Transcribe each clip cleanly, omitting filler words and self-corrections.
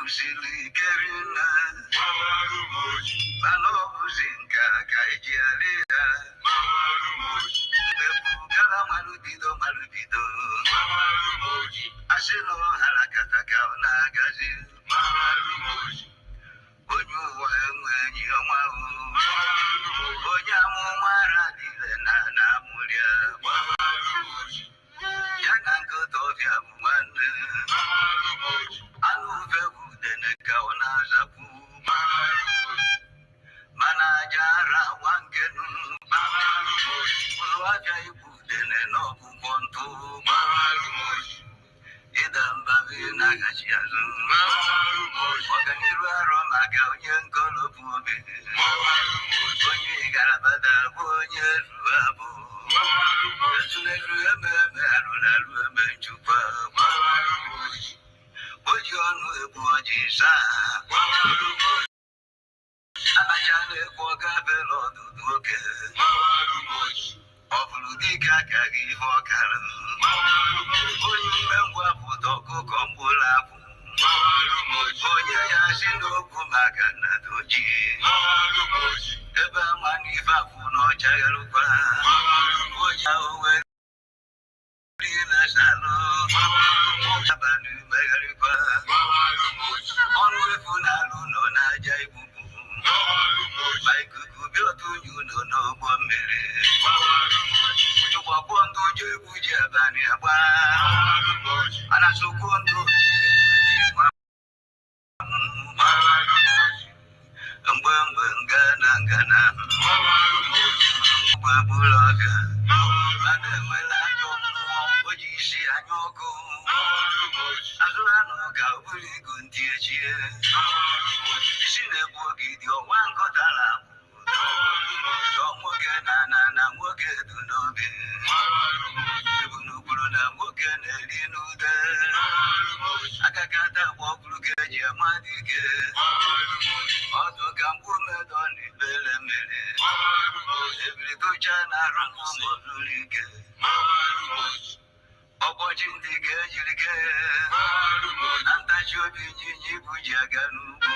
busili kerina bano buzinga kaijialia bebu kala maludido asino harakata kauna gazi onyu wa enwenyi omahu onyamu maradile na mulia yanango tofia mwane anu vebu dene kauna zapu manajara wangenu ulwaja ibu dene no kupontu idambavi nagashiazu waganiru aroma ka onye nkolo puobe onye garabada onye ruabu ezuleru ememe arụlarụ eme nchukwa oji ọnụ egbu oji saa abacha na-ekwu ọgabela ọdụdụ oke ọ bụrụ dịka aka gị ihe ọkara onye mmengwa pụta ọkụkọ mgbụrụ apụ onye ya si n'okwu maka na doji ebe ama n'ife afụ na ọcha yarụkwa onye owe niile salụ abalị megharịkwa ọnụ efu na alụ nọ n'aja ibubu ma ikuku bịa otu unyi ụlọ n'ụgbọ mmiri ụjụkwakwo ndụ ụjọ egwu ji abalị agba anasokwo ndụ mgbe ngana mgbe bụrụ ọbịa mana enwela ajọ mmụọ o ji isi anya ọkụ azụrụ anụ ka o buru igu ndị echie isi na-egbu ogidi ọnwa nkọtara chọọ nwoke na nwoke du n'obi ebu n'ukpuru na nwoke na-eri n'ude akakata gba ọkpụrụ ka eji amadị ike ọdụ ka mgbu medọ na ibele mmiri ebiri tocha na-arụ n'ụmụrụrụ ike ọkpọchi ndị ga-ejiri ke na ntachi obi nyinyi ibu ji aga n'ugwu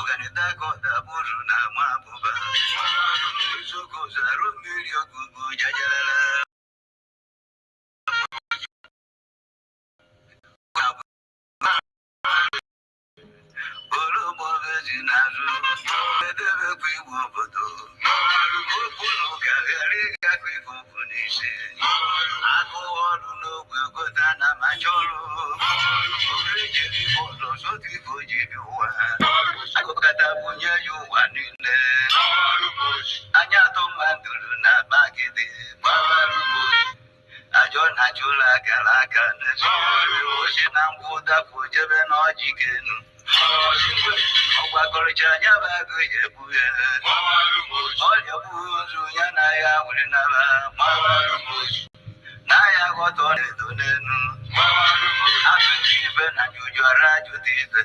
ọganịta ka ọdabụrụ na ama abụba sokozu arụ mmiri ogugu jajarara oromobezi n'azụ edebekwa igwe obodo okwu na ụka ghara ịgakọ ife okwu n'isi akụ ọrụ n'ogwe gota na macha ọrụ obere jere ife ọzọ sotu ife o ji bi ụwa akụkata bunye ya ụwa niile anya atọ mmadụrụ na bagide ajọ na achụla akara aka osi na mgbe ụdapụ jebe n'ọjị kenu ọgbakọrịcha anya bụ agụ ya ebughe ọrịa bụghị ozu ya na ya nwere naba na ya ghọta ọrịa n'enu asụsụ ibe na juju ara ajụta ibe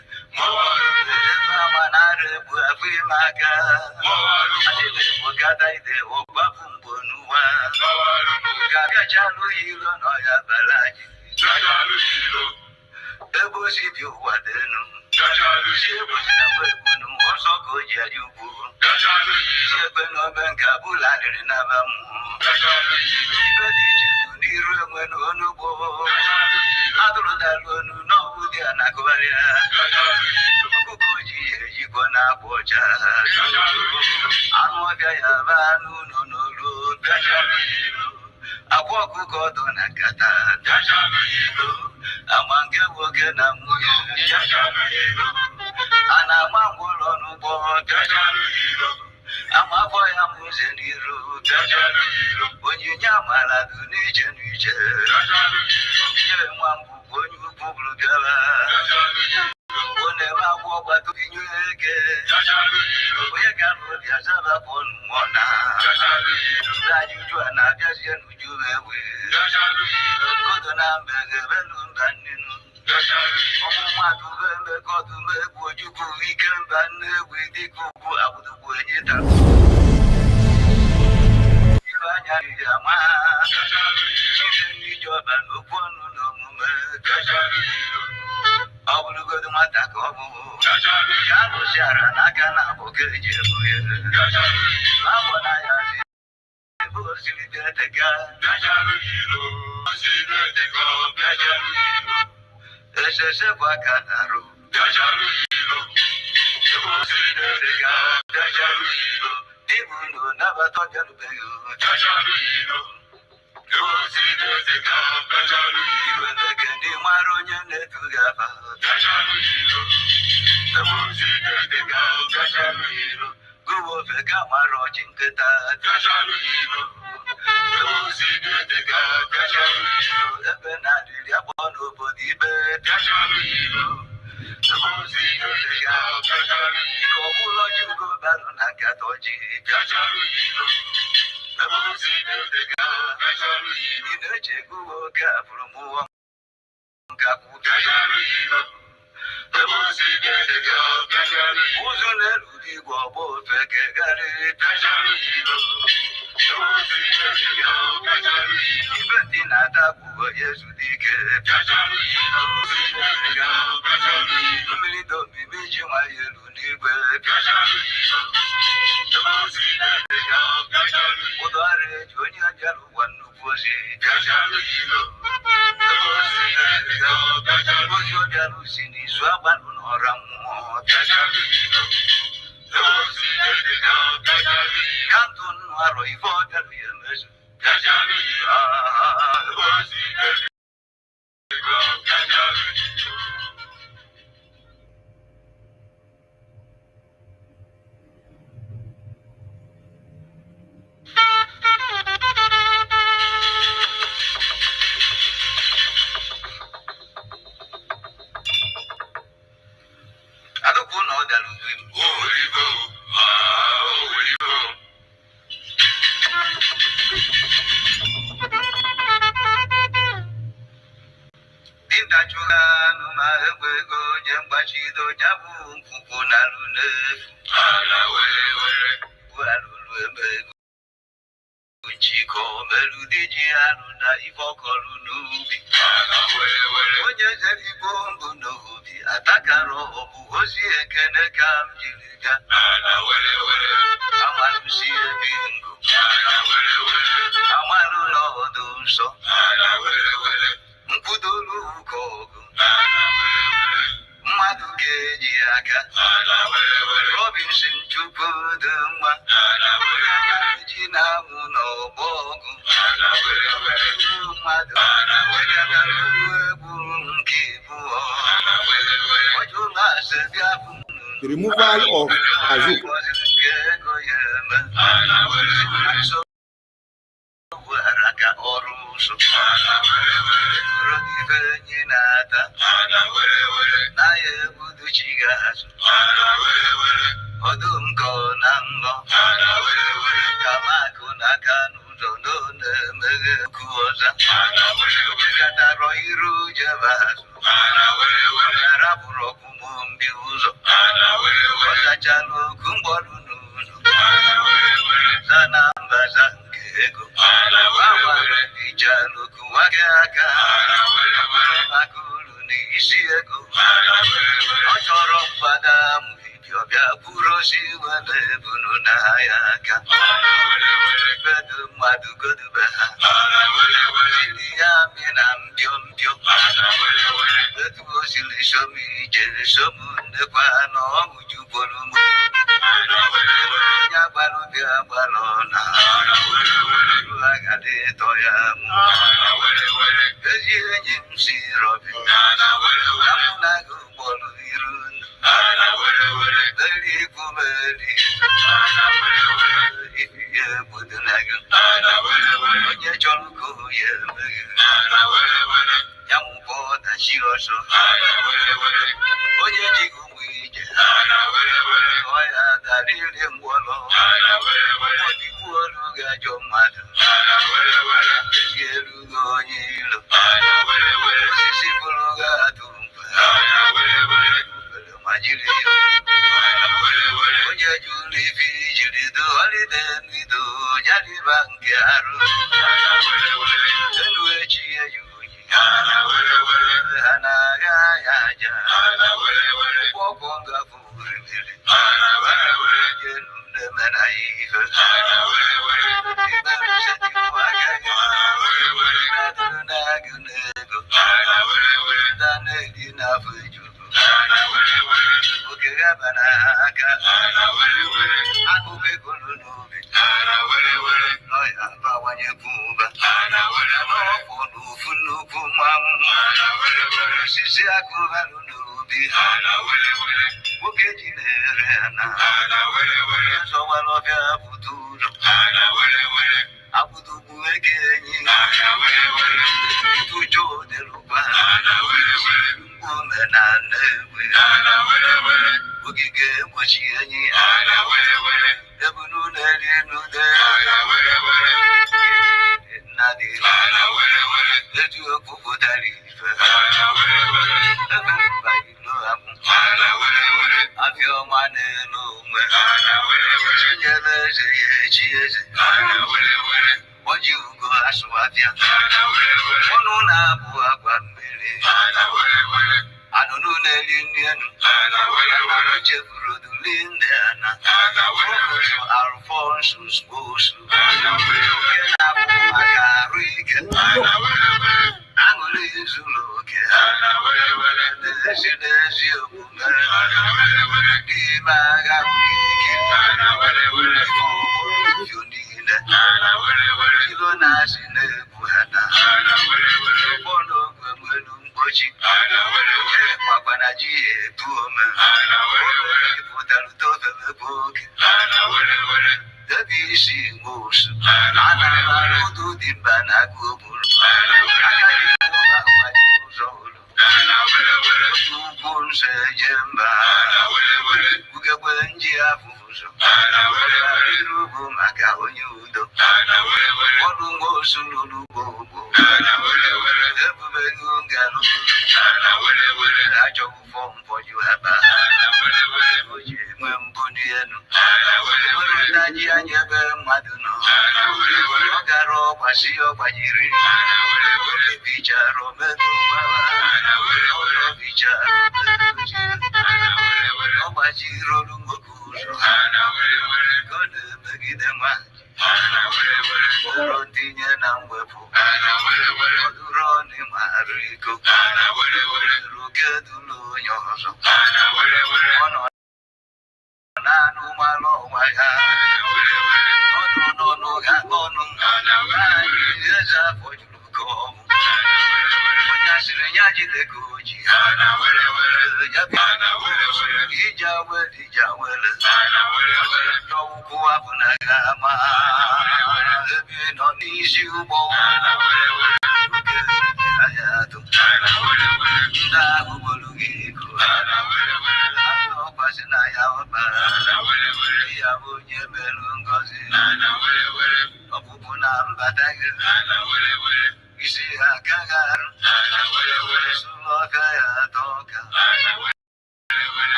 ebe ama na-ara ebu afọ ime aka adịla egbo gata ide ọgbapụ mgbo n'ụwa ka bịachalụ ya ilo na ọya bara anyị ebe osi dị ụwa dịnụ si ebosi na gbegunu ọsọ ka o ji adị ugwu si ekpe n'obe nke abụla adịrị n'aba mmụọ ibe dị iche bụ n'iru enwe n'onugbo atụrụ dalụ onu n'ọgwụ dị a na-akụgharịa ọkụkọ ji ya ejikwa na-akwa ọcha anụ ọbịa ya ba n'ụlọ n'olu akwa ọkụkọ ọdụ na nkata ama nke nwoke na nwunye a na-ama ngwụlọ n'ụgbọ ama afọ ya mụze n'iru onyinye amara dị n'iche n'iche nye nwa mbụ onye ukwu bụrụ bịara ọ na-eme agwọ gbatoinye ege onye ka na obi azabapụ ọnụmọ na ajụjụ a na-abịazie n'uju ewe kodo na mbegebelu mba nnenu ọmụmadụ bụ emekọdụ megbu ojukwu ike mba nne egwu dịka ugwu agbụdogbu enyi ta ibe anya riri ama ise n'ije ọba n'okwu ọnụ na omume Obulugo the Matacobo, Yalo Shara, Nakana, Bokeji, Abonaya, Bosili the God, Eshabakanaru, Dibuno, never thought you would even the Candy Maronia Netugaba, the Music, go over Gamaro, Jinkata, the Music, the Benadi, Abono, Bodibe, the Music, Kobulo, you go back on Akatoji, the Music, in the Chegu, Capro, Capu, the Music, who's on the Ludi Guabo, Fekegari, even in Adabu, yes, we did. Don't be making my Ludi, Chico, Meludiji, and Ivokolu Nubi. When you said you go no be Atakaro, Hosi, Kenekam, Jiliga. I want to see a bingo. I want to know those so. Mpudulu Kogo. Maduke Jiaka. Robinson Chupuduma. Gina Muno Bogu. The removal of Azuk.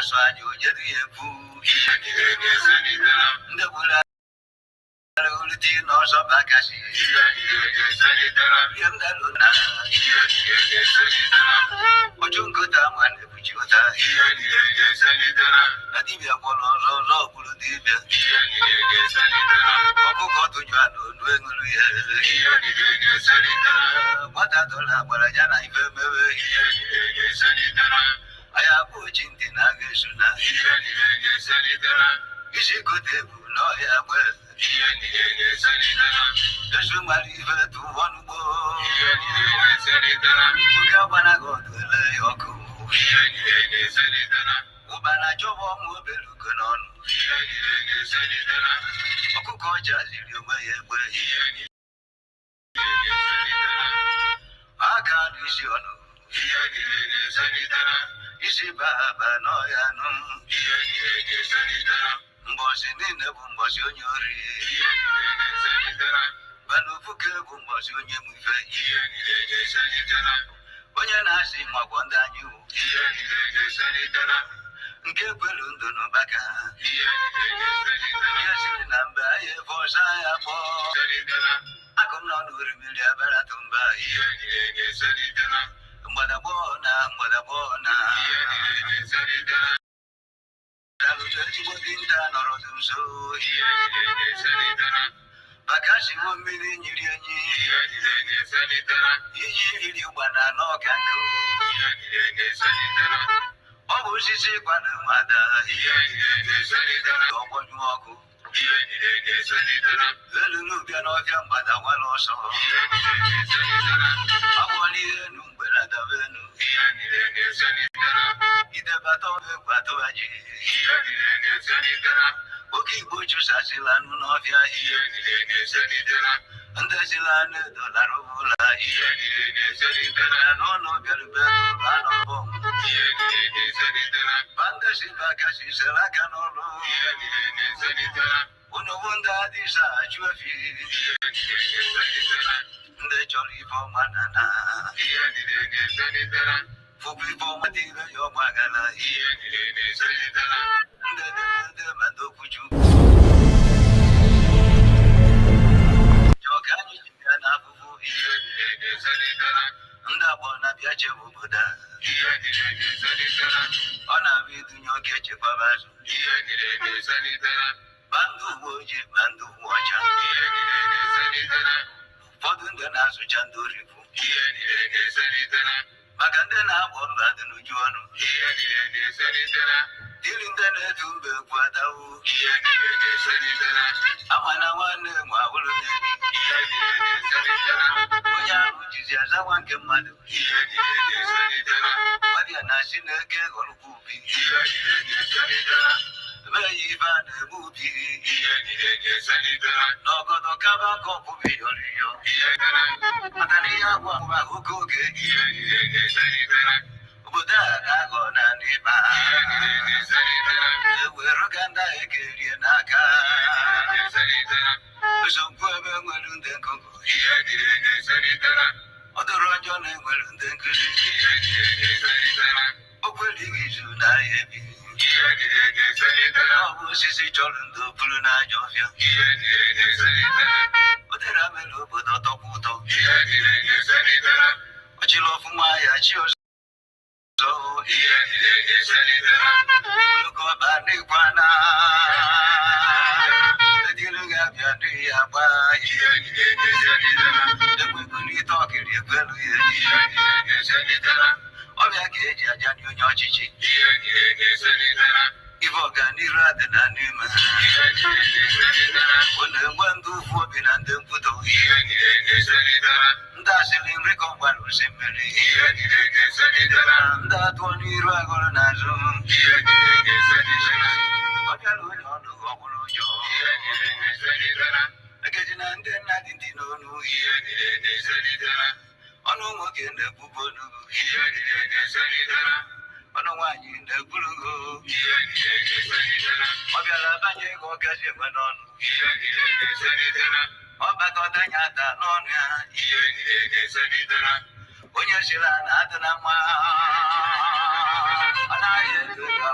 swanya ojeri ebu ndebula ulti no so bakashi yamdalo na ojunguta mane bujuta adibia bono ro buludibia okuko tujano nwengulu ye watadola barajana ifemewe aya bujinti na gesuna ishikotebu no ya bwe Yesu marive tu wanubo ukabana godele yoku ubana jobo mobelu konon okuko jazili omeyegbe akalusiono isi baba no yanu mbosi nine bu mbosi onyori banu fuke bu mbosi onye mufe onye na-asị magwọ ndị anyị nke kwelu ndụ n'ụbaka ihe siri na mba anyị fọsa ya kpọ akụ m nọ n'orimiri abara tụmba mgbadagbọ na ezigbo dinta nọrọdụ nso Bakashi mmiri nyiri enyi iyi iri gbana n'ọka nkụ ọ bụ osisi kwana nwada ọgbọnyụ ọkụ elu n'ụbịa n'ọbịa mgbada nwere ọsọ agbọli enu mgbere adaba enu idebata ọbụ egwu atụghaji oke igbo chụsasịla anụ n'ọbịa ndị sila anụ edolara ụbụla n'ụlọ bịarube anọbọ bandesi bakasi sere aka n'ọrụ ụnụbụ ndị adịsa ajụ efi ndị chọrọ ife ọma na fụbụ ife ọma dị ire ya ọgba gara ndị madokwuju ka anyị ji ya n'afụfụ ndị agbọ na-abịa chebe obodo ọ na-abụ idunye oke chekwaba azụ ma ndị uwe ojii ma ndị uwe ọcha ụfọdụ ndị na-asụcha ndị oripụ maka ndị na-agbọ mba dị n'uju ọnụ dịrị ndị na-etu mba ekwu adawu ama na nwanne nwe abụrụ onye ahụ jizi azawa nke mmadụ ọbịa na-asị na-eke ghọrọkwa ubi emeghị ife a na-eme ubi n'ọgọdọ kaba nke ọbụbi yọrịyọ maka na ihe agwa agwa oke oge obodo a ga-aghọ na n'ịba ewere ga ndị ahụ ekerie n'aka nsogbu ebe nwere ndị nkụkụ ọ dụrụ ọjọọ na enwere ndị nkụzi o kwelighị izu n'ahịa ebi ọ bụ osisi chọrọ ndị oburu n'aja ọfịa o dere amela obodo tọkwa ụtọ ọchịrị ọfụma ya chi ọzọ olùkọ́ba nípaná ẹdínlú gàbíà ní àgbá ẹgbẹ́gun ní tọ́kìrì pẹ̀lú ọbẹ̀ kejì ajá ní onye ọchịchị ife ọganiru adịna n'ime ọ na-enwe ndị ụfụ obi na ndị mputo ndị asịrị nri ka ọ gbara osimiri ndị atụọ n'iru agụrụ n'azụ ọ bịara onye ọnụ ọgbụrụ ụjọ ekeji na ndị nna dị ndị n'onu ọnụ nwoke na-ebubo n'ugwu ọnụ nwaanyị na-eburugo ọ bịara banye ego ọgazi enwe n'ọnụ ọ bakọta nya ata n'ọnụ ya onye siri a na-adị na mma ọ naghị ego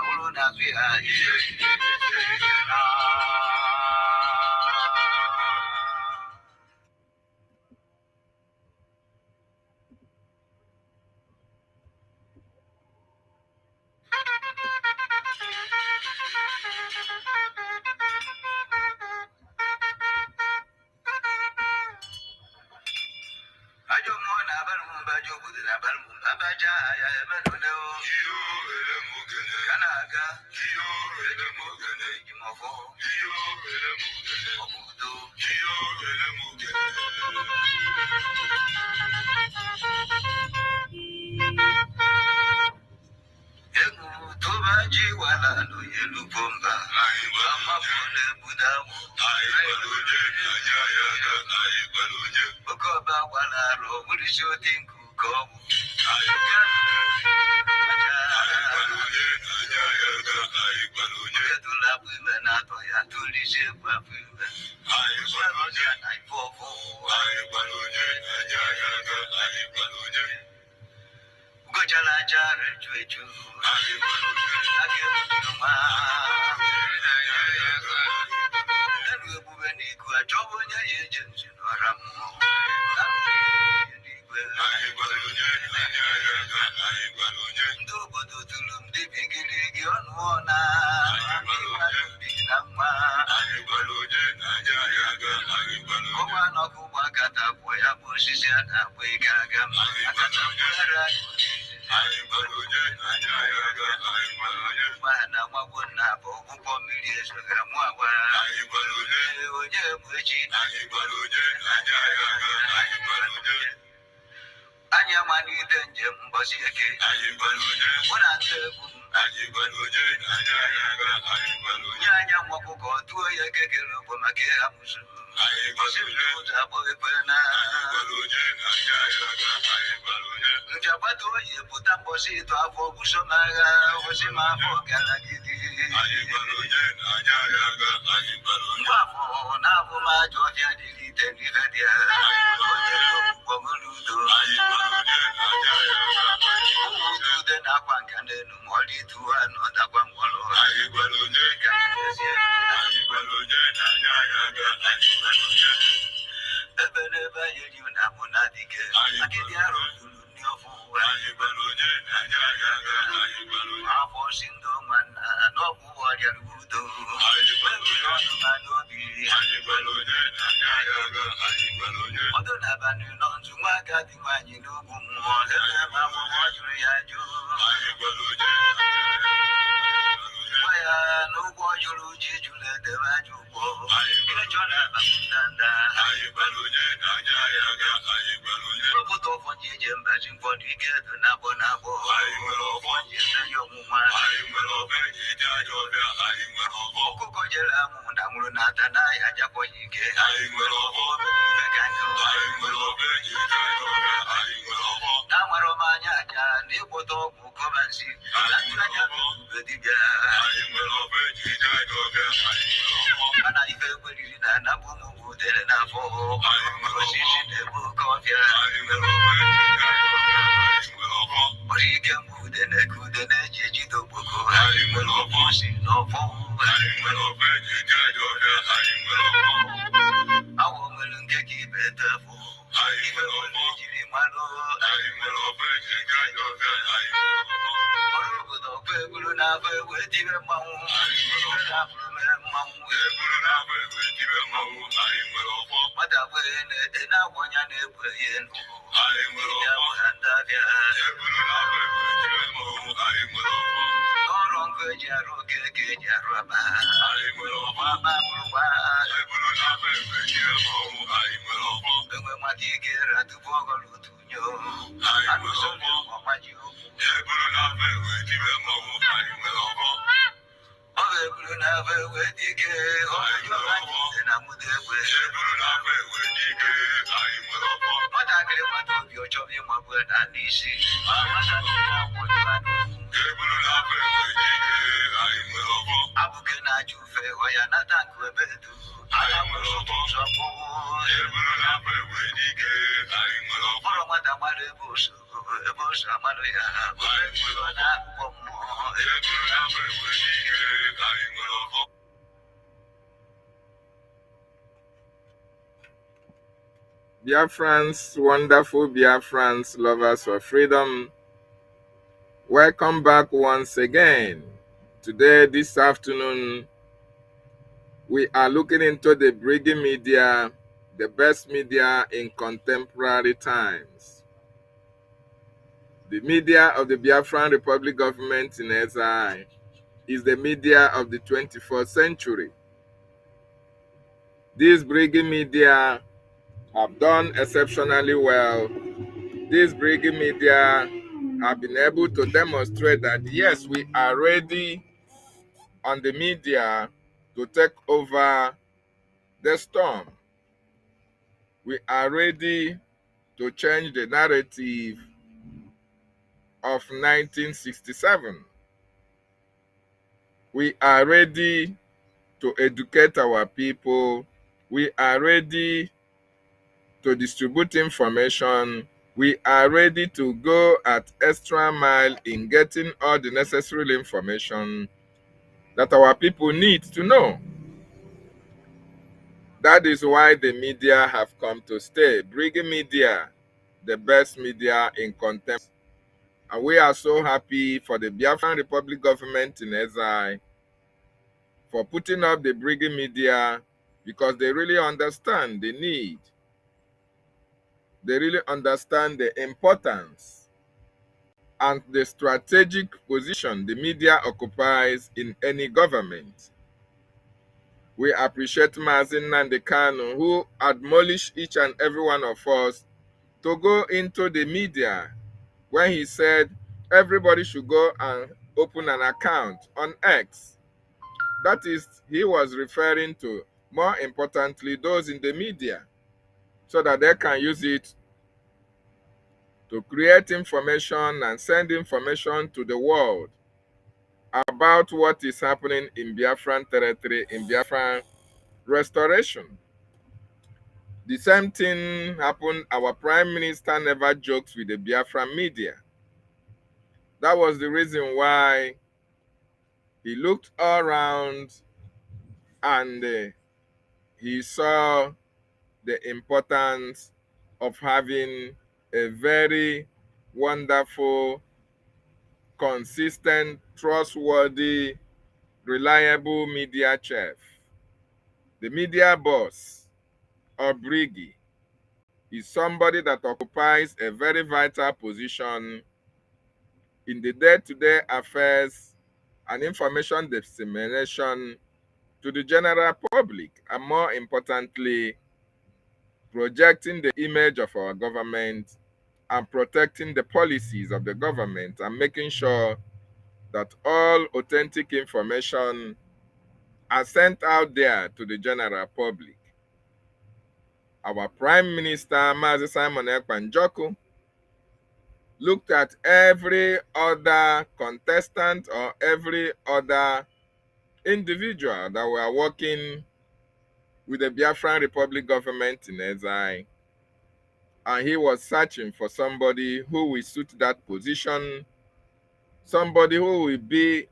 Biafrans, wonderful Biafrans, lovers of freedom, welcome back once again. Today, this afternoon, we are looking into the Brgie media, the best media in contemporary times. The media of the Biafran Republic government in exile is the media of the 21st century. These Brgie media have done exceptionally well. These Brgie media have been able to demonstrate that yes, we are ready on the media to take over the storm. We are ready to change the narrative of 1967. We are ready to educate our people. We are ready to distribute information. We are ready to go at extra mile in getting all the necessary information that our people need to know. That is why the media have come to stay. Brgie media, the best media in contempt. And we are so happy for the Biafran Republic government in exile for putting up the Brgie media, because they really understand the need. They really understand the importance and the strategic position the media occupies in any government. We appreciate Mazin Nandekano, who admonished each and every one of us to go into the media when he said everybody should go and open an account on X. That is, he was referring to, more importantly, those in the media, so that they can use it to create information and send information to the world about what is happening in Biafran territory, in Biafran restoration. The same thing happened. Our prime minister never jokes with the Biafran media. That was the reason why he looked all around and he saw the importance of having a very wonderful, consistent, trustworthy, reliable media chief. The media boss, or Brgie, is somebody that occupies a very vital position in the day-to-day affairs and information dissemination to the general public, and more importantly, projecting the image of our government and protecting the policies of the government and making sure that all authentic information are sent out there to the general public. Our Prime Minister, Mazi Simon Ekpanjoku, looked at every other contestant or every other individual that were working with the Biafran Republic government in exile, and he was searching for somebody who will suit that position, somebody who will be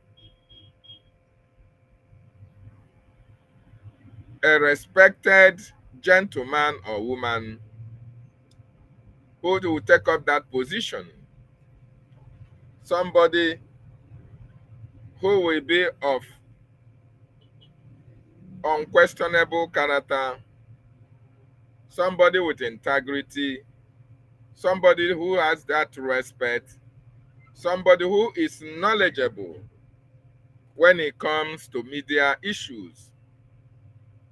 a respected gentleman or woman who will take up that position, somebody who will be of unquestionable character, somebody with integrity, somebody who has that respect, somebody who is knowledgeable when it comes to media issues,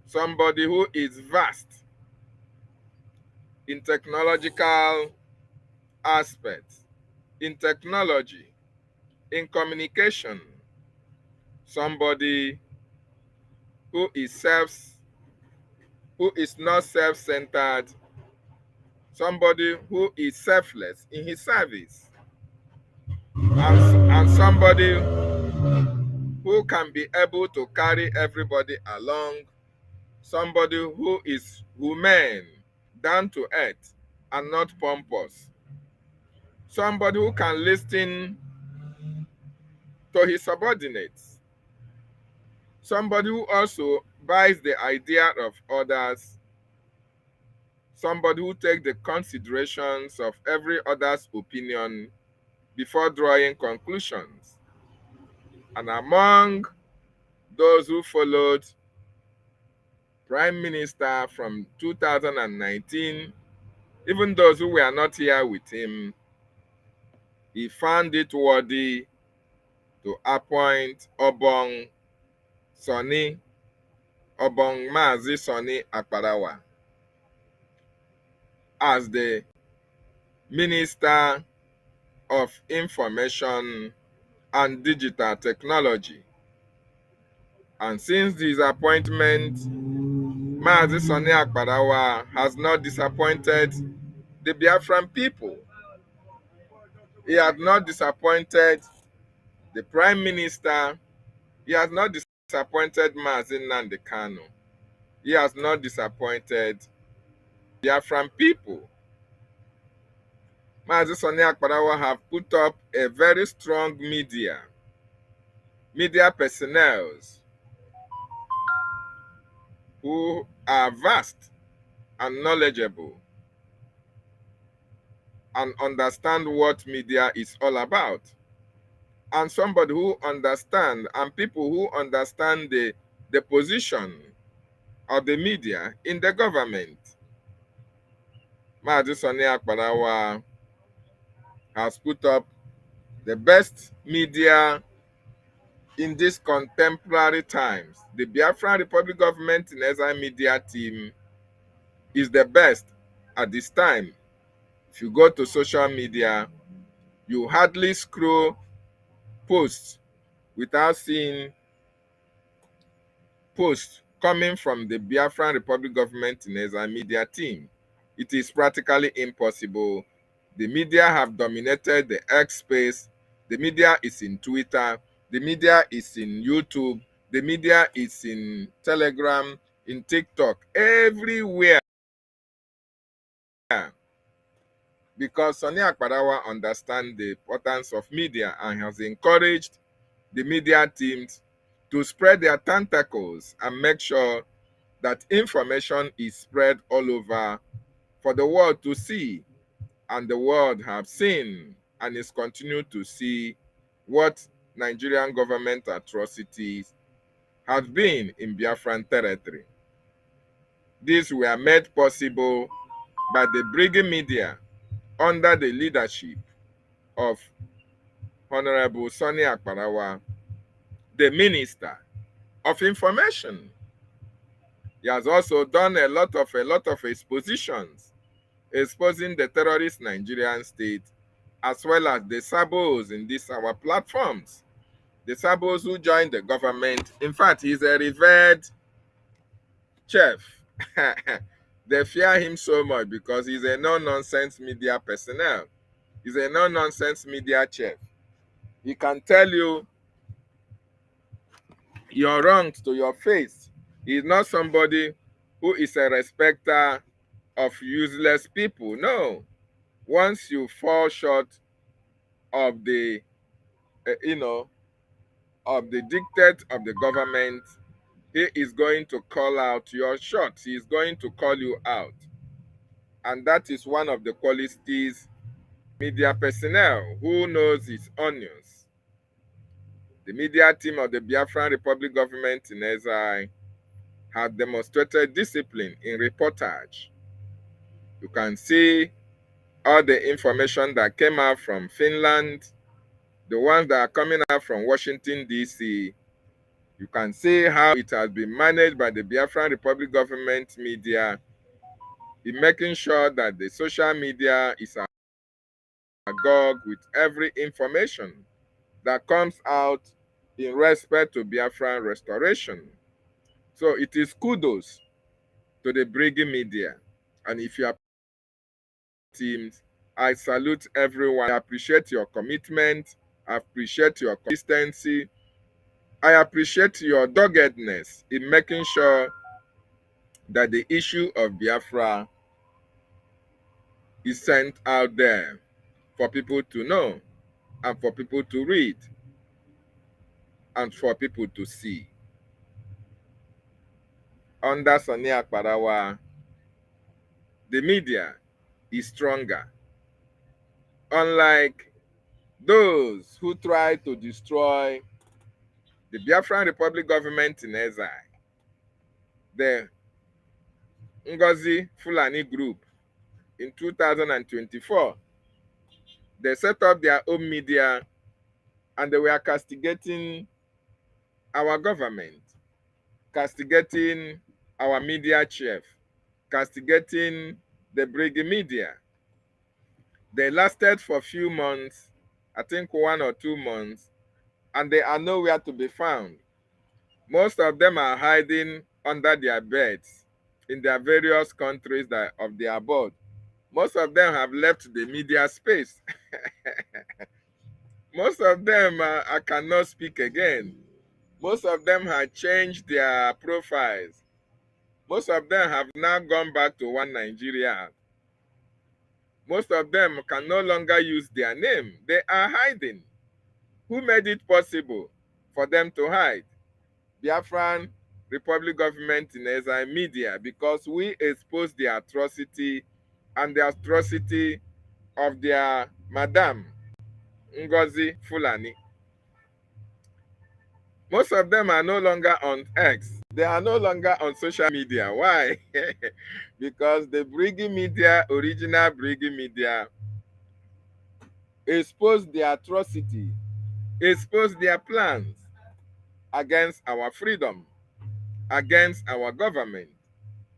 somebody who is vast in technological aspects, in technology, in communication, somebody who is not self-centered, somebody who is selfless in his service, and somebody who can be able to carry everybody along, somebody who is humane, down to earth, and not pompous. Somebody who can listen to his subordinates. Somebody who also buys the idea of others. Somebody who takes the considerations of every other's opinion before drawing conclusions. And among those who followed Prime Minister from 2019, even those who were not here with him, he found it worthy to appoint Obong Mazi Sonny Akparawa as the Minister of Information and Digital Technology. And since his appointment, Mazi Sonny Akparawa has not disappointed the Biafran people. He has not disappointed the Prime Minister. He has not disappointed Mazi Nnamdi Kanu. He has not disappointed Biafran people. Mazi Sonny Akparawa have put up a very strong media personnel who are vast and knowledgeable and understand what media is all about. And somebody who understands, and people who understand the position of the media in the government. Mazi Sonny Akparawa has put up the best media in these contemporary times. The Biafran Republic Government in Exile media team is the best at this time. If you go to social media, you hardly scroll posts without seeing posts coming from the Biafran Republic Government in Exile media team. It is practically impossible. The media have dominated the X space. The media is in Twitter. The media is in YouTube. The media is in Telegram, in TikTok, everywhere. Because Sonny Akparawa understands the importance of media and has encouraged the media teams to spread their tentacles and make sure that information is spread all over for the world to see. And the world have seen and is continuing to see what Nigerian government atrocities have been in Biafran territory. These were made possible by the Brgie media under the leadership of Honorable Sonny Akparawa, the Minister of Information. He has also done a lot of expositions, exposing the terrorist Nigerian state, as well as the sabos in these our platforms. The sabos who joined the government. In fact, he's a revered chef. They fear him so much because he's a no-nonsense media personnel. He's a no-nonsense media chef. He can tell you your wrongs to your face. He's not somebody who is a respecter of useless people. No. Once you fall short of the, of the dictate of the government, he is going to call out your shots. He is going to call you out. And that is one of the qualities media personnel who knows his onions. The media team of the Biafran Republic Government in exile have demonstrated discipline in reportage. You can see all the information that came out from Finland, the ones that are coming out from Washington, D.C. You can see how it has been managed by the Biafran Republic Government media in making sure that the social media is agog with every information that comes out in respect to Biafran restoration. So it is kudos to the Brgie media. And if you are teams, I salute everyone. I appreciate your commitment. I appreciate your consistency. I appreciate your doggedness in making sure that the issue of Biafra is sent out there for people to know and for people to read and for people to see. Under Sani Akparawa, the media is stronger. Unlike those who try to destroy the Biafran Republic government in exile, the Ngozi Fulani group in 2024, they set up their own media and they were castigating our government, castigating our media chief, castigating the Brgie media. They lasted for a few months, I think 1 or 2 months, and they are nowhere to be found. Most of them are hiding under their beds in their various countries of their abode. Most of them have left the media space. Most of them cannot speak again. Most of them have changed their profiles. Most of them have now gone back to one Nigeria. Most of them can no longer use their name. They are hiding. Who made it possible for them to hide? Biafran Republic government in exile media, because we expose the atrocity and the atrocity of their madam, Ngozi Fulani. Most of them are no longer on X. They are no longer on social media. Why? Because the Brgie media, original Brgie media, exposed the atrocity, exposed their plans against our freedom, against our government,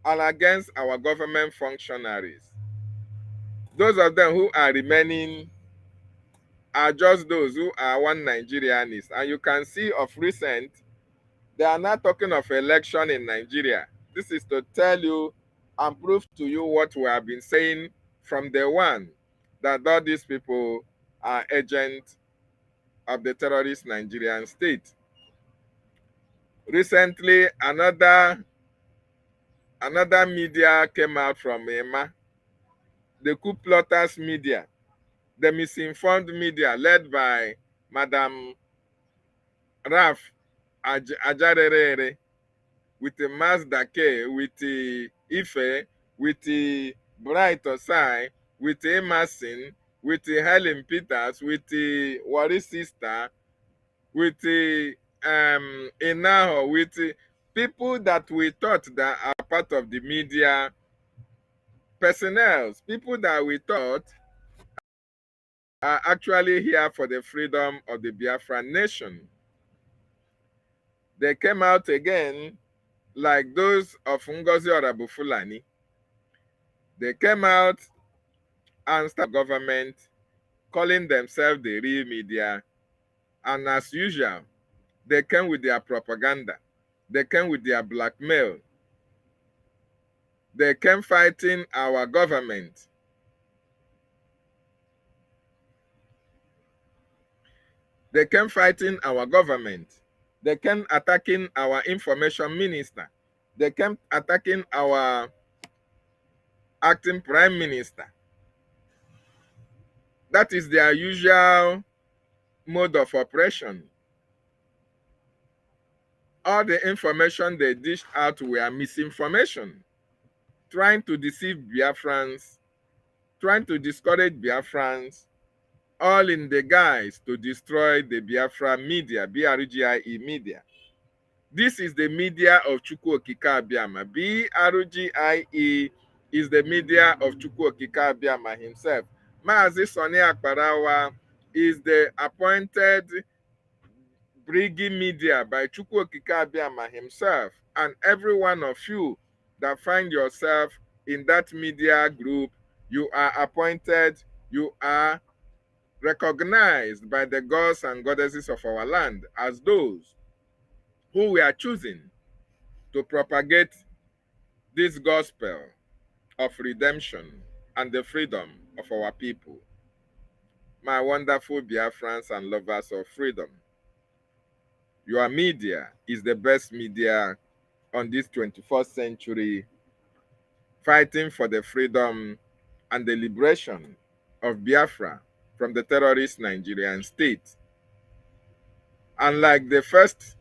and against our government functionaries. Those of them who are remaining are just those who are one Nigerianists. And you can see of recent, they are not talking of election in Nigeria. This is to tell you and prove to you what we have been saying from day one, that all these people are agents of the terrorist Nigerian state. Recently, another media came out from EMA, the coup plotters media, the misinformed media led by Madam Raf Ajarere, with the Mazda K, with the Ife, with the Bright Osai, with the Emerson, with the Helen Peters, with the Wari sister, with the Inaho, with the people that we thought that are part of the media personnel, people that we thought are actually here for the freedom of the Biafran nation. They came out again like those of Ngozi Orabufulani. They came out and started government calling themselves the real media. And as usual, they came with their propaganda. They came with their blackmail. They came fighting our government. They came fighting our government. They came attacking our information minister. They came attacking our acting prime minister. That is their usual mode of operation. All the information they dished out were misinformation, trying to deceive Biafrans, trying to discourage Biafrans, all in the guise to destroy the Biafra media, BRGIE media. This is the media of Chukwu Okike Abiama. BRGIE is the media of Chukwu Okike Abiama himself. Mazi Sani Akparawa is the appointed Brgie media by Chukwu Okike Abiama himself. And every one of you that find yourself in that media group, you are appointed, you are recognized by the gods and goddesses of our land as those who we are choosing to propagate this gospel of redemption and the freedom of our people. My wonderful Biafrans and lovers of freedom, your media is the best media on this 21st century, fighting for the freedom and the liberation of Biafra from the terrorist Nigerian state. Unlike the first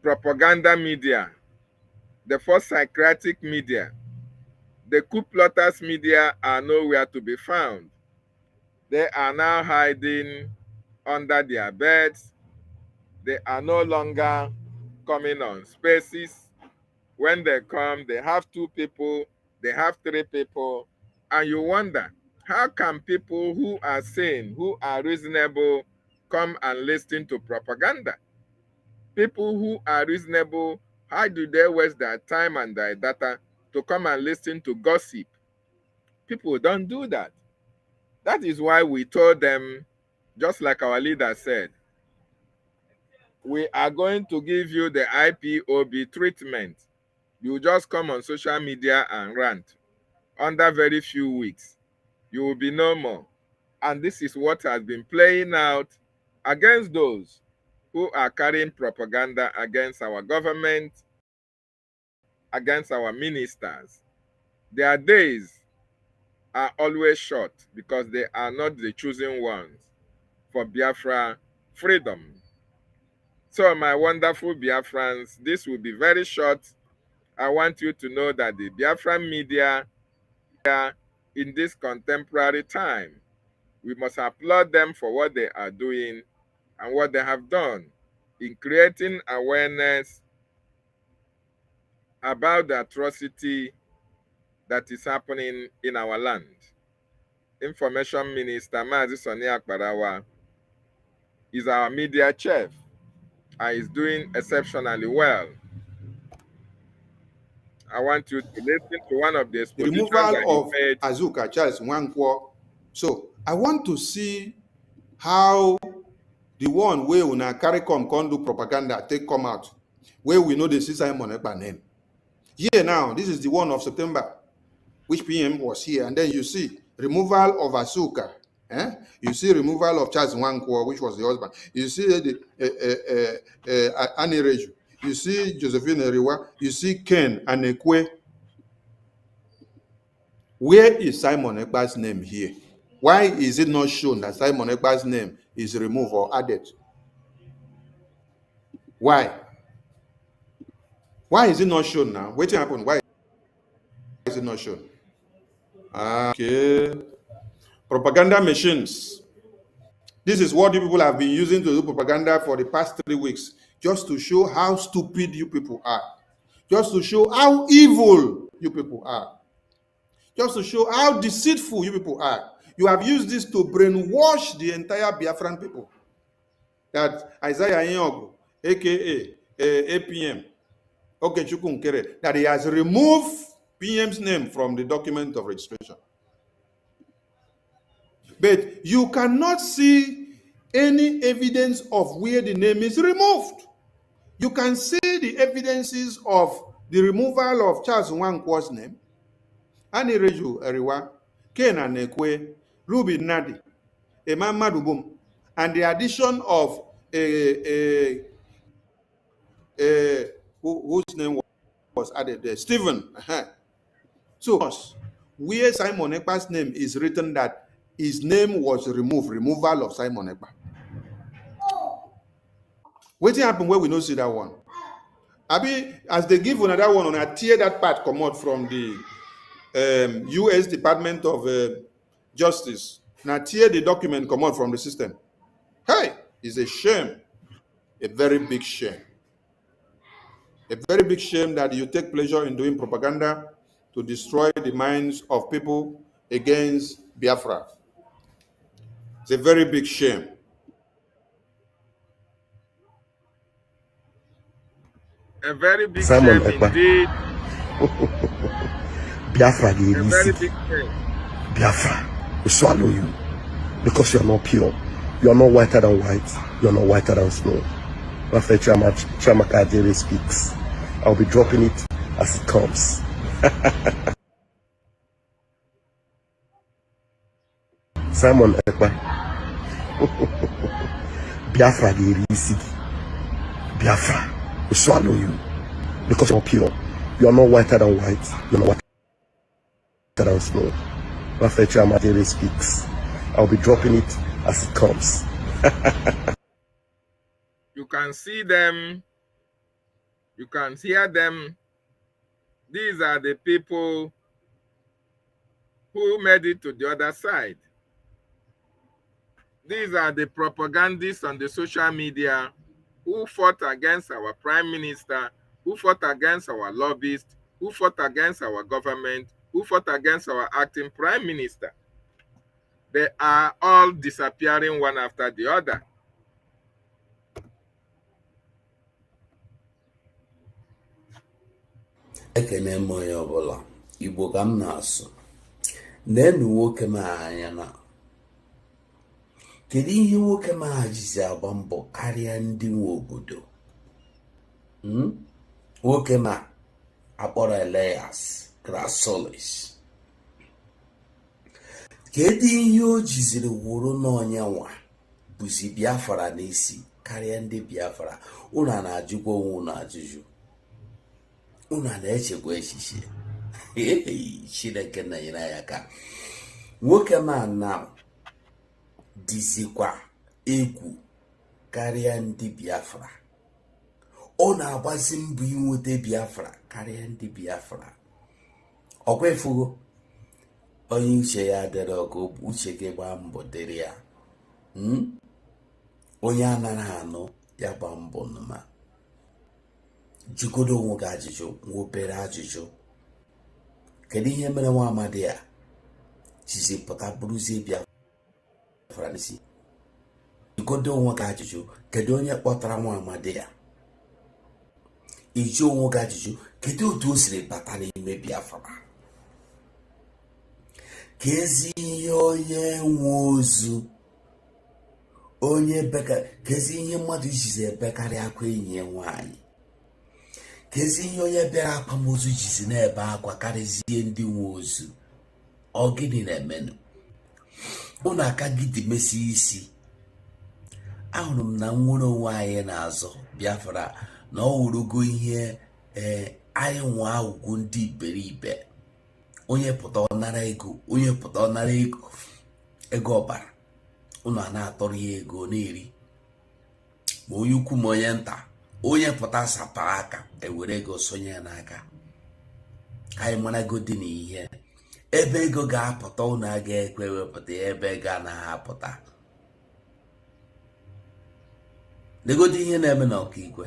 propaganda media, the first psychiatric media, the coup plotters media are nowhere to be found. They are now hiding under their beds. They are no longer coming on spaces. When they come, they have 2 people, they have 3 people, and you wonder, how can people who are sane, who are reasonable, come and listen to propaganda? People who are reasonable, how do they waste their time and their data to come and listen to gossip? People don't do that. That is why we told them, just like our leader said, we are going to give you the IPOB treatment. You just come on social media and rant. Under very few weeks, you will be no more. And this is what has been playing out against those who are carrying propaganda against our government, against our ministers. Their days are always short because they are not the chosen ones for Biafra freedom. So my wonderful Biafrans, this will be very short. I want you to know that the Biafran media in this contemporary time, we must applaud them for what they are doing and what they have done in creating awareness about the atrocity that is happening in our land. Information Minister Mazi Soni Akbarawa is our media chief and is doing exceptionally well. I want you to listen to one of the The expositions that removal he made. of Azuka Charles Nwankwo. So I want to see how the one way una carry come do propaganda take come out, where we know the Simon Ekpa name. Here now, this is the one of September, which PM was here, and then you see removal of Asuka. You see removal of Charles Nwankwo, which was the husband. You see Annie Reju. You see Josephine Eriwa. You see Ken Anekwe. Where is Simon Ekpa's name here? Why is it not shown that Simon Ekpa's name is removed or added? Why? Why is it not shown now? What happened? Why is it not shown? Okay. Propaganda machines. This is what you people have been using to do propaganda for the past 3 weeks, just to show how stupid you people are, just to show how evil you people are, just to show how deceitful you people are. You have used this to brainwash the entire Biafran people. That Isaiah Nyogo, aka APM, Okechukwu Nkere, that he has removed PM's name from the document of registration. But you cannot see any evidence of where the name is removed. You can see the evidences of the removal of Charles Nwankwo's name, Annie Reju Eriwa, Ken Anekwe, Ruby Nadi, Emma Madubum, and the addition of whose name was added there, Stephen. So, where Simon Ekpa's name is written that his name was removed, removal of Simon Ekpa. What happened where we don't see that one? Abi, as they give another one, on a tear that part come out from the U.S. Department of Justice. Now tear the document come out from the system. Hey, it's a shame, a very big shame. A very big shame that you take pleasure in doing propaganda to destroy the minds of people against Biafra. It's a very big shame. A very big Simon shame Ekpa. indeed. Biafra, A very big shame. Biafra will swallow you because you are not pure. You are not whiter than white. You are not whiter than snow. After Chiamaka Ajere speaks, I'll be dropping it as it comes. Simon Ekpa. Biafra, Biafra will swallow you because you are pure. You are not whiter than white. You are not whiter than snow. Rafecha speaks. I'll be dropping it as it comes. You can see them, you can hear them. These are the people who made it to the other side. These are the propagandists on the social media who fought against our prime minister, who fought against our lobbyists, who fought against our government, who fought against our acting prime minister. They are all disappearing one after the other. Ekene m onye ọbụla Igbo ka m na-asụ. Nenu nwoke m anya na kedu ihe nwoke m jizi agba mbọ karịa ndị nwe obodo? Nwoke m akpọrọ Elias Grasolis. Kedu ihe o jiziri wụrụ n'onye nwa bụzi Biafra n'isi karịa ndị Biafra? Unu na-ajụkwa onwe unu ajụjụ. Unu na-echekwa echiche. Chineke na-enyere ya aka. Nwoke ma na dizikwa egwu karịa ndị Biafra. Ọ na-agbazi mbọ inweta Biafra karịa ndị Biafra. Ọkwa efugo onye uche ya dịrị ọkụ uche gị gbaa mbọ dịrị ya. Onye anaghị anụ ya gbaa mbọ nụma. Jikodo onwe gị ajụjụ, nwa obere ajụjụ. Kedu ihe mere nwa amadi ya jizi pụta bụrụzie Biafra n'isi? Jikodo onwe gị ajụjụ, kedu onye kpọtara nwa amadi ya? Iji onwe gị ajụjụ, kedu otu o siri bata n'ime Biafra? Kezi ihe onye nwe ozu, onye beka, kezi ihe mmadụ jizi ebekarị akwa enyi ya nwaanyị? Kezi ihe onye bịara akwamozu jizi na-ebe akwa karịzie ndị nwe ozu? Ọ gịnị na-emenụ? Unu aka gidi mesi isi. Ahụrụ m na nwere onwe anyị na-azọ Biafra na ọ wụrụgo ihe anyị nwa agwụgwụ ndị iberibe. Onye pụta ọnara ego, onye pụta ọnara ego ọbara. Unu a na-atọrọ ya ego na-eri. Ma onye ukwu ma onye nta, onye pụta sapa aka ewere ego sonye n'aka. Ka anyị marago dị n'ihe ebe ego ga-apụta, unu aga ekwe wepụta ebe ego anaghị apụta. Legodi ihe na-eme n'Ọkigwe,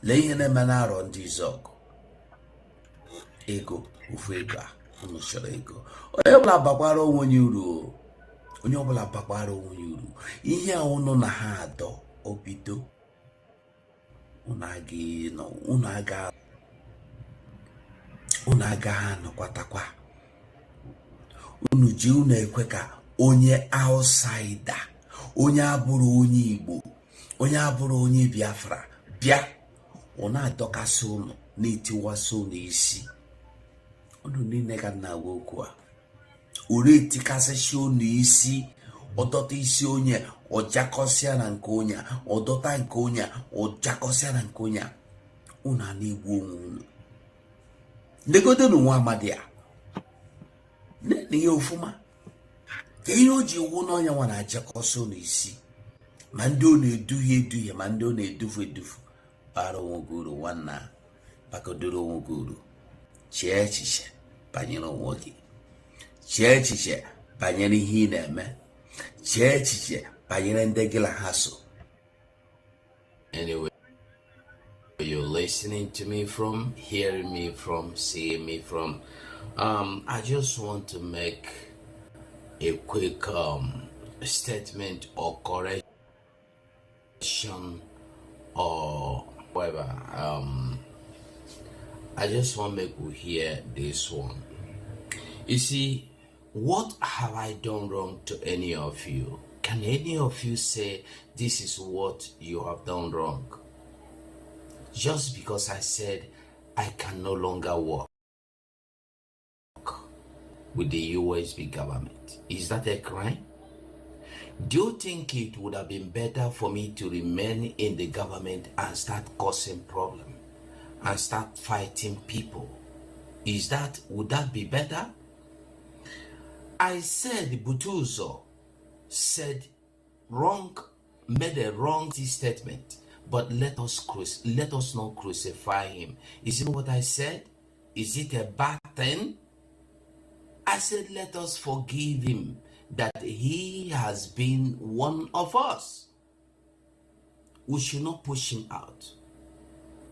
lee ihe na-eme n'arọ ndị Izọgụ. Ego, ofu ego a, unu chọrọ ego. Onye ọbụla bakwara onwe ya uru, onye ọbụla bakwara onwe ya uru. Ihe a unu na ha adọ obido, unu aga anọkwatakwa. Unu ji unu ekwe ka onye outsider, onye abụrụ onye Igbo, onye abụrụ onye Biafra bịa, ọ na-adọkasị unu, na-etiwasị unu isi. Unu niile ka na-agwa okwu a, uru etikasịsị unu isi, ọdọta isi onye ọjakọsịa na nke onye, ọdọta nke onye ọjakọsịa na nke onye. Unu a na-egbu onwe unu. Legodenu nwa amadi a, nene ya ofuma. Ka ihe o ji ewu n'ọnya nwa na-ajakọsị unu isi, ma ndị ọ na-eduhie eduhie, ma ndị ọ na-edufu edufu. Bara onwe gị uru nwanna, bakodoro onwe gị uru. Chee echiche banyere onwe gị. Chee echiche banyere ihe ị na-eme. Chee echiche banyere ndị gị na ha so. Anyway, you're listening to me from, hearing me from, seeing me from. I just want to make a quick statement or correction or whatever. I just want to make you hear this one. You see, what have I done wrong to any of you? Can any of you say this is what you have done wrong? Just because I said I can no longer work with the USB government, is that a crime? Do you think it would have been better for me to remain in the government and start causing problems and start fighting people? Would that be better? I said Butuzo said made a wrong statement, but let us not crucify him. Is it what I said? Is it a bad thing? I said, let us forgive him, that he has been one of us. We should not push him out.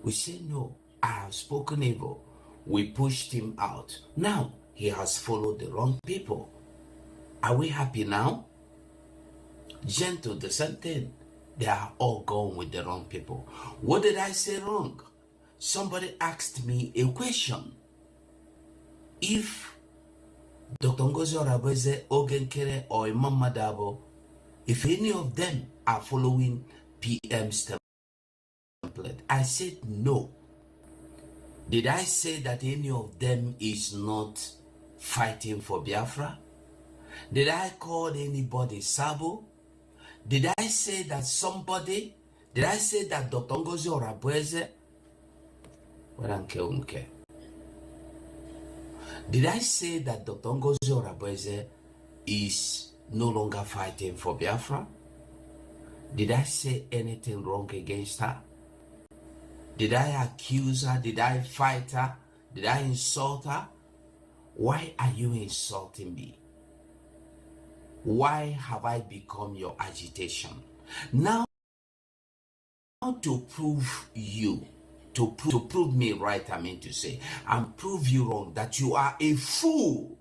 We say, no, I have spoken evil. We pushed him out. Now, he has followed the wrong people. Are we happy now? Gentle, the same thing. They are all gone with the wrong people. What did I say wrong? Somebody asked me a question. If Dr. Ngozi Orabeze, Ogenkere, or Imam Madabo, if any of them are following PM's template, I said no. Did I say that any of them is not fighting for Biafra? Did I call anybody Sabo? Did I say that did I say that Dr. Ngozi Orabeze? Did I say that Dr. Ngozi Orabeze is no longer fighting for Biafra? Did I say anything wrong against her? Did I accuse her? Did I fight her? Did I insult her? Why are you insulting me? Why have I become your agitation? Now, to prove you, to prove me right, I mean to say, and prove you wrong, that you are a fool.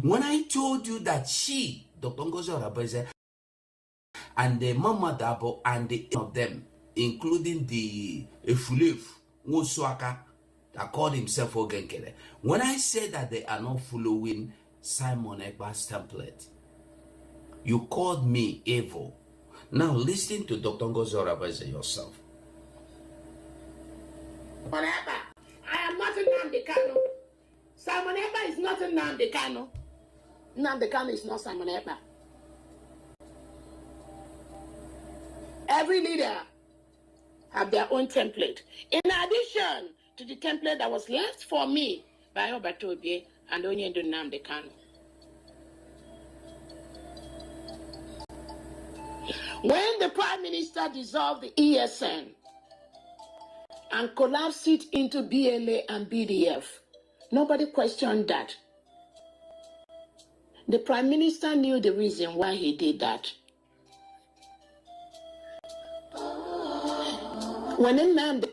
When I told you that she, Dr. Ngozi Orabeze, and the Mama Dabo, and the of them, including the Efulef, Musuaka, that called himself Ogenkere, when I said that they are not following Simon Ekpa's template, you called me evil. Now listen to Dr. Ngozi Orabeze yourself. Simon Ekpa, I am not Nnamdi Kanu. Simon Ekpa is not Nnamdi Kanu. Nnamdi Kanu is not Simon Ekpa. Every leader have their own template. In addition to the template that was left for me by Obatobie and Onyendu Nnamdi Kanu. When the Prime Minister dissolved the ESN and collapsed it into BLA and BDF, nobody questioned that. The Prime Minister knew the reason why he did that. When Nnamdi,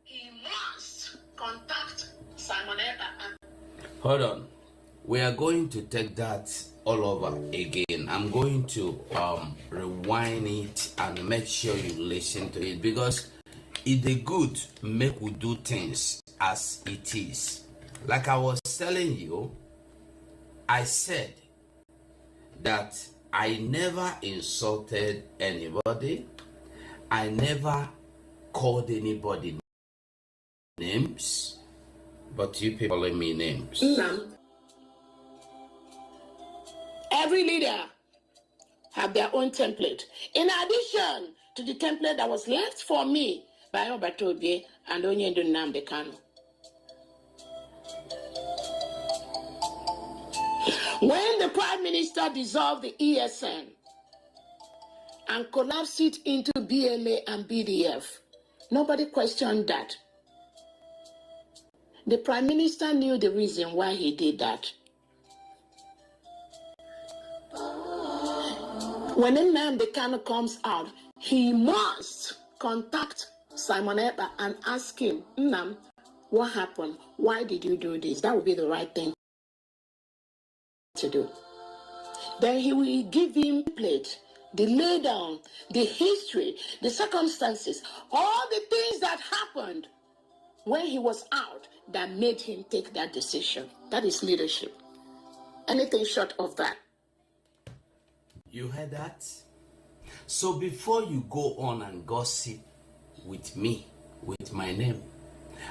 he must contact Simon Ekpa. Hold on. We are going to take that all over again. I'm going to rewind it and make sure you listen to it, because it's a good make we do things as it is. Like I was telling you, I said that I never insulted anybody. I never called anybody names, but you people calling me names. Every leader have their own template. In addition to the template that was left for me by Obatobie and Onyendu Nnamdi Kanu. When the Prime Minister dissolved the ESN and collapsed it into BLA and BDF, nobody questioned that. The Prime Minister knew the reason why he did that. When Nnamdi Kanu comes out, he must contact Simon Ekpa and ask him, Nnam, what happened? Why did you do this? That would be the right thing to do. Then he will give him plate, the lay down, the history, the circumstances, all the things that happened when he was out that made him take that decision. That is leadership. Anything short of that. You heard that? So before you go on and gossip with me, with my name,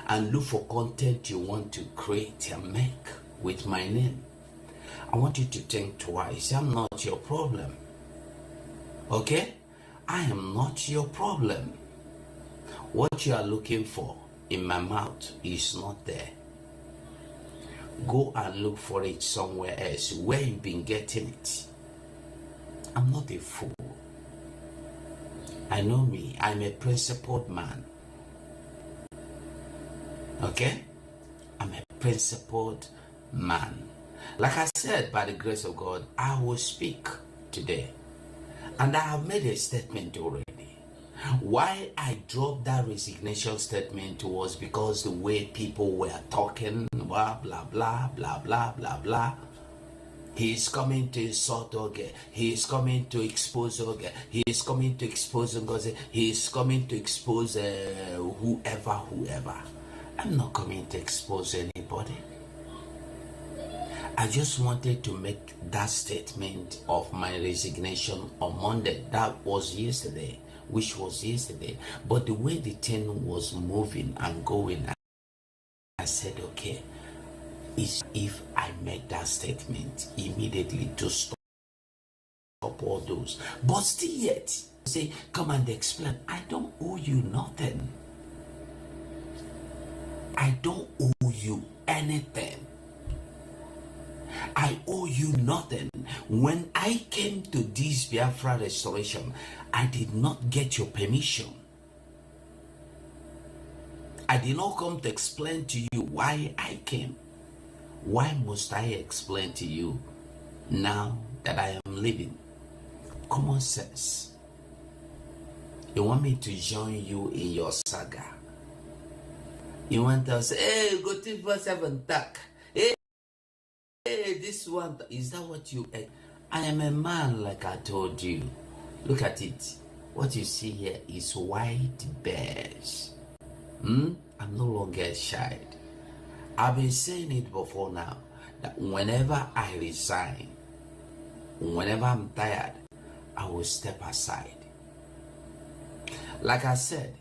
and look for content you want to create and make with my name, I want you to think twice. I'm not your problem. Okay? I am not your problem. What you are looking for in my mouth is not there. Go and look for it somewhere else where you've been getting it. I'm not a fool. I know me. I'm a principled man. Okay? I'm a principled man. Like I said, by the grace of God, I will speak today. And I have made a statement already. Why I dropped that resignation statement was because the way people were talking, blah, blah, blah, blah, blah, blah, blah. He is coming to insult Oge. He is coming to expose Oge. He is coming to expose Ngozi. He is coming to expose whoever. I'm not coming to expose anybody. I just wanted to make that statement of my resignation on Monday. That was yesterday, which was yesterday. But the way the thing was moving and going, I said, okay, if I make that statement immediately to stop all those. But still yet, say, come and explain. I don't owe you nothing. I don't owe you anything. I owe you nothing. When I came to this Biafra restoration, I did not get your permission. I did not come to explain to you why I came. Why must I explain to you now that I am leaving? Common sense. You want me to join you in your saga? You want to say, hey, go to 7 talk. Hey, this one, is that what you... I am a man, like I told you. Look at it. What you see here is white bears. I'm no longer shy. I've been saying it before now, that whenever I resign, whenever I'm tired, I will step aside. Like I said,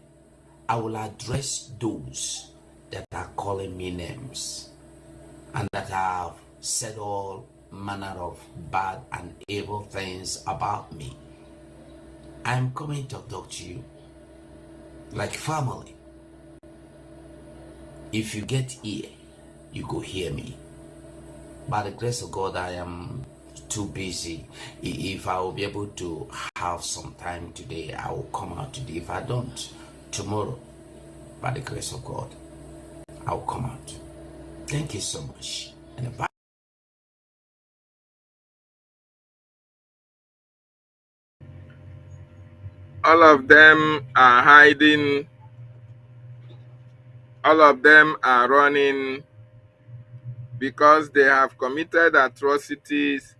I will address those that are calling me names and that have said all manner of bad and evil things about me. I'm coming to talk to you like family. If you get ear, you go hear me. By the grace of God, I am too busy. If I will be able to have some time today, I will come out today. If I don't, tomorrow, by the grace of God, I will come out. Thank you so much. And bye. All of them are hiding. All of them are running because they have committed atrocities.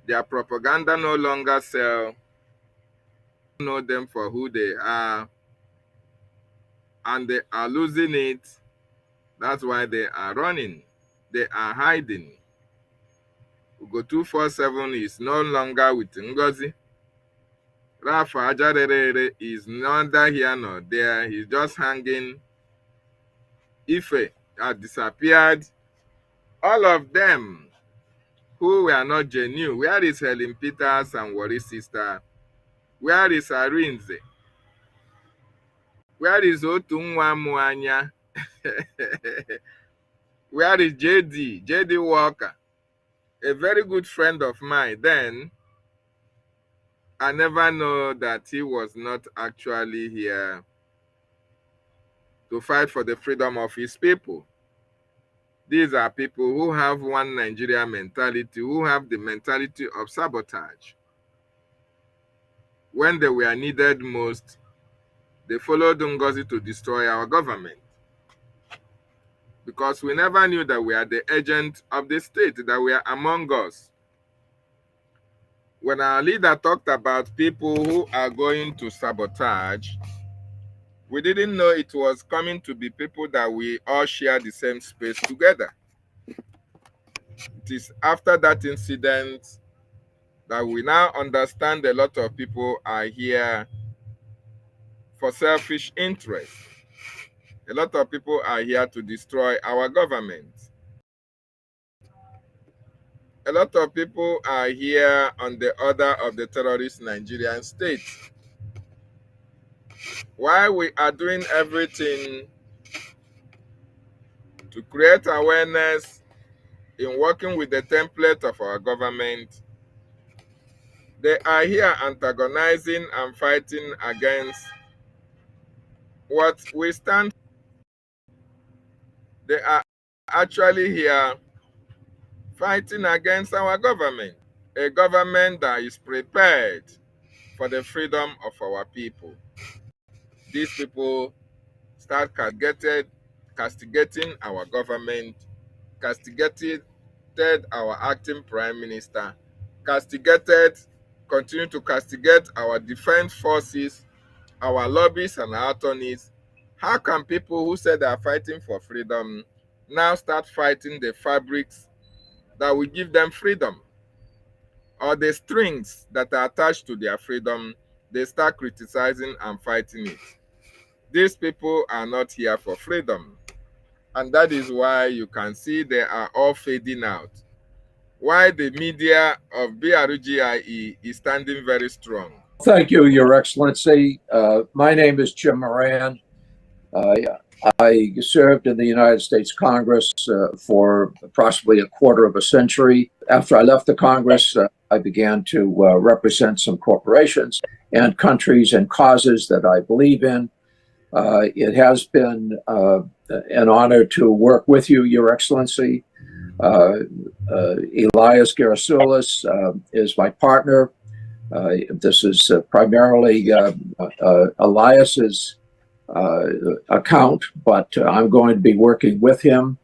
Their propaganda no longer sell. Know them for who they are, and they are losing it. That's why they are running. They are hiding. Ugo 247 is no longer with Ngozi. Rafa Ajarere is neither here nor there. He's just hanging. Ife had disappeared. All of them who were not genuine. Where is Helen Peters and Wari's sister? Where is Arinze? Where is Otunwa Muanya? Where is JD Walker? A very good friend of mine. Then I never know that he was not actually here to fight for the freedom of his people. These are people who have one Nigeria mentality, who have the mentality of sabotage. When they were needed most, they followed Ngozi to destroy our government. Because we never knew that we are the agent of the state, that we are among us. When our leader talked about people who are going to sabotage, we didn't know it was coming to be people that we all share the same space together. It is after that incident that we now understand a lot of people are here for selfish interest. A lot of people are here to destroy our government. A lot of people are here on the order of the terrorist Nigerian state. While we are doing everything to create awareness in working with the template of our government. They are here antagonizing and fighting against what we stand for. They are actually here fighting against our government, a government that is prepared for the freedom of our people. These people start castigating our government, castigated our acting prime minister, continue to castigate our defense forces, our lobbies and our attorneys. How can people who said they are fighting for freedom now start fighting the fabrics that will give them freedom? Or the strings that are attached to their freedom, they start criticizing and fighting it. These people are not here for freedom. And that is why you can see they are all fading out. Why the media of BRGIE is standing very strong. Thank you, Your Excellency. My name is Jim Moran. I served in the United States Congress for approximately a quarter of a century. After I left the Congress, I began to represent some corporations and countries and causes that I believe in. It has been an honor to work with you, Your Excellency. Elias Gerasulis is my partner. This is primarily Elias's account, but I'm going to be working with him.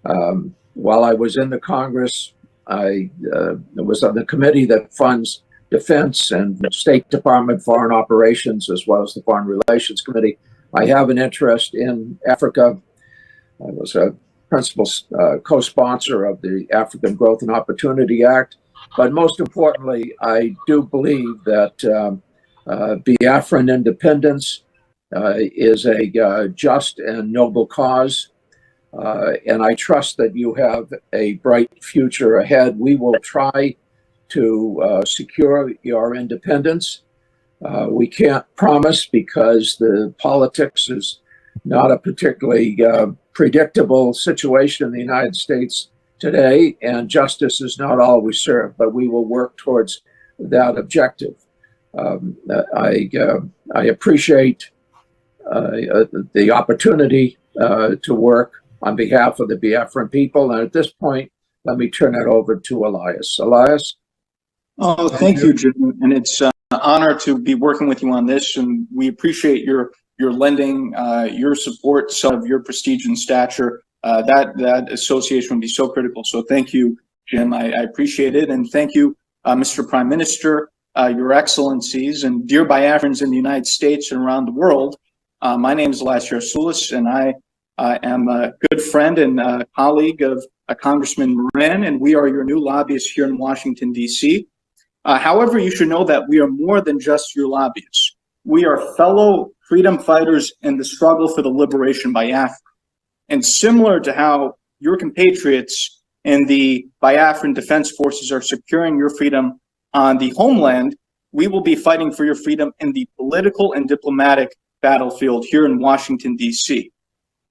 While I was in the Congress, I was on the committee that funds defense and State Department foreign operations, as well as the Foreign Relations Committee. I have an interest in Africa. I was a principal co-sponsor of the African Growth and Opportunity Act. But most importantly, I do believe that Biafran independence is a just and noble cause. And I trust that you have a bright future ahead. We will try to secure your independence. We can't promise because the politics is not a particularly predictable situation in the United States today, and justice is not always served, but we will work towards that objective. I appreciate the opportunity to work on behalf of the Biafran people, and at this point, let me turn it over to Elias. Elias? Oh, thank you, Jim, and it's an honor to be working with you on this, and we appreciate your lending, your support, some of your prestige and stature. That association would be so critical. So thank you, Jim. I appreciate it. And thank you, Mr. Prime Minister, Your Excellencies, and dear Biafrans in the United States and around the world. My name is Elias Gerasulis, and I am a good friend and colleague of Congressman Moran, and we are your new lobbyists here in Washington, D.C. However, you should know that we are more than just your lobbyists. We are fellow freedom fighters in the struggle for the liberation of Biafra. And similar to how your compatriots in the Biafran Defense Forces are securing your freedom on the homeland, we will be fighting for your freedom in the political and diplomatic battlefield here in Washington, D.C.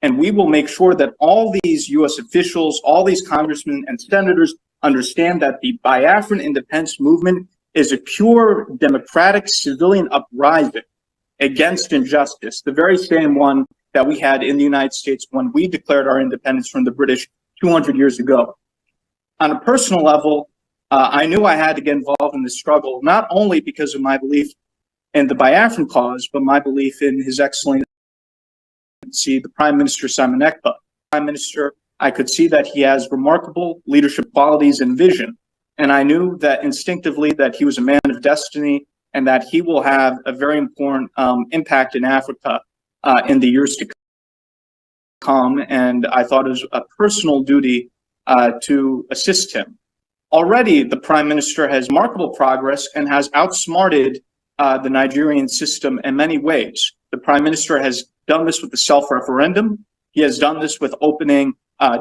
And we will make sure that all these U.S. officials, all these congressmen and senators understand that the Biafran independence movement is a pure democratic civilian uprising against injustice, the very same one that we had in the United States when we declared our independence from the British 200 years ago. On a personal level, I knew I had to get involved in this struggle, not only because of my belief in the Biafran cause, but my belief in His Excellency, the Prime Minister Simon Ekpa. Prime Minister, I could see that he has remarkable leadership qualities and vision, and I knew that instinctively that he was a man of destiny and that he will have a very important impact in Africa in the years to come, and I thought it was a personal duty to assist him. Already, the Prime Minister has remarkable progress and has outsmarted the Nigerian system in many ways. The Prime Minister has done this with the self-referendum. He has done this with opening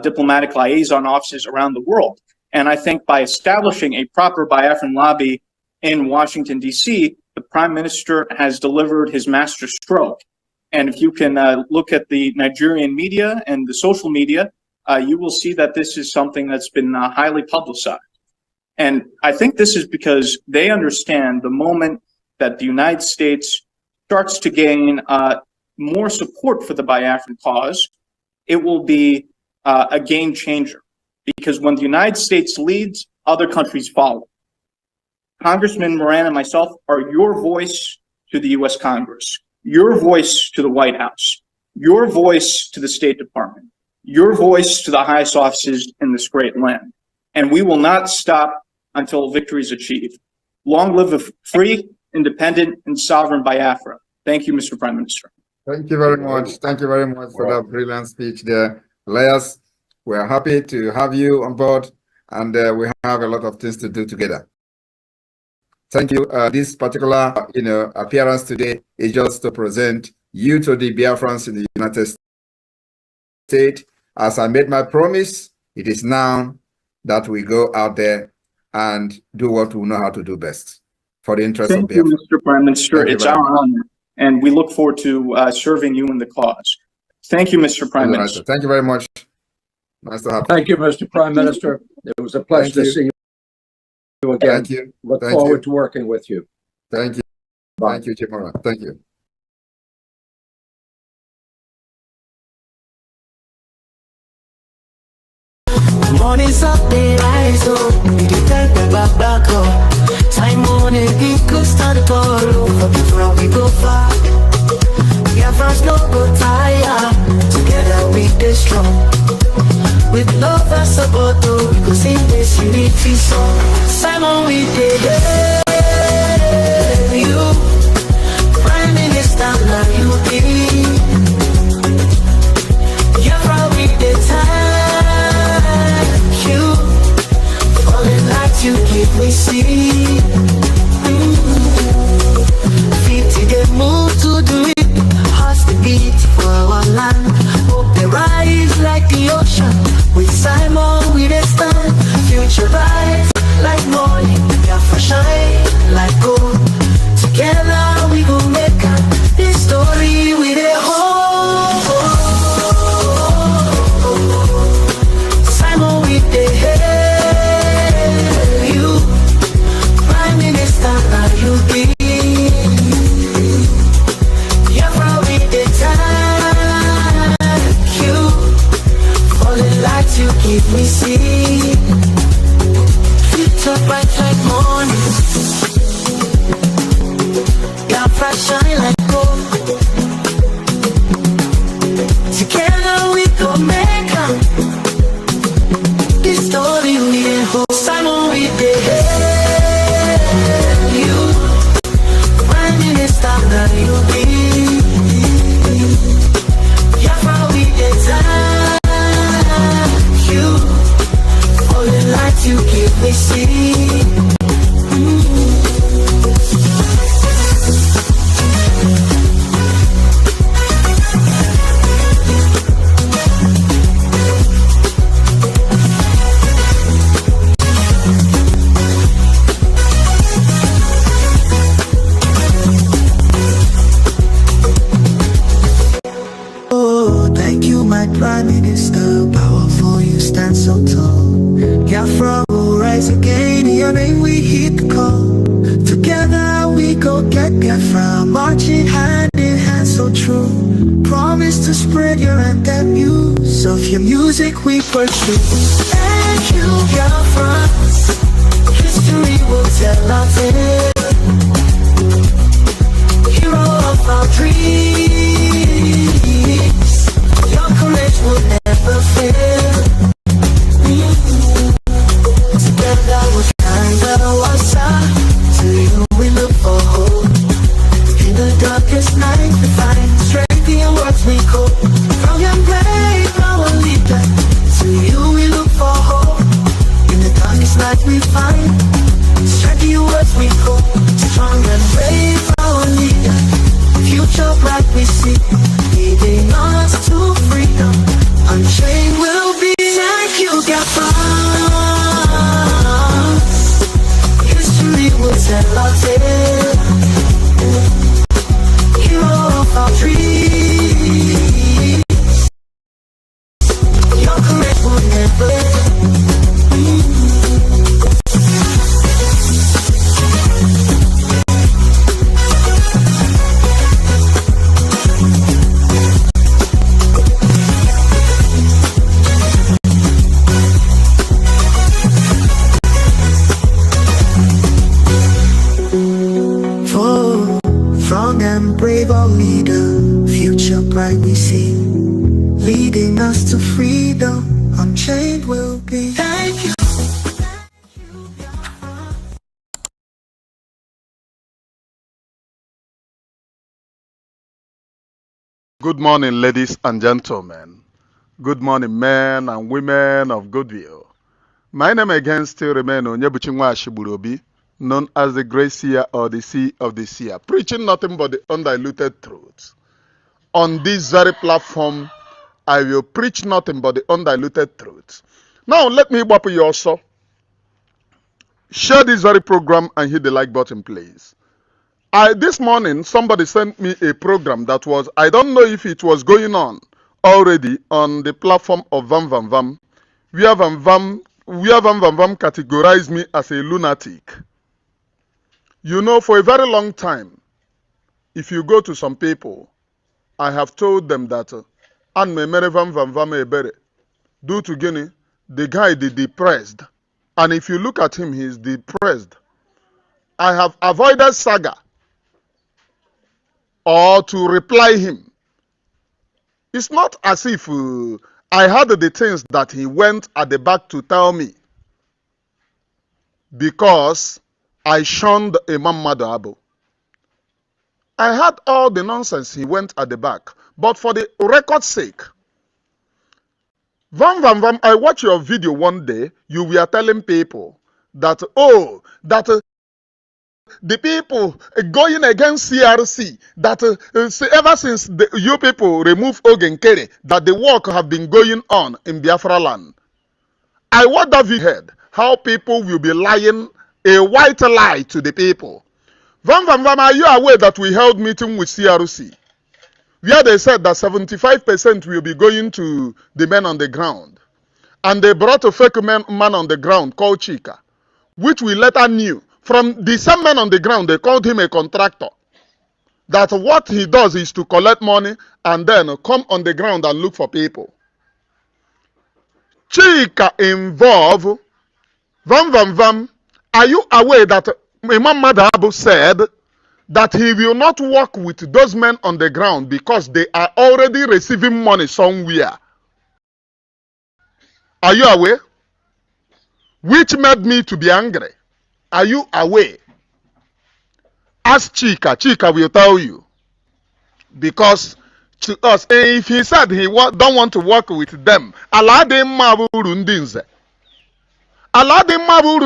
diplomatic liaison offices around the world. And I think by establishing a proper Biafran lobby in Washington, D.C., the Prime Minister has delivered his master stroke. And if you can look at the Nigerian media and the social media, you will see that this is something that's been highly publicized. And I think this is because they understand the moment that the United States starts to gain more support for the Biafran cause, it will be a game changer. Because when the United States leads, other countries follow. Congressman Moran and myself are your voice to the U.S. Congress, your voice to the White House, your voice to the State Department, your voice to the highest offices in this great land. And we will not stop until victory is achieved. Long live a free, independent, and sovereign Biafra. Thank you, Mr. Prime Minister. Thank you very much. Thank you very much for that brilliant speech there. Elias, we are happy to have you on board, and we have a lot of things to do together. Thank you. This particular, appearance today is just to present you to the Biafrans in the United States. As I made my promise, it is now that we go out there and do what we know how to do best for the interest of Biafra. Thank you, Mr. Prime Minister. It's our honor, and we look forward to serving you in the cause. Thank you, Mr. Prime Minister. Thank you very much. Nice to have you. Thank you, Mr. Prime Minister. It was a pleasure to see you again. Thank you. Look forward to working with you. Thank you. Bye. Thank you, Chimora. Thank you. Morning's up, they rise up. We take the back up. Time on it, it could start to all over before we go far. Biafrans no go tire. Together we stay strong. With love and support, we go sing this unity song. Simon, we did you. Prime Minister, now you be. Biafra, we did thank you. Falling like you give me see. 50 they move to do it. Hearts to beat for our land. Hope they rise like the ocean. With Simon we dey stand. Future rise like morning. Biafra shine like gold. Together we go make it. This story we dey hold. Simon we dey hail you. Prime Minister now you be. Biafra we dey thank you. Falling lights you keep me see. Future bright like morning. Biafra shine like gold. Together we go make up. This story we dey hold. Simon we dey hail you. Prime Minister now you be. Biafra we dey thank you. All the lights you give me see. Oh, thank you, my Prime Minister. Powerful, you stand so tall. Biafra will rise again. In your name we hit the call. Together we go get Biafra. Marching hand in hand, so true. Promise to spread your anthem news. Of your music we pursue. Thank you, Biafrans. History will tell our tale. Hero of our dreams. Your courage will never fail. Together we'll shine the water. To you we look for hope. In the darkest night we find strength in your words we cope. From your grave our leader. To you we look for hope. In the darkest night we find strength in your words we cope. Strong and brave our leader. Future bright we see. Leading us to freedom. Unchained will be. Thank you, Biafra. History will tell our tale. Hero of our dreams. Your courage leader, future bright we see, leading us to freedom, unchained will be. Thank you. Good morning, ladies and gentlemen. Good morning, men and women of goodwill. My name again still remains Onyebuchi Nwashigburuobi, known as the Great Seer or the Sea of the Seer, preaching nothing but the undiluted truth. On this very platform, I will preach nothing but the undiluted truth. Now, let me bop you also. Share this very program and hit the like button, please. This morning, somebody sent me a program that was, I don't know if it was going on already on the platform of THEM.FUND, where THEM.FUND categorized me as a lunatic. You know, for a very long time, if you go to some people, I have told them that An me mere THEM.FUND ebere. Due to Guinea, the guy is depressed. And if you look at him, he is depressed. I have avoided saga or to reply him. It's not as if I had the things that he went at the back to tell me, because I shunned Imam Madabo. I had all the nonsense he went at the back. But for the record's sake, I watched your video one day. You were telling people that, oh, that the people going against CRC, that ever since you people remove Ogenkere, that the work have been going on in Biafra land. I watched that video, heard how people will be lying a white lie to the people. Are you aware that we held meeting with CRC, where they said that 75% will be going to the men on the ground, and they brought a fake man on the ground called Chika, which we later knew from the same man on the ground. They called him a contractor, that what he does is to collect money and then come on the ground and look for people. Chika involved Are you aware that Imam Madabo said that he will not work with those men on the ground because they are already receiving money somewhere? Are you aware? Which made me to be angry. Are you aware? Ask Chika. Chika will tell you. Because to us, if he said he don't want to work with them, Allah de Maburu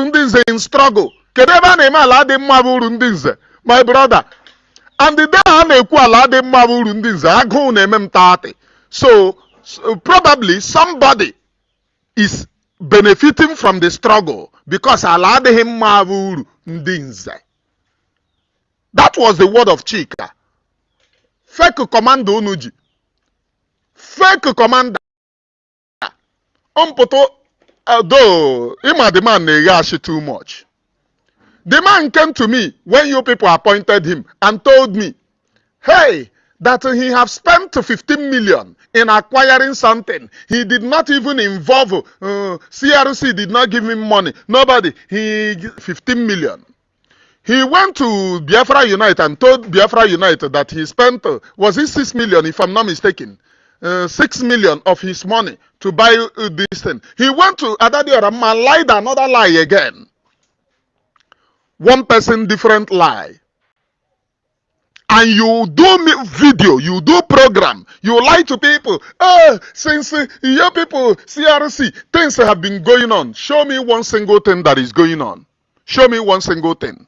Ndinze in struggle. Kedeva name Allah de Maburu Ndinze, my brother. And the day I ku Allah de Maburu Ndinze, I go name 30. So probably somebody is benefiting from the struggle because Allah de Maburu Ndinze. That was the word of Chika. Fake commander Onuji. Fake commander. Though the man negashi too much. The man came to me when you people appointed him and told me, hey, that he have spent 15 million in acquiring something. He did not even involve, CRC did not give him money. Nobody. He 15 million. He went to Biafra Unite and told Biafra Unite that he spent, was it 6 million if I'm not mistaken? 6 million of his money to buy this thing. He went to Adadi Orama and lied another lie again. One person, different lie. And you do video, you do program, you lie to people. Since your people, CRC, things have been going on. Show me one single thing that is going on. Show me one single thing.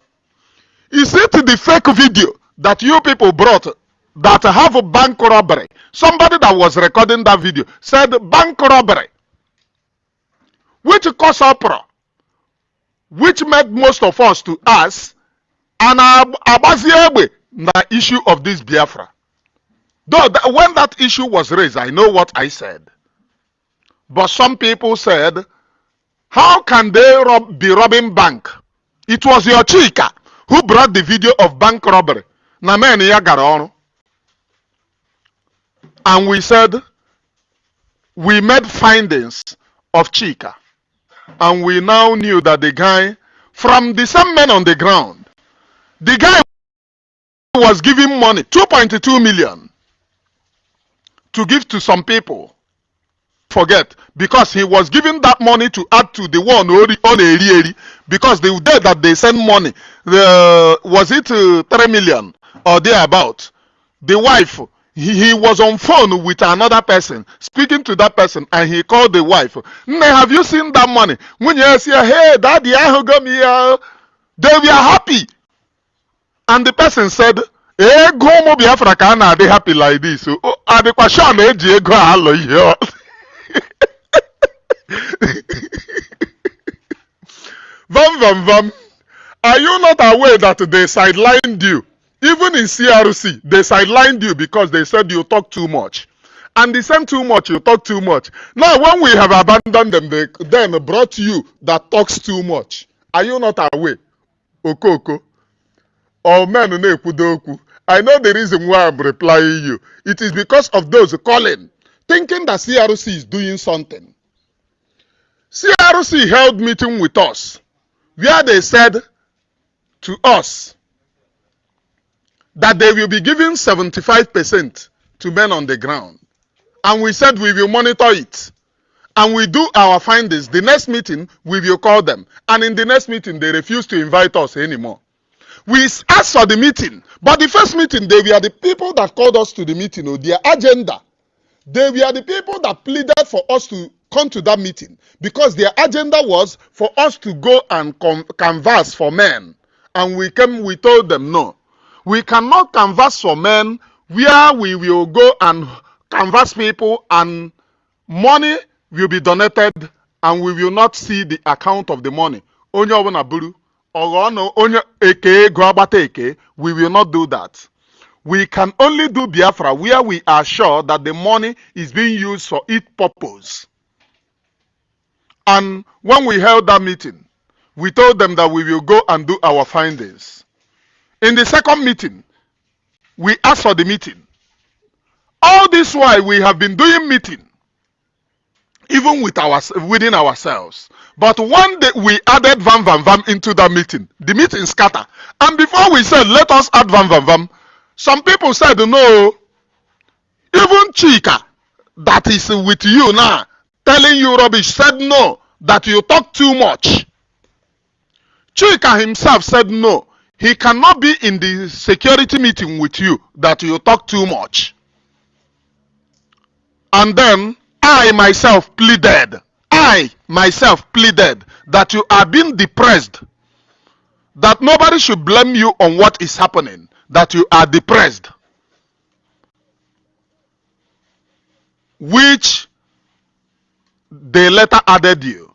Is it the fake video that you people brought that have a bank robbery? Somebody that was recording that video said bank robbery, which caused uproar, which made most of us to ask, and Abaziebe, the issue of this Biafra. Though when that issue was raised, I know what I said. But some people said, how can they be robbing bank? It was your Chika who brought the video of bank robbery. And we said, we made findings of Chika. And we now knew that the guy, from the same men on the ground, the guy was giving money, 2.2 million, to give to some people. Forget, because he was giving that money to add to the one on Eri, because the day that they sent money, was it 3 million or thereabout? The wife, he was on phone with another person, speaking to that person, and he called the wife. Have you seen that money? When you say, hey, daddy, I got me, they were happy. And the person said, go mo Biafra ka na dey happy like this. So, adekwa sure na eji ego alo here. Vam. Are you not aware that they sidelined you? Even in CRC, they sidelined you because they said you talk too much. And they sent too much, you talk too much. Now, when we have abandoned them, they then brought you that talks too much. Are you not aware? Okoko. Or men Nekudoku. I know the reason why I'm replying you. It is because of those calling, thinking that CRC is doing something. CRC held meeting with us, where they said to us that they will be giving 75% to men on the ground. And we said we will monitor it. And we do our findings. The next meeting, we will call them. And in the next meeting, they refuse to invite us anymore. We asked for the meeting, but the first meeting, they were the people that called us to the meeting, or their agenda. They were the people that pleaded for us to come to that meeting, because their agenda was for us to go and canvass for men. And we told them, no, we cannot canvass for men where we will go and canvass people and money will be donated and we will not see the account of the money. Onye ọbụla buru onye eke go agbata eke, we will not do that. We can only do Biafra where we are sure that the money is being used for its purpose. And when we held that meeting, we told them that we will go and do our findings. In the second meeting, we asked for the meeting. All this while we have been doing meeting, even within ourselves. But one day we added Vam into that meeting. The meeting scattered. And before we said, let us add Vam, some people said, no. Even Chika, that is with you now, telling you rubbish, said no, that you talk too much. Chika himself said no. He cannot be in the security meeting with you, that you talk too much. And then I myself pleaded that you are being depressed, that nobody should blame you on what is happening, that you are depressed. Which they later added you.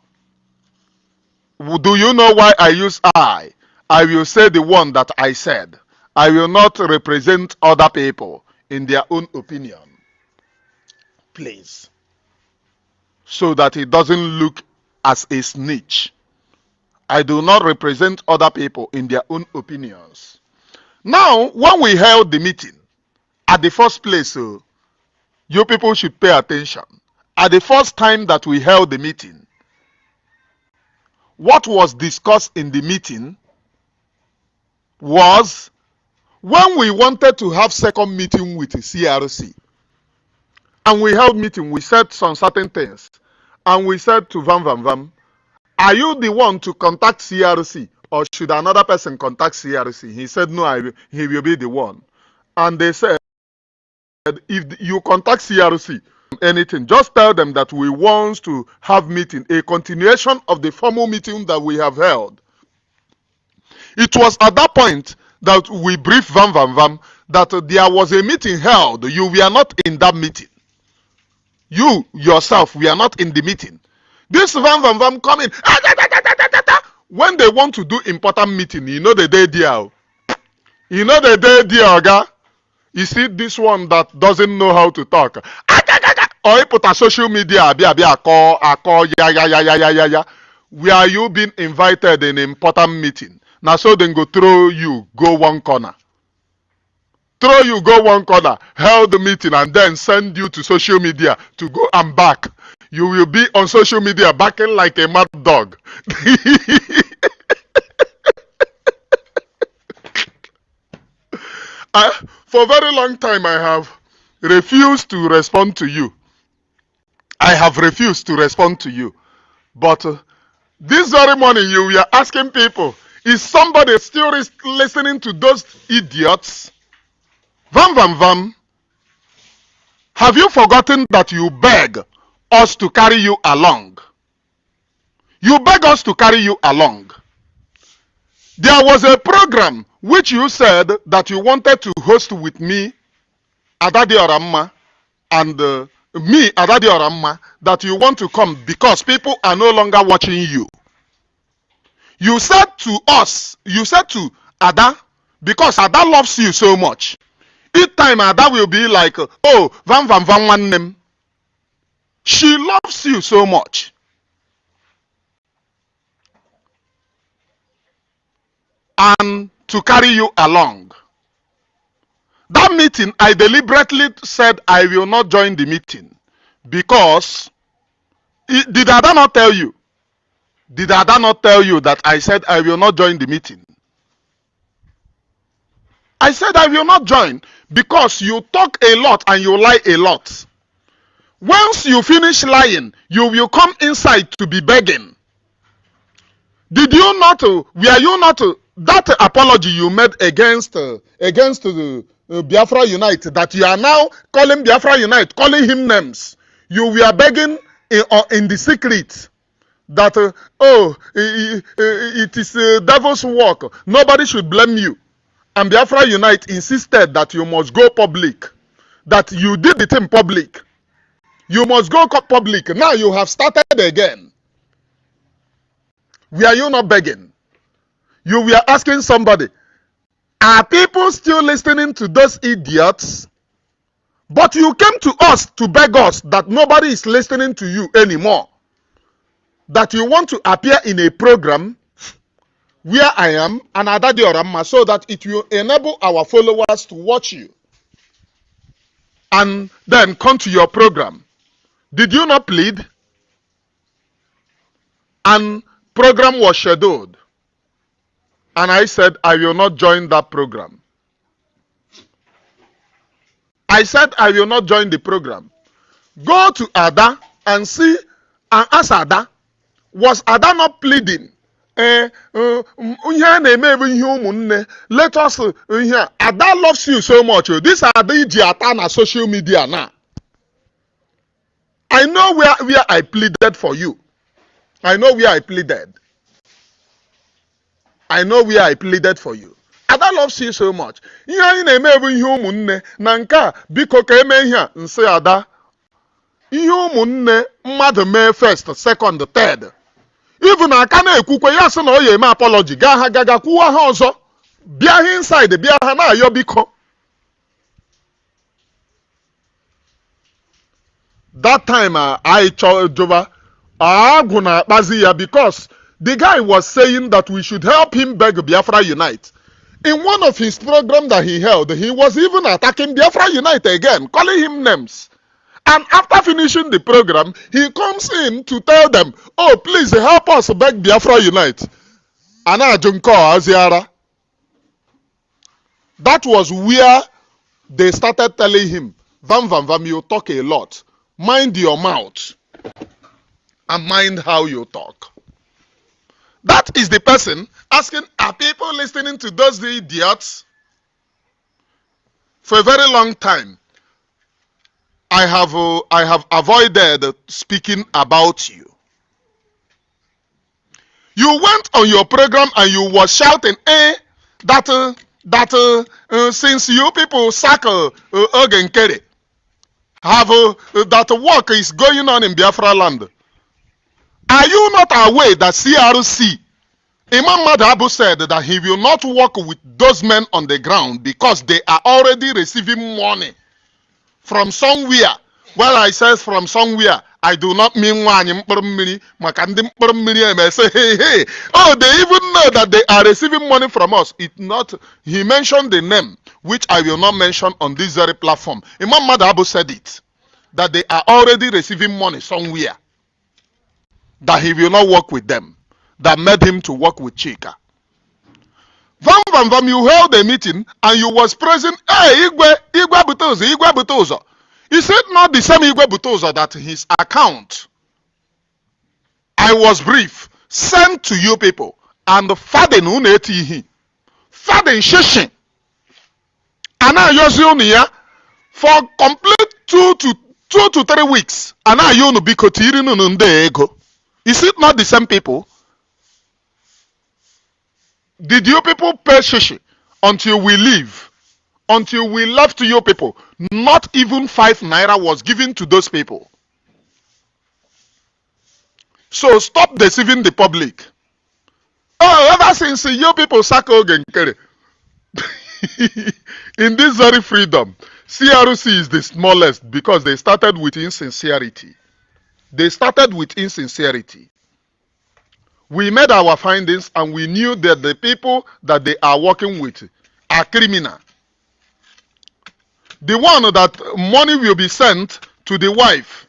Do you know why I use I? I will say the one that I said. I will not represent other people in their own opinion. Please. So that it doesn't look as a snitch. I do not represent other people in their own opinions. Now, when we held the meeting, at the first place, you people should pay attention. At the first time that we held the meeting, what was discussed in the meeting was when we wanted to have second meeting with the CRC. And we held meeting, we said some certain things. And we said to Vam, are you the one to contact CRC or should another person contact CRC? He said, no, he will be the one. And they said, if you contact CRC, anything, just tell them that we want to have meeting, a continuation of the formal meeting that we have held. It was at that point that we briefed Vam that there was a meeting held. You were not in that meeting. You yourself, we are not in the meeting. This Vam coming. When they want to do important meeting, you know the day there. You know the day there, Oga. You see this one that doesn't know how to talk. Or he put a social media, call, yeah. Where are you being invited in an important meeting? Now so then go throw you, go one corner. Throw you, go one corner, held the meeting, and then send you to social media to go and back. You will be on social media backing like a mad dog. For a very long time, I have refused to respond to you. I have refused to respond to you. But this very morning, you were asking people, is somebody still listening to those idiots? Vam, vam, vam. Have you forgotten that you beg us to carry you along? You beg us to carry you along. There was a program which you said that you wanted to host with me, Adadi Oramma, and me, Adadi Oramma, that you want to come because people are no longer watching you. You said to us, you said to Ada, because Ada loves you so much. Each time Ada will be like, oh, Van Van Van Van name. She loves you so much. And to carry you along. That meeting, I deliberately said I will not join the meeting because did Ada not tell you? Did Ada not tell you that I said I will not join the meeting? I said I will not join because you talk a lot and you lie a lot. Once you finish lying, you will come inside to be begging. Did you not, were you not, that apology you made against the Biafra Unite, that you are now calling Biafra Unite, calling him names, you were begging in the secret that, it is devil's work, nobody should blame you. And Biafra Unite insisted that you must go public, that you did it in public. You must go public. Now you have started again. Were you not begging? You were asking somebody, are people still listening to those idiots? But you came to us to beg us that nobody is listening to you anymore. That you want to appear in a program where I am and Adadi Oramma so that it will enable our followers to watch you. And then come to your program. Did you not plead? And program was scheduled. And I said, I will not join that program. I said, I will not join the program. Go to Ada and see and ask Ada, was Ada not pleading? Let us hear. Ada loves you so much. This Ada is on social media now. I know where I pleaded for you. I know where I pleaded. I know where I pleaded for you. Ada loves you so much. Ihe anyị na-eme bụ ihe ụmụnne na nke a biko ka eme ihe a nsị Ada. Ihe ụmụnne mmadụ mee first, second, third. Even aka na-ekwukwe ya sị na ọ ya eme apology gaa ha gaga kwuwa ha ọzọ. Bịa ha inside, bịa ha na-ayọ biko. That time I Jova agwụ na-akpazi ya because the guy was saying that we should help him beg Biafra Unite. In one of his programs that he held, he was even attacking Biafra Unite again, calling him names. And after finishing the program, he comes in to tell them, oh, please help us beg Biafra Unite. Ana Junko Aziara. That was where they started telling him, Vam Vam Vam, you talk a lot. Mind your mouth. And mind how you talk. That is the person asking, are people listening to those idiots? For a very long time, I have avoided speaking about you. You went on your program and you were shouting, since you people sack Ogenkere, have that work is going on in Biafra land. Are you not aware that CRC, Imam Madabu said that he will not work with those men on the ground because they are already receiving money from somewhere? Well, I says from somewhere, I do not mean one. Say, hey. Oh, they even know that they are receiving money from us. He mentioned the name, which I will not mention on this very platform. Imam Madabu said it, that they are already receiving money somewhere. That he will not work with them. That made him to work with Chika. Van THEM.FUND, you held a meeting and you was praising, hey, Igwe Butozo. Is it not the same Igwe Butozo that his account, I was brief, sent to you people, and Faden Unetihi, Faden Shishin, and I use you for complete 2 to 3 weeks, and I use Bikotiri Nunde Ego. Is it not the same people? Did you people pay shishi until we leave? Until we left to you people? Not even 5 naira was given to those people. So stop deceiving the public. Oh, ever since you people sack Ogenkere, in this very freedom, CRC is the smallest because they started with insincerity. They started with insincerity. We made our findings and we knew that the people that they are working with are criminal. The one that money will be sent to the wife,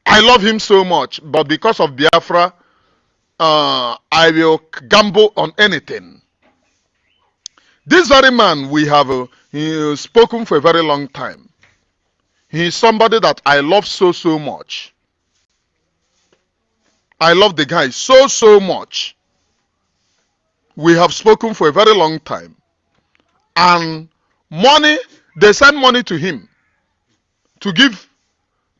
I love him so much, but because of Biafra, I will gamble on anything. This very man, we have spoken for a very long time. He is somebody that I love so much. I love the guy so much. We have spoken for a very long time. And money, they send money to him to give,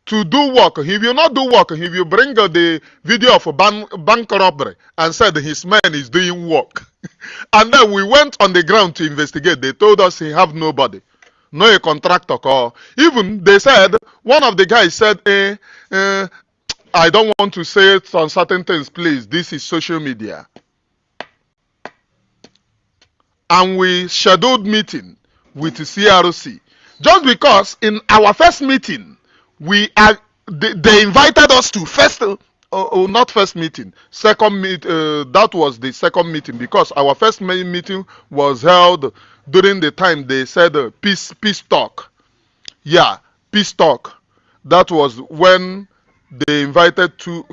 to do work. He will not do work. He will bring the video of a bank robbery and said his man is doing work. And then we went on the ground to investigate. They told us he have nobody. No a contractor call. Even they said, one of the guys said, I don't want to say it on certain things, please. This is social media. And we scheduled meeting with the CRC. Just because in our first meeting, they invited us to not first meeting, second meet. That was the second meeting because our first meeting was held during the time they said peace talk. Yeah, peace talk. That was when they invited two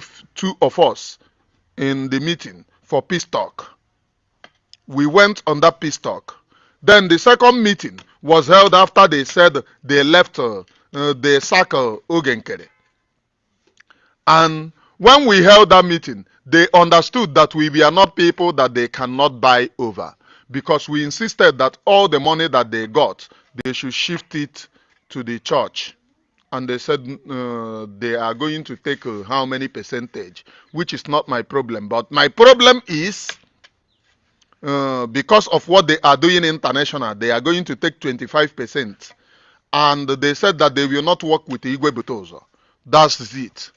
of us in the meeting for peace talk. We went on that peace talk. Then the second meeting was held after they said they left the circle Ogenkere. And when we held that meeting, they understood that we were not people that they cannot buy over. Because we insisted that all the money that they got, they should shift it to the church. And they said they are going to take how many percentage, which is not my problem. But my problem is, because of what they are doing international, they are going to take 25%. And they said that they will not work with Igwe Butozo. That's it.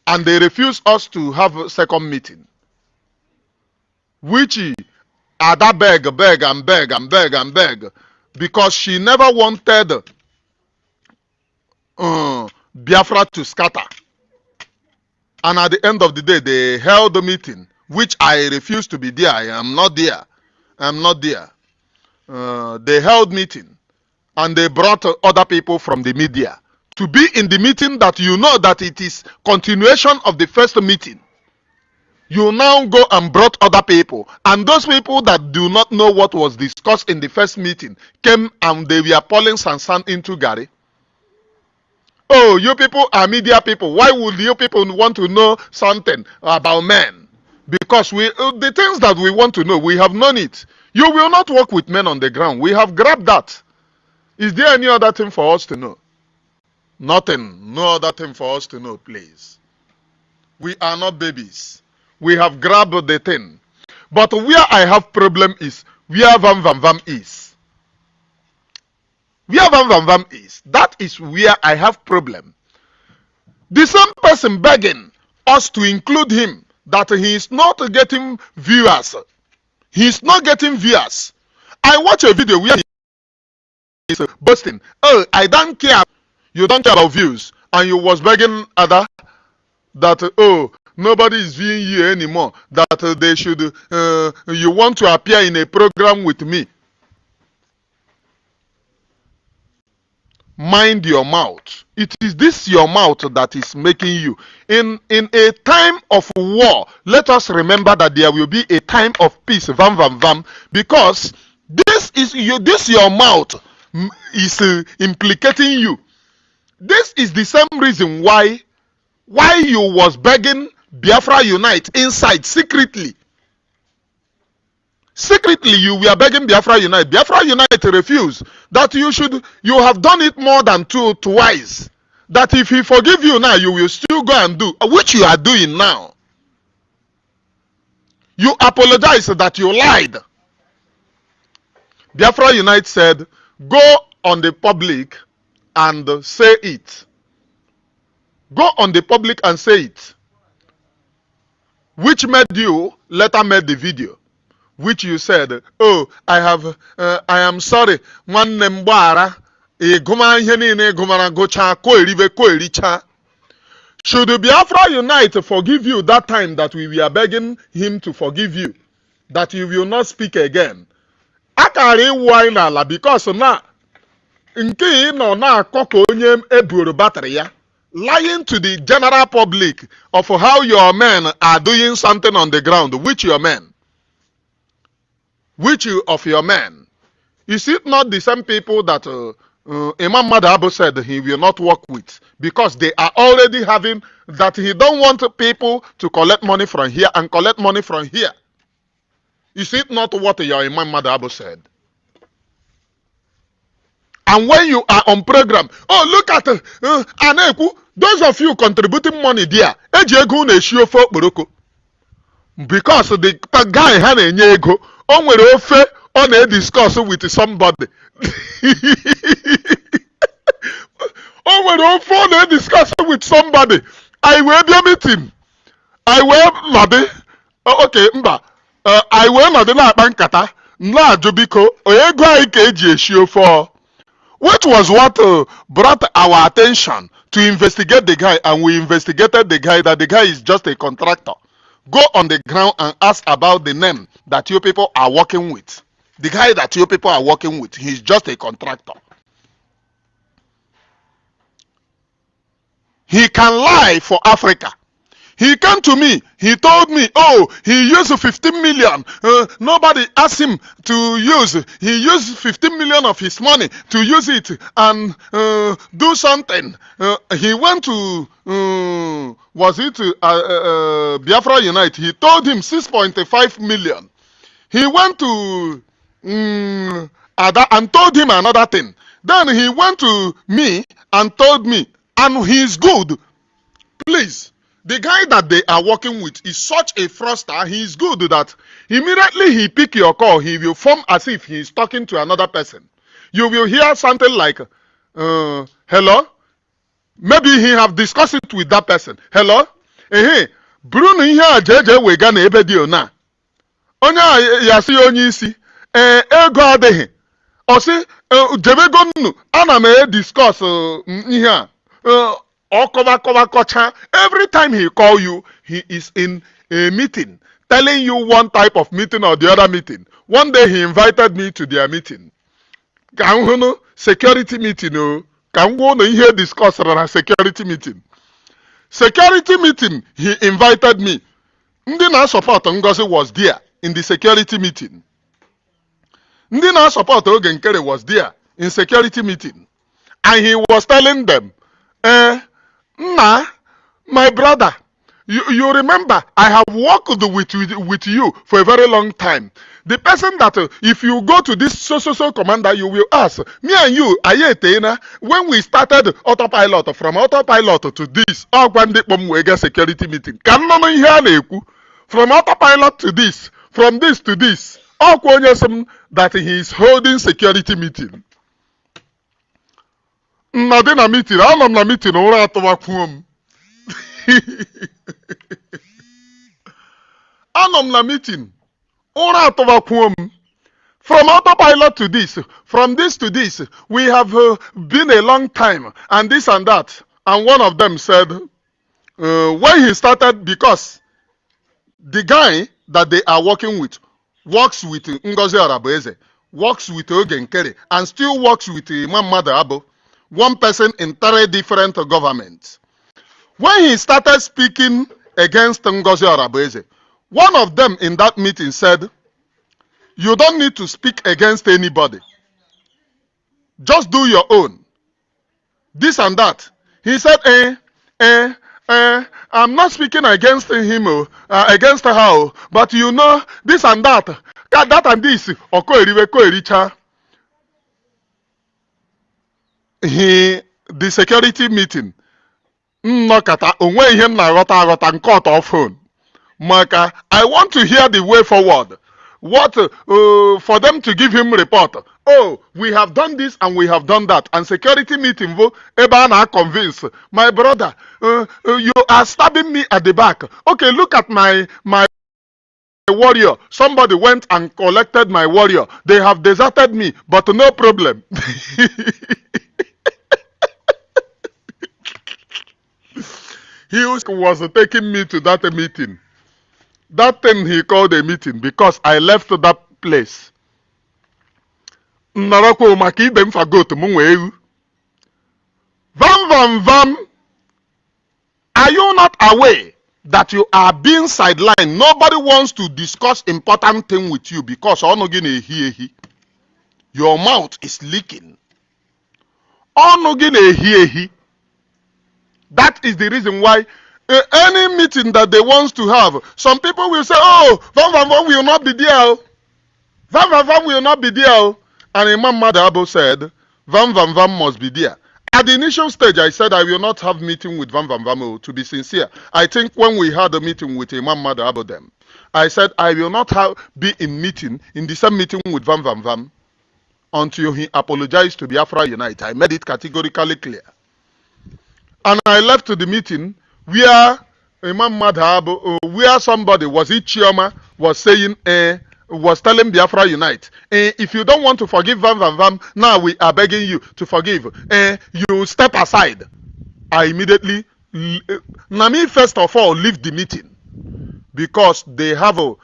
And they refused us to have a second meeting. Which Ada beg, because she never wanted Biafra to scatter. And at the end of the day, they held the meeting, which I refused to be there. I am not there. They held meeting, and they brought other people from the media to be in the meeting that you know that it is continuation of the first meeting. You now go and brought other people, and those people that do not know what was discussed in the first meeting came and they were pouring sand into Gary. Oh, you people are media people. Why would you people want to know something about men? Because the things that we want to know, we have known it. You will not work with men on the ground. We have grabbed that. Is there any other thing for us to know? Nothing. No other thing for us to know, please. We are not babies. We have grabbed the thing. But where I have problem is where THEM.FUND is. Where THEM.FUND is. That is where I have problem. The same person begging us to include him, that he is not getting viewers. He is not getting viewers. I watch a video where he is boasting, oh, I don't care. You don't care about views. And you was begging Ada that, oh, nobody is viewing you anymore. That they should, you want to appear in a program with me. mind your mouth. It is this your mouth that is making you. In a time of war, let us remember that there will be a time of peace, because this is your mouth is implicating you. This is the same reason why you was begging Biafra Unite inside secretly. Secretly, you were begging Biafra Unite. Biafra Unite refused. That you have done it more than twice. That if he forgive you now, you will still go and do, which you are doing now. You apologize that you lied. Biafra Unite said, go on the public and say it. Go on the public and say it. Which made you later made the video. Which you said, oh, I am sorry. Should the Biafra Unite forgive you that time that we were begging him to forgive you, that you will not speak again? Because now, lying to the general public of how your men are doing something on the ground. Which your men? Which of your men? Is it not the same people that Imam Madabo said he will not work with? Because they are already having that he don't want people to collect money from here and collect money from here. Is it not what your Imam Madabo said? And when you are on program, oh, look at Aneku, those of you contributing money there, because the guy had a ego, on where ofe on a discuss with somebody. On where ofe on a discuss with somebody. I will be a meeting. I will not. Okay, mba. I will not na bankata. Na jubiko. Oyego ikeji eshio for. Which was what brought our attention to investigate the guy, and we investigated the guy. That the guy is just a contractor. Go on the ground and ask about the name that you people are working with. The guy that you people are working with, he's just a contractor. He can lie for Africa. He came to me, he told me, oh, he used 15 million. Nobody asked him to use. He used 15 million of his money to use it and do something. He went to, was it Biafra Unite? He told him 6.5 million. He went to Ada and told him another thing. Then he went to me and told me, and he's good. Please. The guy that they are working with is such a fraudster. He is good that immediately he pick your call, he will form as if he is talking to another person. You will hear something like, hello? Maybe he have discussed it with that person. Hello? Hey, Bruno here JJ we gana ebedio na. Onya yasi onye isi. Ego adehe. Osi jebego nnu ana me discuss here. Every time he call you, he is in a meeting, telling you one type of meeting or the other meeting. One day he invited me to their meeting. Security meeting. He discussed a security meeting. Security meeting, he invited me. Ndina support Ngozi was there in the security meeting. Ndina support Ogenkere was there in security meeting. And he was telling them, nah, my brother, you remember, I have worked with you for a very long time. The person that, if you go to this so commander, you will ask, me and you, when we started autopilot, from autopilot to this, security meeting, from autopilot to this, from this to this, that he is holding security meeting. Nadina meeting, I'm na meeting ora atowakwum. Anom na meeting ora atowakwum. From autopilot to this, from this to this, we have been a long time, and this and that. And one of them said, when he started, because the guy that they are working with works with Ngozi Araboeze, works with Ogenkere, and still works with Imam Madabo. one person in 3 different governments. When he started speaking against Ngozi Orabueze, one of them in that meeting said, you don't need to speak against anybody. Just do your own. This and that. He said, I'm not speaking against him, against her, but you know, this and that. That and this. The security meeting. Nnọkọta onwe ihe m na-aghọta aghọta nke ọtọ phone. Maka, I want to hear the way forward. What for them to give him report? Oh, we have done this and we have done that. And security meeting, Ebana convince my brother. You are stabbing me at the back. Okay, look at my warrior. Somebody went and collected my warrior. They have deserted me, but no problem. He was taking me to that meeting. That thing he called a meeting because I left that place. Vam vam vam. Are you not aware that you are being sidelined? Nobody wants to discuss important thing with you because your mouth is leaking. That is the reason why any meeting that they want to have, some people will say, oh, Van Van Van will not be there. Van Van Van will not be there. And Imam Madabo said, Van Van Van must be there. At the initial stage, I said I will not have meeting with Van Van Van, to be sincere. I think when we had a meeting with Imam Madabo them, I said I will not be in the same meeting with Van Van Van until he apologized to Biafra Unite. I made it categorically clear. And I left the meeting where Imam Madhab, where somebody, was it Chioma, was saying, was telling Biafra Unite, if you don't want to forgive Van Van Van, now we are begging you to forgive. You step aside. I immediately, Nami first of all, leave the meeting. Because they have a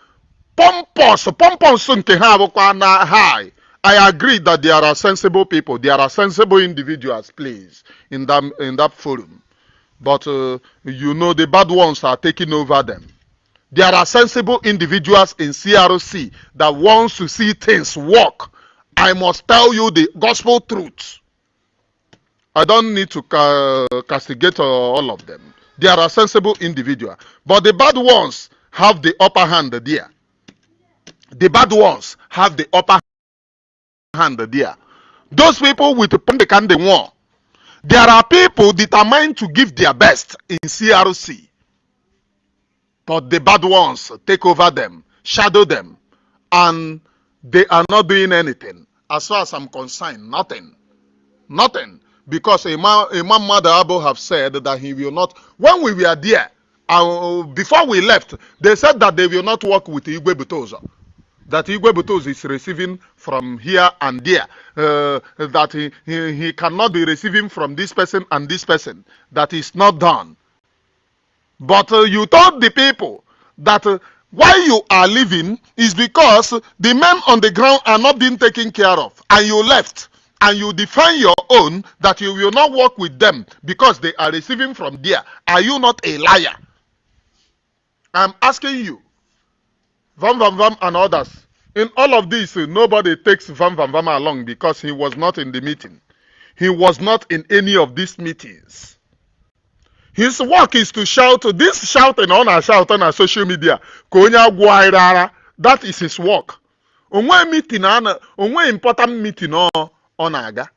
pompous high. I agree that there are sensible people, there are sensible individuals, please, in that forum. But, you know, the bad ones are taking over them. There are sensible individuals in CRC that wants to see things work. I must tell you the gospel truth. I don't need to castigate all of them. There are sensible individuals. But the bad ones have the upper hand there. The bad ones have the upper hand there. Those people with the can they want. There are people determined to give their best in CRC. But the bad ones take over them, shadow them, and they are not doing anything. As far as I'm concerned, nothing. Nothing. Because Imam Madabo have said that he will not, when we were there, before we left, they said that they will not work with Igwe Butoza. That Igwe Butoza is receiving from here and there. That he cannot be receiving from this person and this person. That is not done. But you told the people that why you are leaving is because the men on the ground are not being taken care of. And you left. And you define your own that you will not work with them because they are receiving from there. Are you not a liar? I'm asking you. Vam Vam Vam and others. In all of this, nobody takes Vam Vam Vam along because he was not in the meeting. He was not in any of these meetings. His work is to shout. This shouting on social media. That is his work. Onwe meeting onwe important meeting on aga.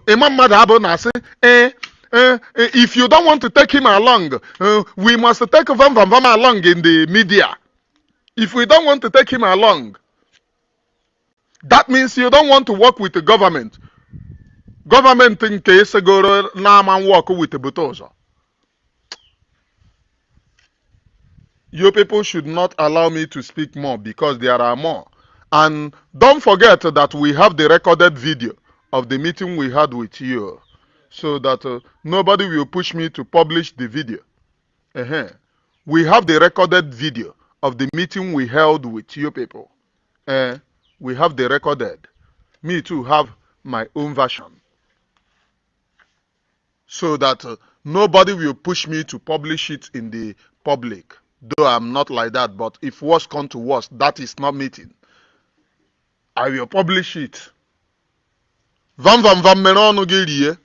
Imam Madabo na say if you don't want to take him along, we must take Vam Vam Vam along in the media. If we don't want to take him along, that means you don't want to work with the government. Government in case go na man work with the Butoza. You people should not allow me to speak more because there are more. And don't forget that we have the recorded video of the meeting we had with you. So that nobody will push me to publish the video. We have the recorded video of the meeting we held with you people. We have the recorded. Me too have my own version so that nobody will push me to publish it in the public. Though I'm not like that, but if worse come to worse, that is not meeting. I will publish it. Vam vam vam meron geriye.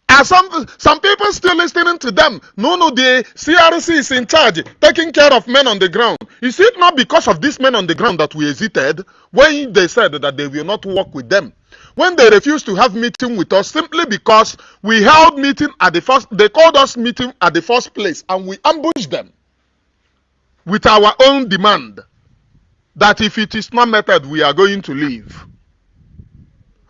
And some people still listening to them. No, the CRC is in charge, taking care of men on the ground. Is it not because of these men on the ground that we hesitated when they said that they will not work with them? When they refused to have meeting with us simply because we held meeting at the first, they called us meeting at the first place and we ambushed them with our own demand that if it is not met, we are going to leave.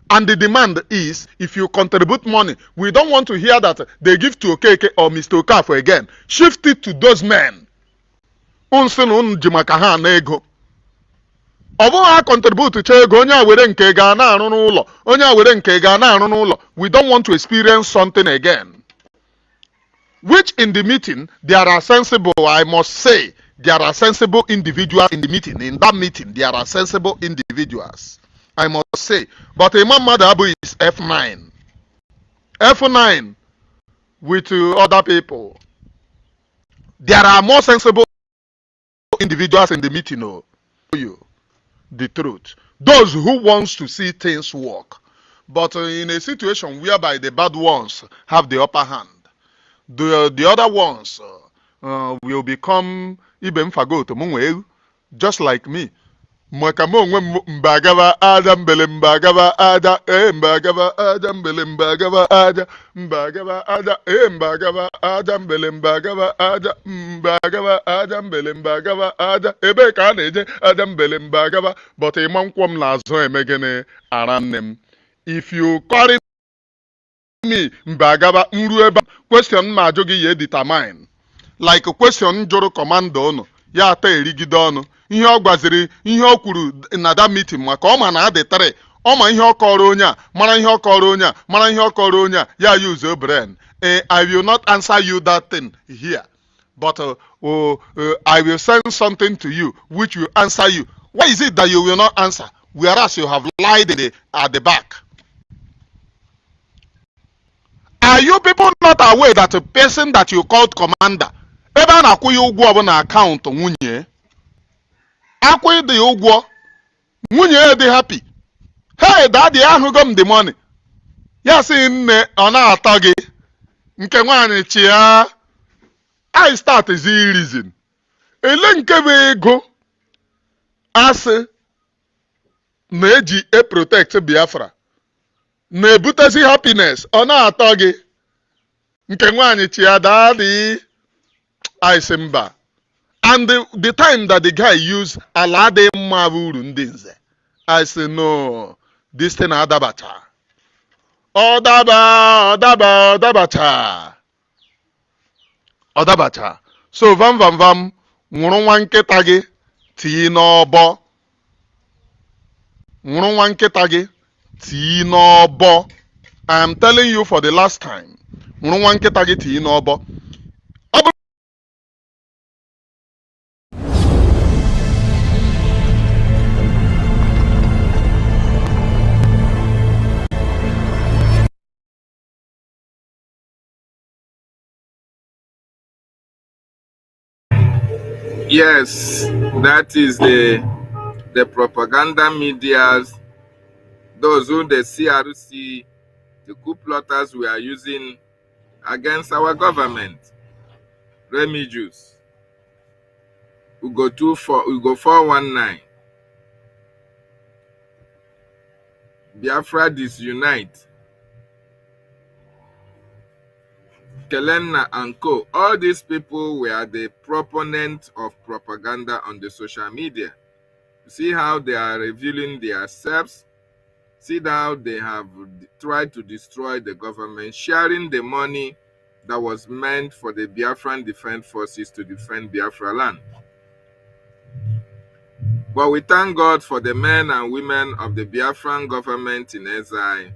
And the demand is, if you contribute money, we don't want to hear that they give to Okeke or Mr. Okafor again. Shift it to those men. Contribute to we don't want to experience something again. Which in the meeting, there are sensible, I must say, there are sensible individuals in the meeting. In that meeting, there are sensible individuals, I must say. But Imam Madabu is F9. F9 with other people. There are more sensible individuals in the meeting. Oh, you the truth. Those who wants to see things work. But in a situation whereby the bad ones have the upper hand, the other ones will become even fagot, just like me. Mbagava ada mbele mbagava ada mbagava ada mbele mbagava ada mbagava ada mbagava ada mbele mbagava ada mbagava ada mbele mbagava ada ebe ka a na-eje ada mbele mbagava but ịma nkwọ m n'azụ emegene arannem. If you carry me mbagava nru ebe question ma ajụ gị ya determine like question jụrụ commando unu ya ata erigide ọnụ ihe ọ gwaziri ihe ọ kwuru na that meeting maka ọ ma na adịtare ọ ma ihe ọ kọrọ onye a mara ihe ọ kọrọ onye a mara ihe ọ kọrọ onye a ya use your brain. I will not answer you that thing here, but I will send something to you which will answer you. Why is it that you will not answer whereas you have lied at the back? Are you people not aware that a person that you called commander ebe a na-akwụ ya ụgwọ ọ bụ na akaụntụ nwunye akwụ dị ụgwọ nwunye dị happy? Hey daddy, ahụgo m the money. Ya sị nne ọ na-atọ gị nke nwaanyị chia I start is reason ele nke bụ ego asị na-eji protect Biafra na-ebutezi happiness ọ na-atọ gị nke nwaanyị chia daddy I say mba. And the time that the guy used alade mavuru ndinze, I say no, this thing adabacha. Odabacha. So vam nwụrụ nwa nkịta gị tii n'ọbọ. Nwụrụ nwa nkịta gị tii n'ọbọ. I am telling you for the last time. Nwụrụ nwa nkịta gị tii n'ọbọ. Yes, that is the propaganda medias, those who the CRC, the coup plotters we are using against our government. Remigius, we go 419. Biafra disunite. Kelena and co. All these people were the proponents of propaganda on the social media. See how they are revealing themselves. See how they have tried to destroy the government, sharing the money that was meant for the Biafran Defense Forces to defend Biafra land. But we thank God for the men and women of the Biafran government in exile.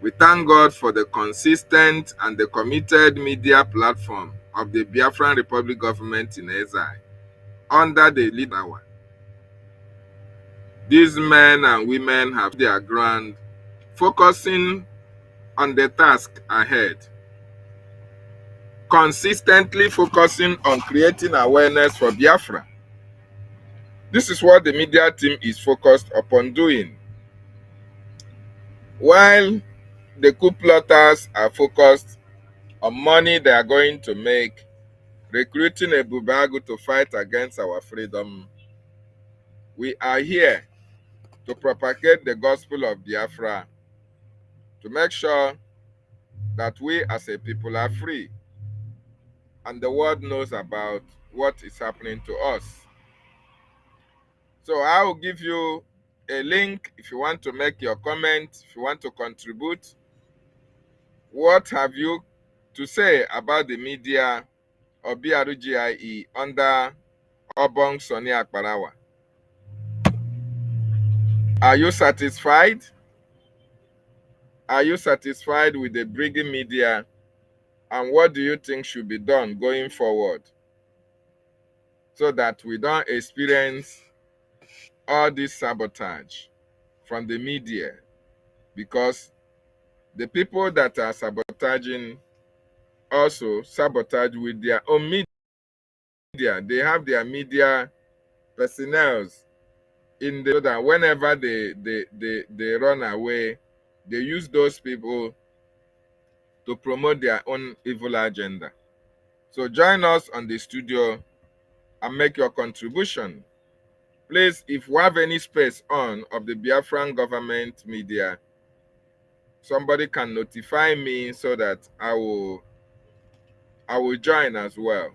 We thank God for the consistent and the committed media platform of the Biafran Republic government in exile under the leader. These men and women have their ground focusing on the task ahead, consistently focusing on creating awareness for Biafra. This is what the media team is focused upon doing, while the coup plotters are focused on money they are going to make, recruiting a Bubagu to fight against our freedom. We are here to propagate the gospel of Biafra, to make sure that we as a people are free and the world knows about what is happening to us. So I will give you a link if you want to make your comment, if you want to contribute. What have you to say about the media of BRGIE under Obong Soni Akparawa? Are you satisfied? Are you satisfied with the Brgie media? And what do you think should be done going forward so that we don't experience all this sabotage from the media? Because the people that are sabotaging also sabotage with their own media. They have their media personnel in the, so that whenever they run away, they use those people to promote their own evil agenda. So join us on the studio and make your contribution. Please, if you have any space on of the Biafran government media, somebody can notify me so that I will join as well.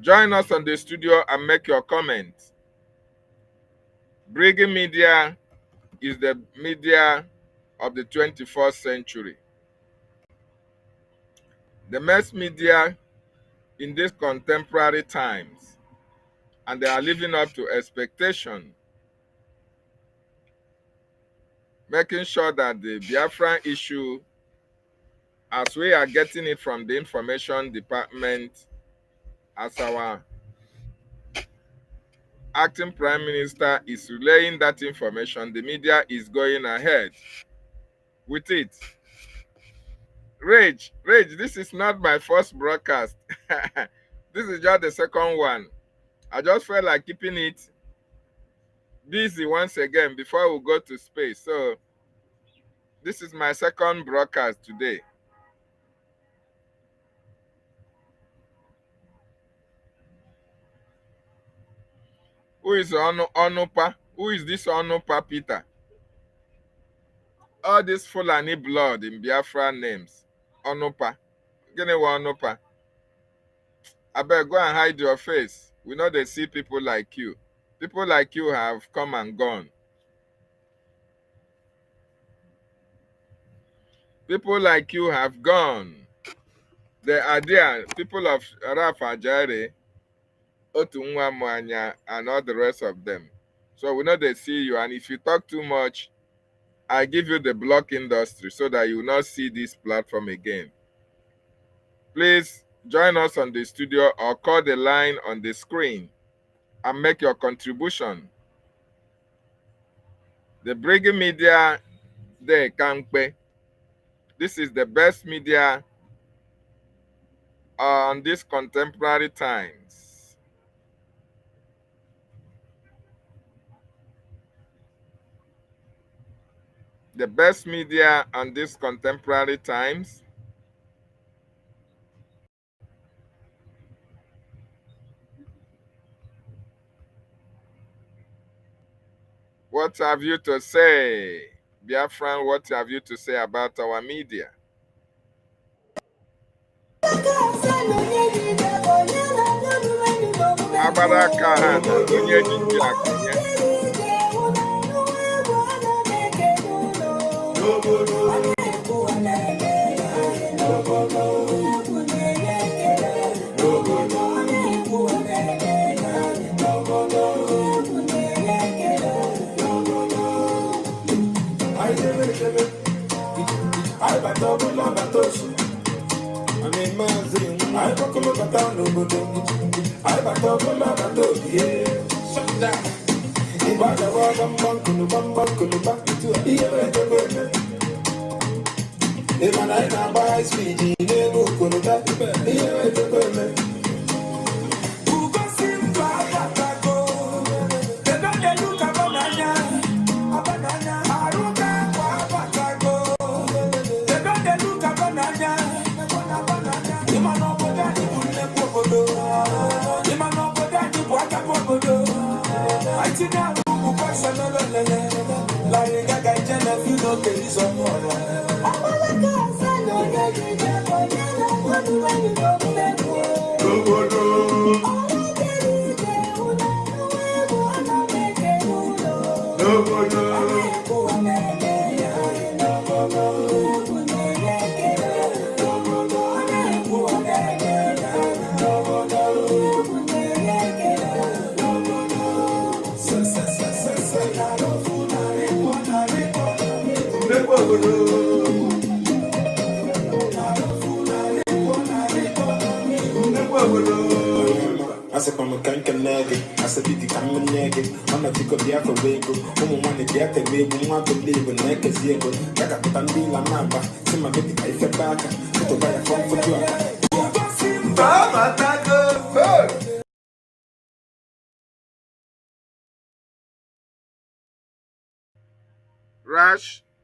Join us on the studio and make your comments. Brgie media is the media of the 21st century. The mass media in these contemporary times, and they are living up to expectation, making sure that the Biafran issue, as we are getting it from the information department, as our acting prime minister is relaying that information, the media is going ahead with it. Rage, this is not my first broadcast. This is just the second one. I just felt like keeping it busy once again before we go to space. So this is my second broadcast today. Who is Onupa? Who is this Onupa Peter? All this Fulani blood in Biafra names. Onupa. Onupa. I better go and hide your face. We know they see people like you. People like you have come and gone. People like you have gone. They are there. People of Rafa Jare, Otunwa Mwanya, and all the rest of them. So we know they see you. And if you talk too much, I give you the block industry so that you will not see this platform again. Please join us on the studio or call the line on the screen and make your contribution. The Brgie media, the Kamkpe. This is the best media on these contemporary times. The best media on these contemporary times. What have you to say? Biafran, what have you to say about our media?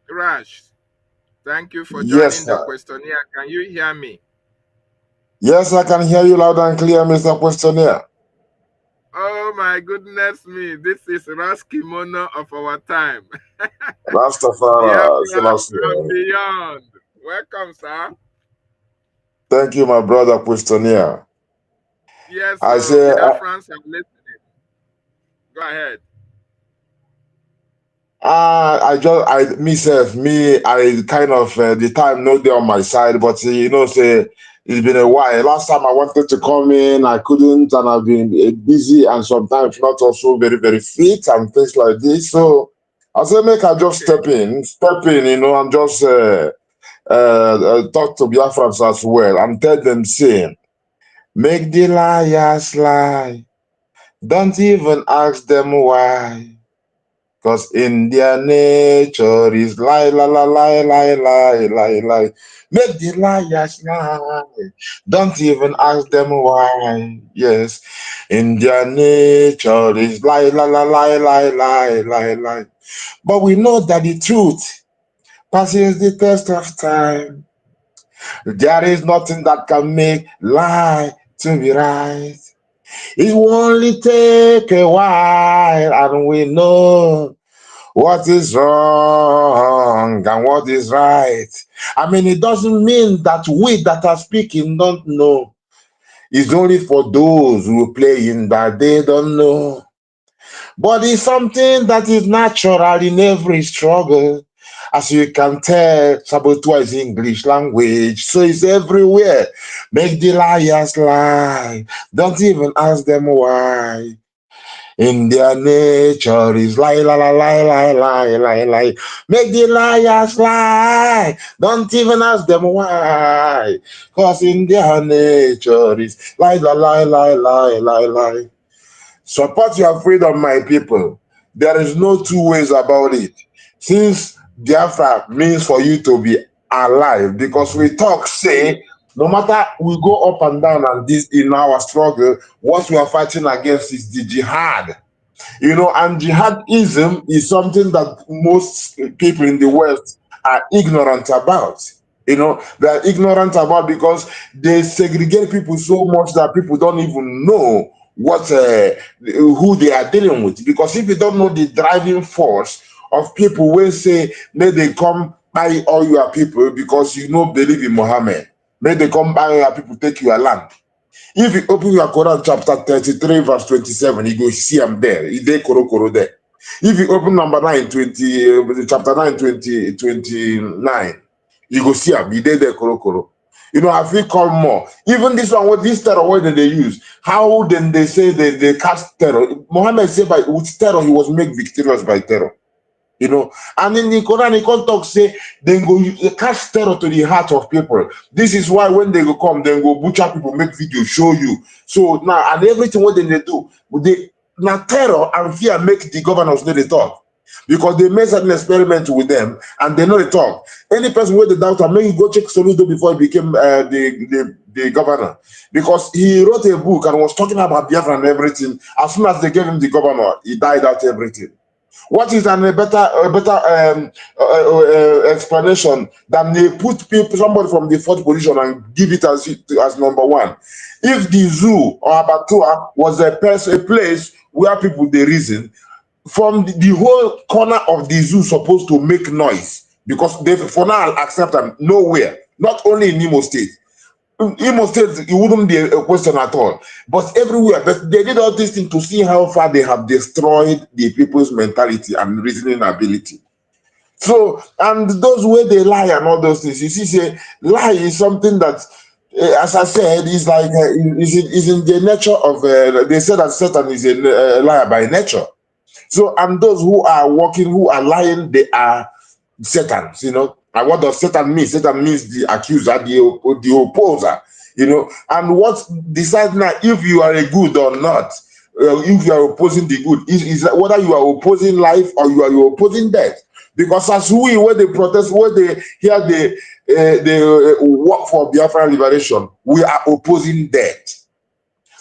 Rash, thank you for Yes, joining the sir. questionnaire. Can you hear me? Yes, I can hear you loud and clear, Mr. Questionnaire. Oh my goodness me, this is Ras Kimono of our time. Rastafari, Biafra Selassie. and beyond. Welcome, sir. Thank you, my brother Questionnaire. Yes, I so say, Biafrans are listening. Go ahead. I kind of, the time not there on my side, but say, it's been a while. Last time I wanted to come in, I couldn't, and I've been busy and sometimes not also very, very fit and things like this. So I said, make I just step in, and just talk to Biafrans as well and tell them, say, make the liars lie. Don't even ask them why. Because in their nature is lie, lie, lie, lie, lie, lie, lie, lie. Make the liars lie. Don't even ask them why. Yes. In their nature is lie, lie, lie, lie, lie, lie, lie, lie. But we know that the truth passes the test of time. There is nothing that can make lie to be right. It will only take a while, and we know what is wrong and what is right. I mean, it doesn't mean that we that are speaking don't know. It's only for those who play in that they don't know. But it's something that is natural in every struggle. As you can tell, saboteur is English language, so it's everywhere. Make the liars lie. Don't even ask them why. In their nature is lie, lie, lie, lie, lie, lie, lie, lie. Make the liars lie. Don't even ask them why. Because in their nature is lie, lie, lie, lie, lie, lie, lie. Support your freedom, my people. There is no two ways about it. Since Biafra means for you to be alive, because we talk, say, no matter we go up and down and this in our struggle, what we are fighting against is the jihad. And jihadism is something that most people in the West are ignorant about. They are ignorant about because they segregate people so much that people don't even know who they are dealing with. Because if you don't know the driving force of people, when say, may they come buy all your people because you don't believe in Muhammad, may they come buy your people, take your land. If you open your Quran chapter 33 verse 27, you go see them there. They koro there. If you open number 9, chapter 9, 29, you go see them. You there koro. I feel call more. Even this one, what this terror word that they use, how then they say they cast terror. Muhammad said with terror, he was made victorious by terror. And in the Quran, he can't talk, say, then go cast terror to the heart of people. This is why when they go come, then go butcher people, make video, show you. So now, and everything what they do, now terror and fear make the governors know they talk. because they made certain experiments with them and they know the talk. Any person with the doubt, I mean, go check Soludo before he became the governor, because he wrote a book and was talking about Biafra and everything. As soon as they gave him the governor, he died out everything. What is a better explanation than they put somebody from the fourth position and give it as number one? If the zoo or abattoir was a place where people they reason, from the whole corner of the zoo supposed to make noise, because they for now accept them nowhere, not only in Imo State. Imo State, it wouldn't be a question at all, but everywhere. But they did all these things to see how far they have destroyed the people's mentality and reasoning ability. So, and those way they lie and all those things, you see, say lie is something that, as I said, is like is in the nature of. They said that Satan is a liar by nature. So, and those who are walking, who are lying, they are Satans, you know. And what does Satan mean? Satan means the accuser, the opposer, you know. And what decides now if you are a good or not, if you are opposing the good, is whether you are opposing life or you are opposing death. Because as where they protest, where they hear they work for Biafran liberation, we are opposing death.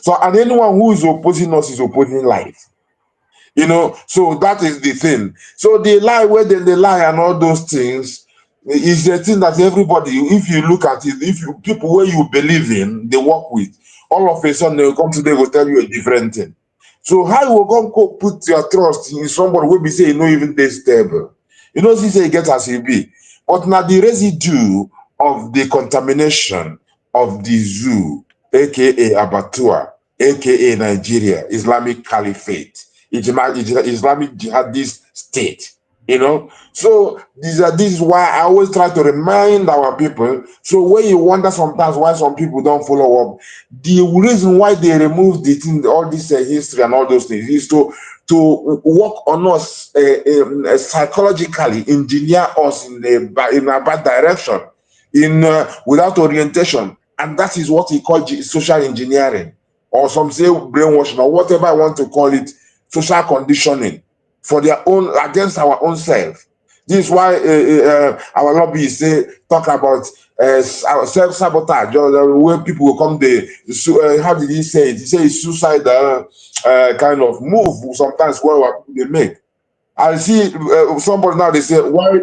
So, and anyone who is opposing us is opposing life. You know, so that is the thing. So they lie where they lie and all those things is the thing that everybody, if you look at it, if you people where you believe in, they work with, all of a sudden they will come today will tell you a different thing. So how you will go put your trust in somebody will be say you know even they stable? You know, she say get as he be. But now the residue of the contamination of the zoo, aka abattoir, aka Nigeria, Islamic Caliphate, Islamic jihadist state, you know. So this is why I always try to remind our people. So when you wonder sometimes why some people don't follow up, the reason why they remove the thing, all this history and all those things, is to work on us psychologically, engineer us in a bad direction, without orientation, and that is what he called social engineering, or some say brainwashing, or whatever I want to call it. Social conditioning for their own, against our own self. This is why our lobbyists say talk about self-sabotage, where people will come how did he say it? He said it's suicide kind of move sometimes where they make. I see somebody now, they say, why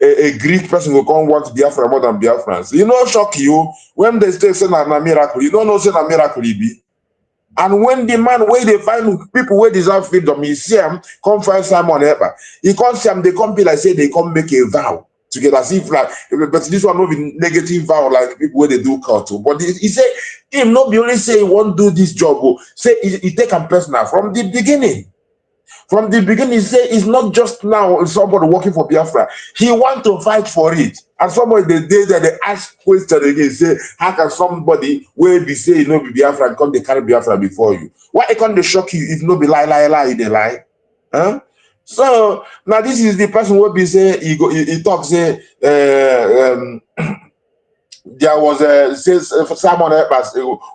a Greek person will come want Biafra more than Biafrans? You know, shock you when they say a miracle. You don't know say a miracle it be. And when the man where they find people where deserve freedom, you see them come find Simon Eber. He can't see them, they come be like say they come make a vow together. As if like, but this one not be negative vow like people where they do culture. But he say him not be only say he won't do this job. Say he take him personal from the beginning. From the beginning, he say it's not just now somebody working for Biafra. He want to fight for it. And somebody they ask question again, say, how can somebody where be say you know be Biafra and come they carry Biafra before you? Why can't they shock you if no be lie, they lie? Huh? So now this is the person who be say he talks say there was says Simon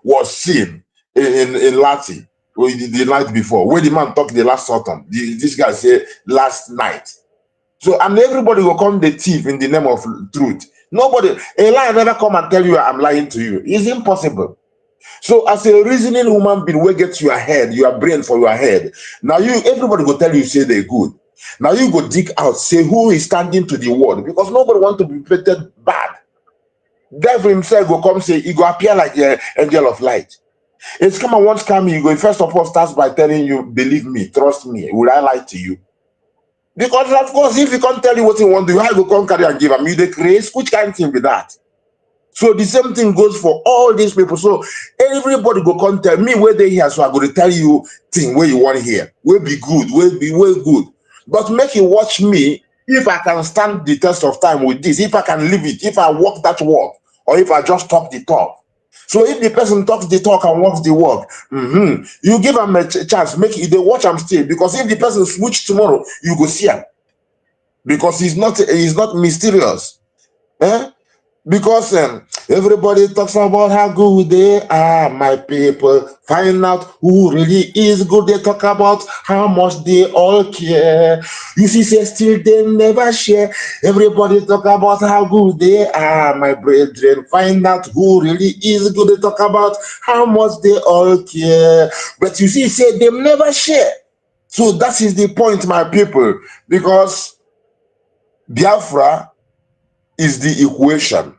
was seen in Latin. The night before, where the man talked the last autumn, this guy said last night. So, and everybody will come the thief in the name of truth. Nobody, a liar never come and tell you I'm lying to you. It's impossible. So, as a reasoning human being, where gets your head, your brain for your head. Now, everybody will tell you, say they're good. Now, you go dig out, say who is standing to the word, because nobody wants to be treated bad. Devil himself will come say, he go appear like an angel of light. It's come and once come, you go, first of all, starts by telling you, believe me, trust me, will I lie to you? Because, of course, if he can't tell you what he want to do, how you go come carry and give him? You the grace, which kind of thing with that? So the same thing goes for all these people. So everybody go come tell me where they here, so I'm going to tell you thing where you want to hear. Will be good, will be good. But make you watch me if I can stand the test of time with this, if I can live it, if I walk that walk, or if I just talk the talk. So if the person talks the talk and walks the walk, you give him a chance, make it, they watch him still. Because if the person switch tomorrow, you go see him. Because he's not mysterious. Eh? Because everybody talks about how good they are, my people. Find out who really is good. They talk about how much they all care. You see, say still they never share. Everybody talk about how good they are, my brethren. Find out who really is good. They talk about how much they all care. But you see, say they never share. So that is the point, my people. Because Biafra is the equation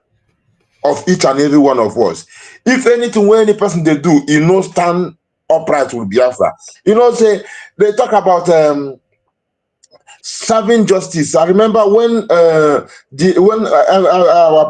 of each and every one of us. If anything, when any person they do, you know, stand upright with Biafra. You know, say they talk about serving justice. I remember when our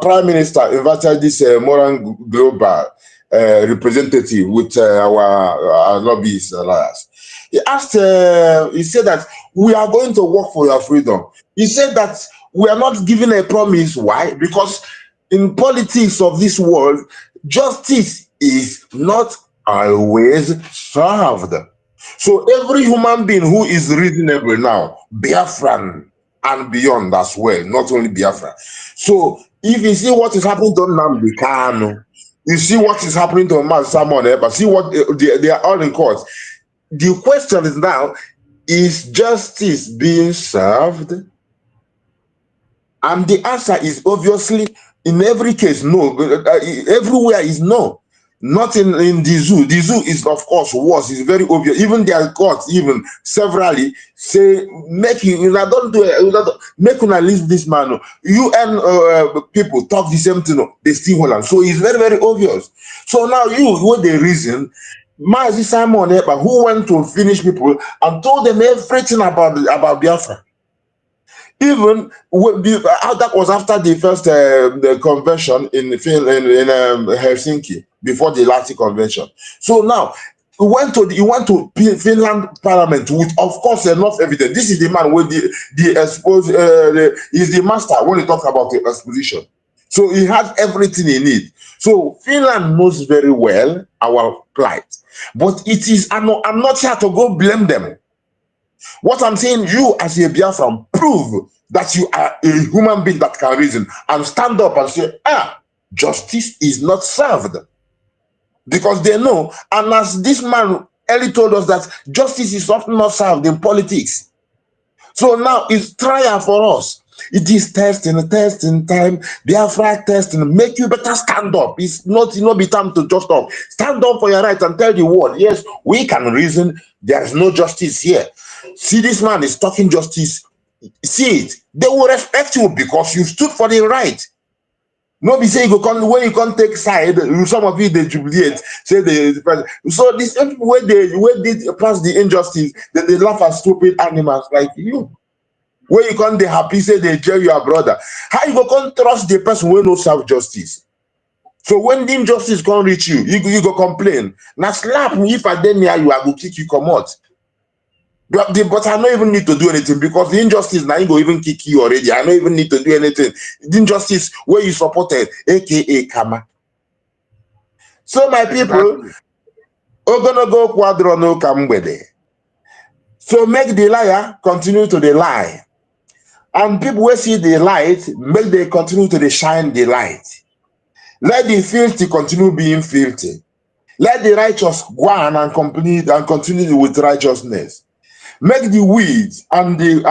prime minister invited this Moran Global representative with our lobbyists alliance. He asked, he said that we are going to work for your freedom. He said that we are not given a promise. Why? Because in politics of this world, justice is not always served. So every human being who is reasonable now, Biafran and beyond as well, not only Biafra. So if you see what is happening to Nnamdi Kanu, you see what is happening to Simon Ekpa, see what they are all in court. The question is now, is justice being served? And the answer is obviously, in every case, no. Everywhere is no. Not in the zoo. The zoo is, of course, worse. It's very obvious. Even their courts, even severally, say, make you don't do it. Make you leave this man. You and people talk the same thing. They still hold on. So it's very, very obvious. So now what the reason? Mazi Simon Ekpa, who went to finish people and told them everything about Biafra. Even that was after the first the convention in Helsinki, before the Lahti convention. So now he went to Finland parliament with, of course, enough evidence. This is the man with he's the master when he talks about the exposition. So he has everything he needs. So Finland knows very well our plight, but it is I'm not here to go blame them. What I'm saying, you as a Biafran, prove that you are a human being that can reason and stand up and say, justice is not served. Because they know, and as this man early told us that justice is often not served in politics. So now it's trial for us. It is testing time, Biafra testing, make you better stand up. It's not be time to just talk. Stand up for your right and tell the world, yes, we can reason, there is no justice here. See, this man is talking justice. See it. They will respect you because you stood for the right. Nobody say you go when you can't take side. Some of you they jubilate, say so this when they pass the injustice, then they laugh at stupid animals like you. When you can't they happy, say they jail your brother. How you go can't trust the person when no serve justice? So when the injustice can't reach you, you go complain. Now slap me if I then near you, I will kick you come out. But I don't even need to do anything because the injustice now go even kick you already. I don't even need to do anything. The injustice where you supported, aka Kama. So my people, we're gonna go quadrono Kamkpe.Wey. So make the liar continue to the lie. And people will see the light, make they continue to shine the light. Let the filthy continue being filthy. Let the righteous go on and continue with righteousness. Make the weeds and the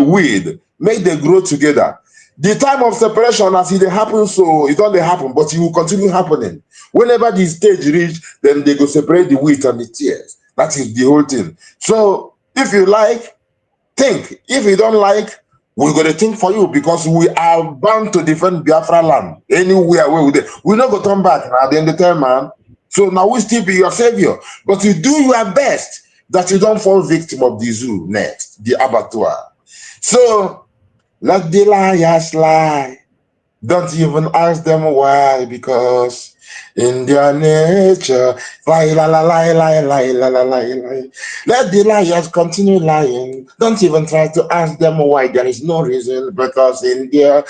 weed, make them grow together. The time of separation, as it happens, so it don't happen, but it will continue happening. Whenever the stage reach, then they go separate the wheat and the tares. That is the whole thing. So if you like, think. If you don't like, we're going to think for you because we are bound to defend Biafra land anywhere where we're not going to turn back at the end of the time, man. So now we still be your savior, but you do your best that you don't fall victim of the zoo next, the abattoir. So let the liars lie. Don't even ask them why, because in their nature, lie, lie, lie, lie, lie, lie, lie, lie. Let the liars continue lying. Don't even try to ask them why. There is no reason, because in their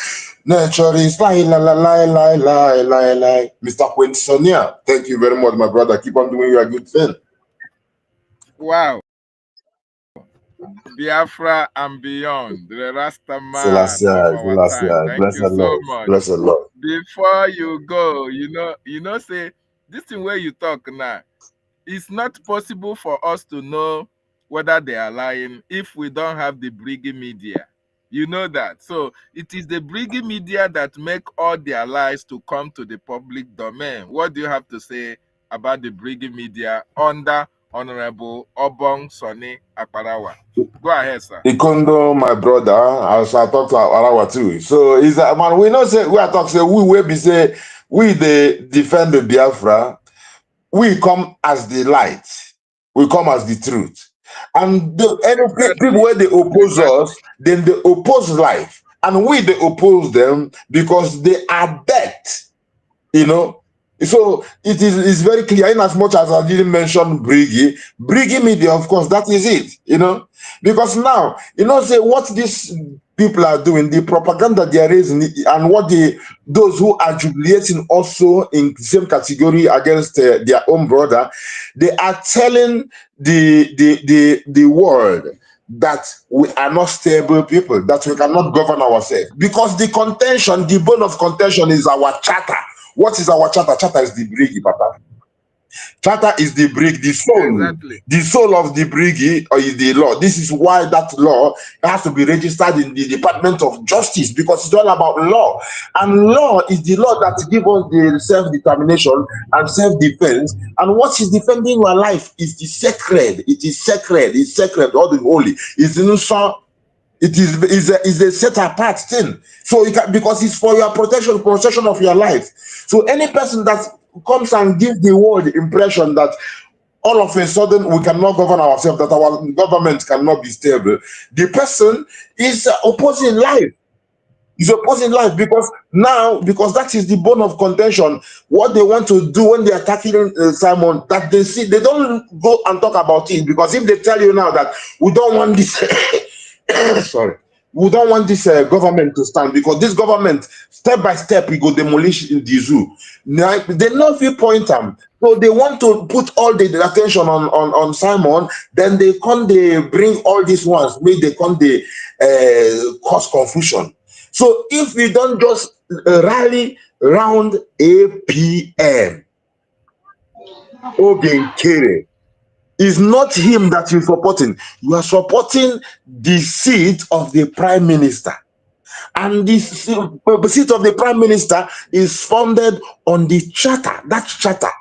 nature is lie, lie, lie, lie, lie, lie, lie. Mr. Quinn Sonia, thank you very much, my brother. Keep on doing your good thing. Wow. Biafra and beyond, the Rasta man Selassie, of our time. Selassie, Thank bless you the so Lord, much. bless the Lord. Before you go, say this thing where you talk now, it's not possible for us to know whether they are lying if we don't have the Brgie media. You know that. So it is the Brgie media that make all their lies to come to the public domain. What do you have to say about the Brgie media under Honorable Obong Sonny Akparawa? Go ahead, sir. Ikondo, my brother, as I talk to Arawa too. So is that man? We know say we are talking. Say we will be say we the defend the Biafra. We come as the light. We come as the truth. And people Exactly. where they oppose Exactly. us, then they oppose life, and we they oppose them because they are dead. You know. So it's very clear. In as much as I didn't mention Brgie media, of course, that is it. You know, because now say what these people are doing, the propaganda they are raising, and what those who are jubilating also in the same category against their own brother, they are telling the world that we are not stable people, that we cannot govern ourselves, because the contention, the bone of contention is our charter. What is our charter? Charter is the Brigi, Papa. Charter is the Brigi, Exactly. the soul of the Brigi, or is the law. This is why that law has to be registered in the Department of Justice, because it's all about law. And law is the law that gives us the self-determination and self-defense. And what is defending your life is the sacred. It is sacred. It's sacred, all the holy. It's innocent. It is a set apart thing. So you can, because it's for your protection of your life. So any person that comes and gives the world the impression that all of a sudden we cannot govern ourselves, that our government cannot be stable, the person is opposing life. Is opposing life, because that is the bone of contention. What they want to do when they are tackling Simon, that they don't go and talk about it, because if they tell you now that we don't want this sorry, we don't want this government to stand, because this government step by step we go demolish in the zoo. Now they not viewpoint them, so they want to put all the attention on Simon. Then they bring all these ones, make they cause confusion. So if we don't just rally round APM, Ogenkere, it's not him that you're supporting. You are supporting the seat of the prime minister. And the seat of the prime minister is founded on the charter, that charter.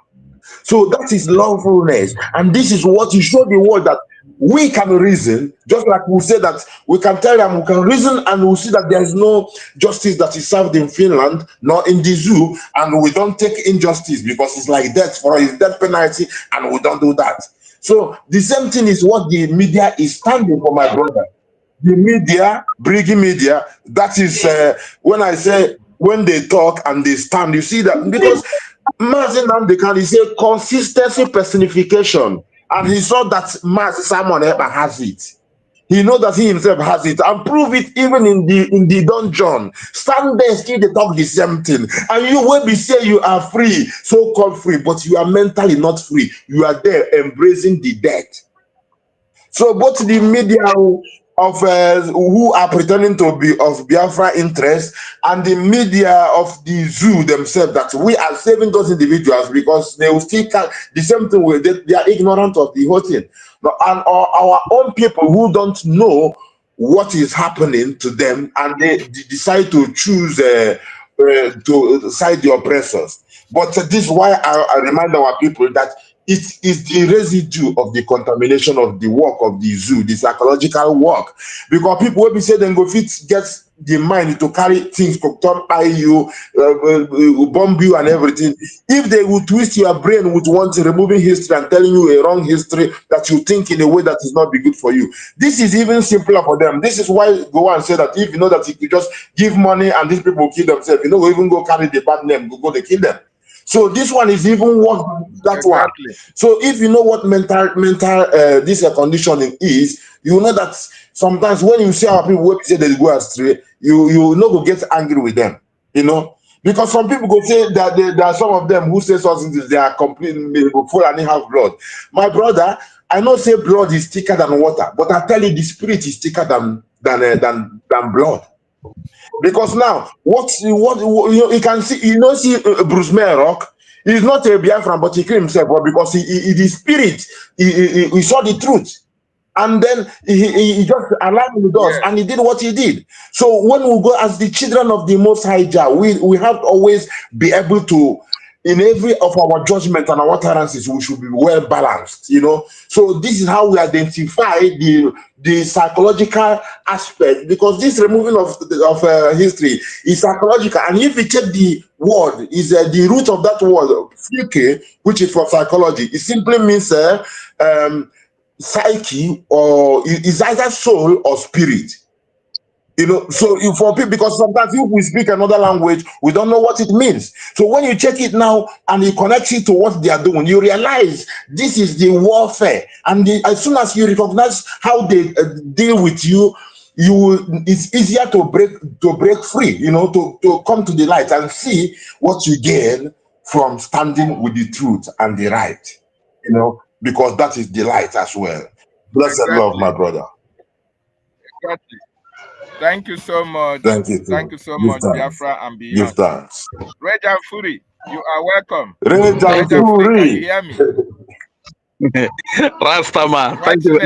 So that is lawfulness. And this is what you show the world, that we can reason, just like we say that we can tell them we can reason, and we'll see that there is no justice that is served in Finland, nor in the zoo, and we don't take injustice because it's like death for us, it's death penalty, and we don't do that. So the same thing is what the media is standing for, my brother. The media, Brigi media, that is when I say when they talk and they stand, you see that, because Mazin Namdekan is a consistency personification, and he saw that Simon Eber has it. He knows that he himself has it, and prove it even in the dungeon. Stand there, still they talk the same thing. And you will be say you are free, so-called free, but you are mentally not free. You are there embracing the dead. So both the media of who are pretending to be of Biafra interest, and the media of the zoo themselves, that we are saving those individuals, because they will still the same thing with they are ignorant of the whole thing. And our own people who don't know what is happening to them, and they decide to choose to side the oppressors. But this is why I remind our people that it is the residue of the contamination of the work of the zoo, the psychological work. Because people will be saying then go fit get the mind to carry things, to turn you, bomb you and everything. If they would twist your brain with one thing, removing history and telling you a wrong history that you think in a way that is not be good for you. This is even simpler for them. This is why go and say that if you know that you could just give money and these people will kill themselves, even go carry the bad name, go they kill them. So this one is even worse than that one. So if you know what mental this conditioning is, you know that sometimes when you see our people who say they go astray, you know go get angry with them, because some people go say that there are some of them who say something they are completely full and they have blood. My brother, I know say blood is thicker than water, but I tell you the spirit is thicker than blood. Because now, what you can see, see Bruce Mayrock. He's not a Biafran, but he killed himself, but because the spirit, he saw the truth. And then he just aligned with us, and he did what he did. So when we go as the children of the Most High Jah, we have to always be able to, in every of our judgment and our utterances, we should be well balanced, So this is how we identify the psychological aspect, because this removing of history is psychological. And if you check the word, is the root of that word, psyche, which is for psychology, it simply means psyche, or is either soul or spirit. So for people, because sometimes if we speak another language, we don't know what it means. So when you check it now and you connect it to what they are doing, you realize this is the warfare. And as soon as you recognize how they deal with you, it's easier to break free, to come to the light and see what you gain from standing with the truth and the right, because that is the light as well. Blessed love, my brother. Exactly. Thank you so much. Thank you. Thank you so Give much, thanks. Biafra and beyond. Give thanks. Rejan Furi, you are welcome. Rejan Furi, can you hear me? Rastaman, thank you.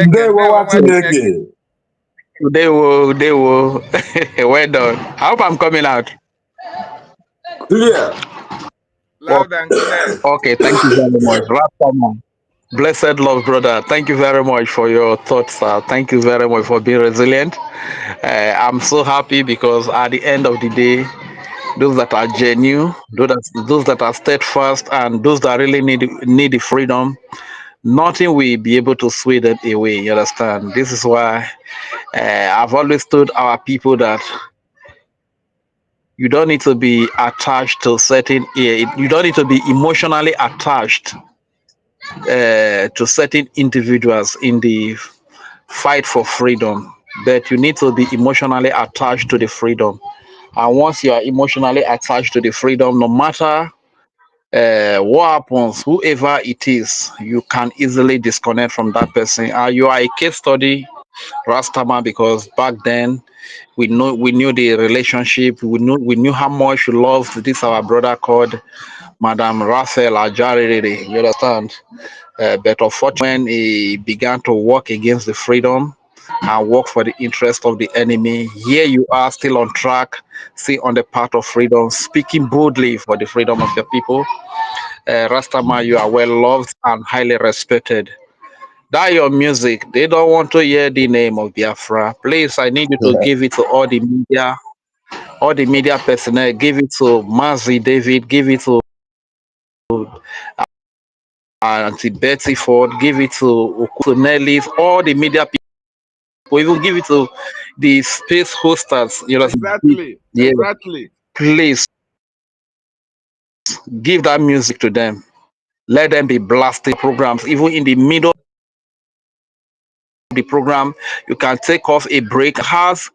They will. Well done. I hope I'm coming out. Yeah. Loud and clear. Okay, thank you very much. Rastaman. Blessed love, brother. Thank you very much for your thoughts, sir. Thank you very much for being resilient. I'm so happy because at the end of the day, those that are genuine, those that are steadfast, and those that really need the freedom, nothing will be able to sway them away. You understand? This is why I've always told our people that you don't need to be attached to certain. You don't need to be emotionally attached to certain individuals in the fight for freedom, but you need to be emotionally attached to the freedom. And once you are emotionally attached to the freedom, no matter what happens, whoever it is, you can easily disconnect from that person. You are a case study, Rastaman, because back then we knew the relationship. We knew how much you loved this our brother called Madam Raphael Ajari. You understand? But unfortunately, when he began to work against the freedom and work for the interest of the enemy, here you are still on track, still on the path of freedom, speaking boldly for the freedom of your people. Rastaman, you are well loved and highly respected. That your music, they don't want to hear the name of Biafra. Please, I need you to give it to all the media personnel, give it to Mazi David, give it to Auntie Betty Ford, give it to Nellis, all the media people, even give it to the space hosters. Exactly. Yeah. Exactly. Please give that music to them. Let them be blasting programs. Even in the middle of the program, you can take off a break. Has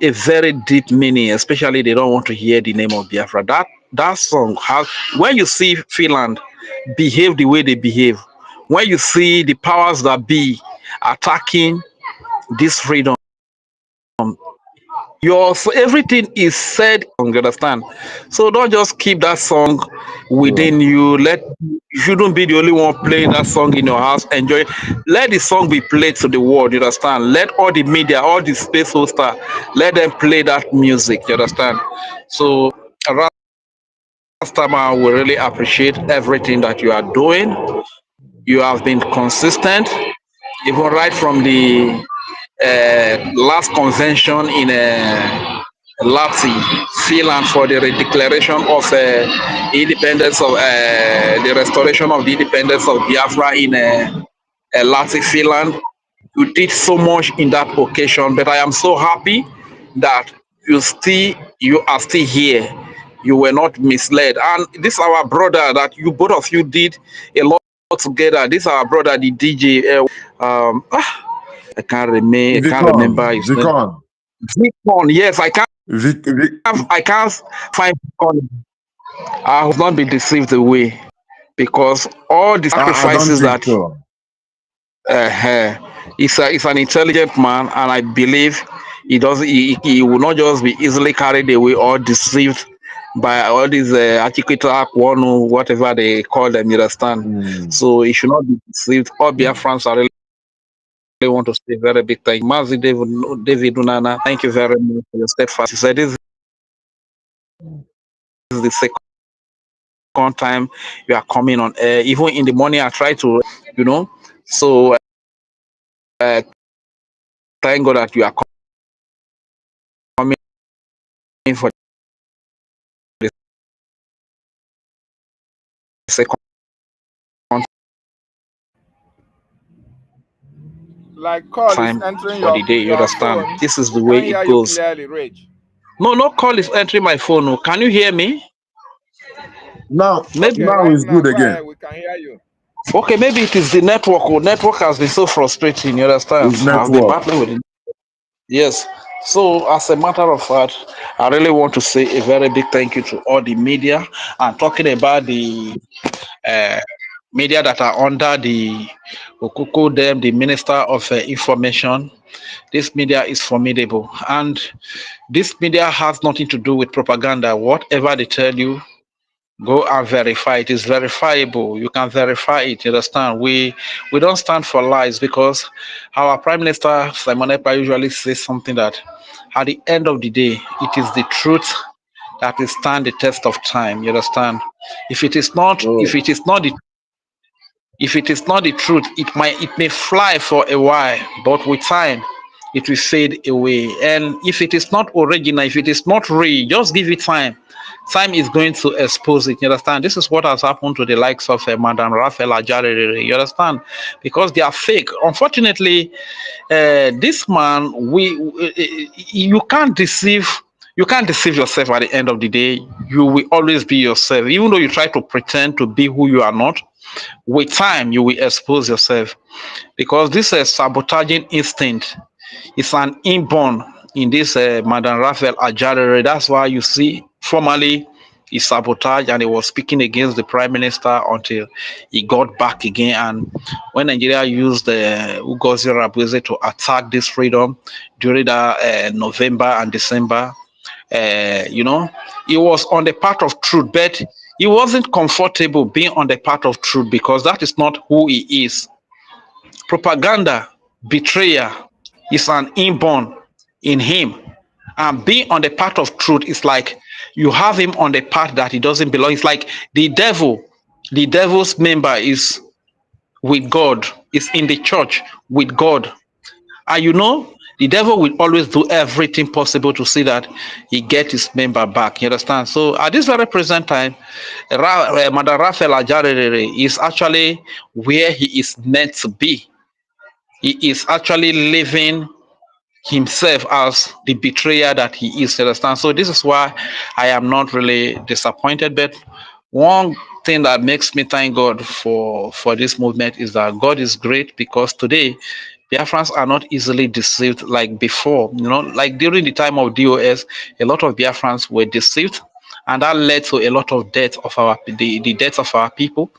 a very deep meaning, especially they don't want to hear the name of Biafra. That song has, when you see Finland behave the way they behave, when you see the powers that be attacking this freedom, everything is said. You understand? So don't just keep that song within you. You shouldn't be the only one playing that song in your house. Enjoy. Let the song be played to the world. You understand? Let all the media, all the space hoster, let them play that music. You understand? So last time I will really appreciate everything that you are doing. You have been consistent, even right from the last convention in Lati, Finland, for the declaration of independence of the restoration of the independence of Biafra in Lati, Finland. You did so much in that occasion, but I am so happy that you are still here. You were not misled, and this our brother that you both of you did a lot together. This our brother, the DJ. I can't remember his name. Vicon, yes, I can't find Vicon. I have not been deceived away because all the sacrifices that He's an intelligent man, and I believe he will not just be easily carried away or deceived by all these Akikita, whatever they call them, you understand? So he should not be deceived. All Biafrans are really want to say very big thank you. Mazi David Unana, thank you very much for your steadfast. He said this is the second time you are coming on air. Even in the morning, I try to, so thank God that you are coming for the second Like call is time entering for the day. You your understand? phone. This is We the way can't it hear you goes. clearly, Rich. No call is entering my phone. Oh. Can you hear me? Now, Maybe. Okay, now right it's now, good go again. ahead. We can hear you. Okay, maybe it is the network. Oh. Network has been so frustrating. You understand? It's I've been network. battling with it. Yes. So, as a matter of fact, I really want to say a very big thank you to all the media. I'm talking about the uh, media that are under the Okuku, them, the Minister of Information. This media is formidable, and this media has nothing to do with propaganda. Whatever they tell you, go and verify. It is verifiable. You can verify it. You understand? We don't stand for lies, because our Prime Minister Simon Ekpa usually says something that at the end of the day, it is the truth that will stand the test of time. You understand? If it is not, Oh. if it is not the truth, it may fly for a while, but with time it will fade away. And if it is not original, if it is not real, just give it time. Time is going to expose it. You understand? This is what has happened to the likes of Madam Raphael Ajari. You understand? Because they are fake. Unfortunately, this man, you can't deceive. You can't deceive yourself at the end of the day. You will always be yourself. Even though you try to pretend to be who you are not, with time you will expose yourself, because this sabotaging instinct is an inborn in this Madam Raphael Ajari. That's why you see formerly he sabotaged and he was speaking against the prime minister until he got back again. And when Nigeria used Ugozi Rabweze to attack this freedom during that November and December, he was on the path of truth, but he wasn't comfortable being on the path of truth, because that is not who he is. Propaganda, betrayal is an inborn in him. And being on the path of truth is like you have him on the path that he doesn't belong. It's like the devil's member is with God, is in the church with God. And the devil will always do everything possible to see that he get his member back. You understand? So at this very present time, Madam Raphael Ajari is actually where he is meant to be. He is actually living himself as the betrayer that he is. You understand? So this is why I am not really disappointed. But one thing that makes me thank God for this movement is that God is great, because today Biafrans are not easily deceived like before. Like during the time of DOS, a lot of Biafrans were deceived, and that led to a lot of death of the death of our people.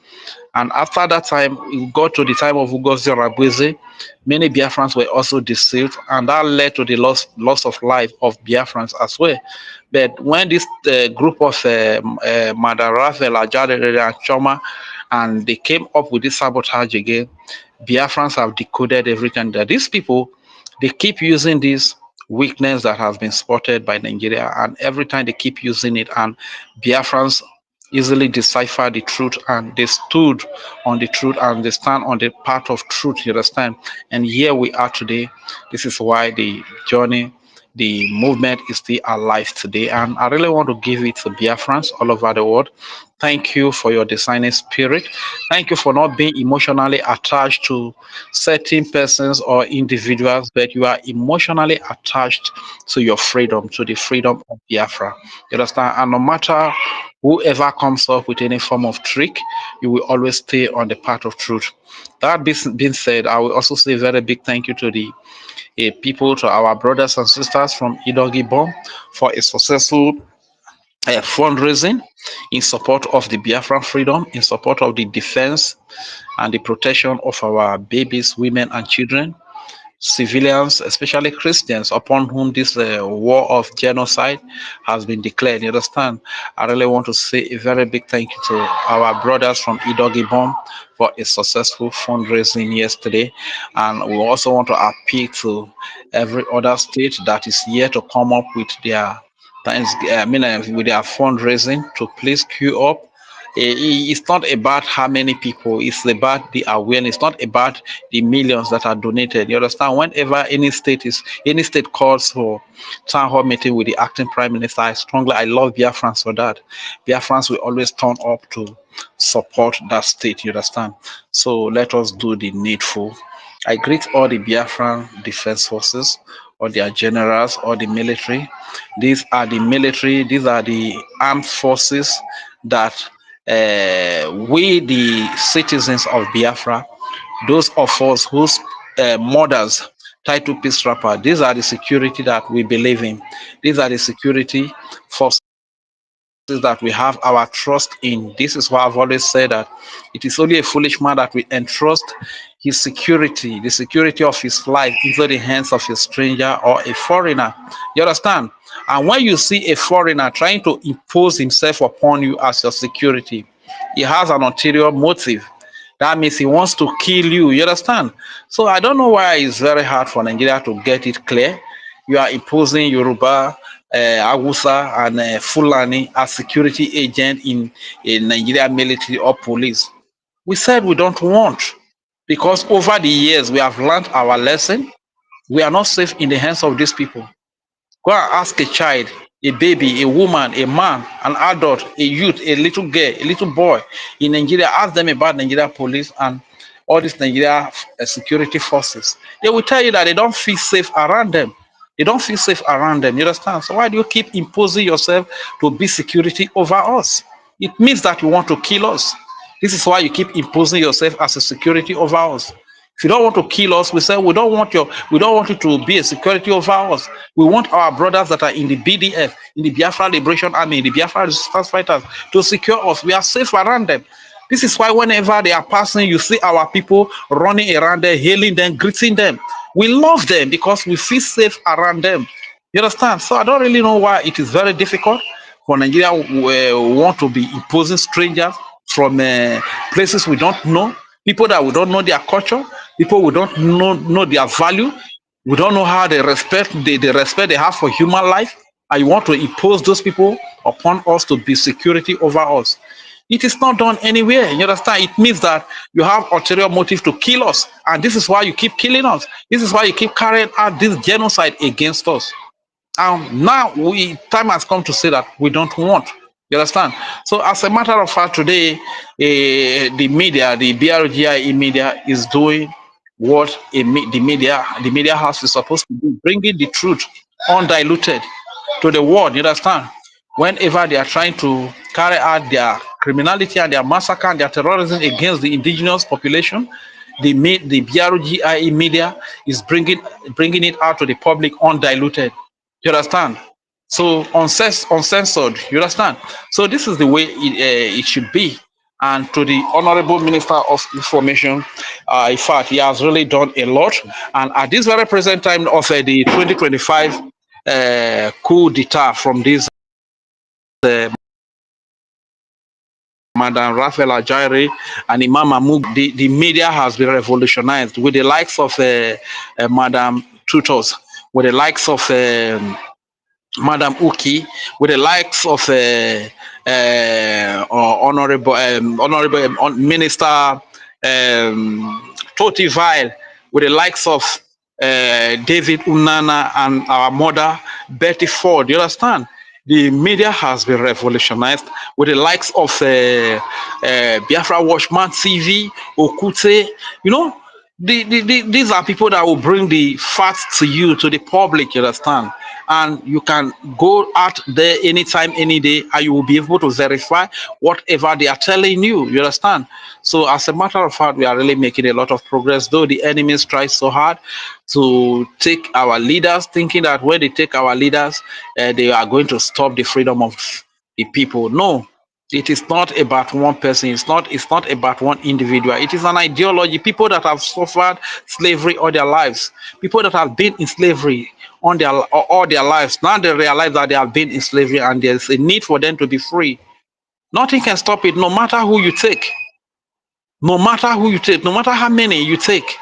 And after that time, we got to the time of Ugozi Rabweze. Many Biafrans were also deceived, and that led to the loss of life of Biafrans as well. But when this group of Madam Raphael Ajari and Choma, and they came up with this sabotage again, Biafrans have decoded everything. That these people, they keep using this weakness that has been spotted by Nigeria, and every time they keep using it, and Biafrans easily decipher the truth, and they stood on the truth, and they stand on the path of truth. You understand? And here we are today. This is why the journey, the movement is still alive today. And I really want to give it to Biafrans all over the world. Thank you for your designing spirit. Thank you for not being emotionally attached to certain persons or individuals, but you are emotionally attached to your freedom, to the freedom of Biafra. You understand? And no matter whoever comes up with any form of trick, you will always stay on the path of truth. That being said, I will also say a very big thank you to the people, to our brothers and sisters from Idogibon for a successful fundraising in support of the Biafran freedom, in support of the defense and the protection of our babies, women, and children, civilians, especially Christians, upon whom this war of genocide has been declared. You understand? I really want to say a very big thank you to our brothers from Idogibom for a successful fundraising yesterday. And we also want to appeal to every other state that is here to come up with their with their fundraising to please queue up. It's not about how many people, it's about the awareness. It's not about the millions that are donated. You understand? Whenever any state calls for town hall meeting with the acting prime minister, I love Biafrans for that. Biafrans will always turn up to support that state. You understand? So let us do the needful. I greet all the Biafran defense forces, all their generals, all the military. These are the military, these are the armed forces that we, the citizens of Biafra, those of us whose mothers tied to peace wrapper, these are the security that we believe in. These are the security forces that we have our trust in. This is why I've always said that it is only a foolish man that we entrust his security, the security of his life, into the hands of a stranger or a foreigner. You understand? And when you see a foreigner trying to impose himself upon you as your security, he has an ulterior motive. That means he wants to kill you. You understand? So I don't know why it's very hard for Nigeria to get it clear. You are imposing Yoruba, Awusa, and Fulani as security agent in a Nigeria military or police. We said we don't want, because over the years we have learned our lesson. We are not safe in the hands of these people. Go and ask a child, a baby, a woman, a man, an adult, a youth, a little girl, a little boy in Nigeria. Ask them about Nigeria police and all these Nigeria security forces. They will tell you that they don't feel safe around them. They don't feel safe around them. You understand? So why do you keep imposing yourself to be security over us? It means that you want to kill us. This is why you keep imposing yourself as a security over us. If you don't want to kill us, we say we don't want you to be a security over us. We want our brothers that are in the BDF, in the Biafra Liberation Army, in the Biafra Resistance Fighters, to secure us. We are safe around them. This is why whenever they are passing, you see our people running around there, hailing them, greeting them. We love them because we feel safe around them. You understand? So I don't really know why it is very difficult for Nigeria want to be imposing strangers from places we don't know, people that we don't know their culture, people we don't know their value, we don't know how they respect the respect they have for human life, and you want to impose those people upon us to be security over us. It is not done anywhere. You understand? It means that you have ulterior motive to kill us, and this is why you keep killing us. This is why you keep carrying out this genocide against us. And now time has come to say that we don't want. You understand? So as a matter of fact, today, the media, the BRGIE media is doing what the media house is supposed to do, bringing the truth undiluted to the world. You understand? Whenever they are trying to carry out their criminality and their massacre and their terrorism against the indigenous population, the BRGIE media is bringing it out to the public undiluted. You understand? So uncensored. You understand? So this is the way it should be. And to the Honorable Minister of Information, in fact, he has really done a lot. And at this very present time of the 2025 coup d'etat from this Madam Raphael Ajaire and Imam Mahmoud, the media has been revolutionized with the likes of Madam Tutos, with the likes of Madam Uki, with the likes of Honorable Minister Toti Vile, with the likes of David Unana and our mother Betty Ford. You understand? The media has been revolutionized with the likes of Biafra Watchman TV, Okute. You know, these are people that will bring the facts to you, to the public. You understand? And you can go out there anytime, any day, and you will be able to verify whatever they are telling you. You understand? So as a matter of fact, we are really making a lot of progress, though the enemies try so hard to take our leaders, thinking that when they take our leaders, they are going to stop the freedom of the people. No, it is not about one person. It's not about one individual. It is an ideology. People that have suffered slavery all their lives, people that have been in slavery on their all their lives, now they realize that they have been in slavery and there's a need for them to be free. Nothing can stop it, no matter who you take. No matter who you take, no matter how many you take,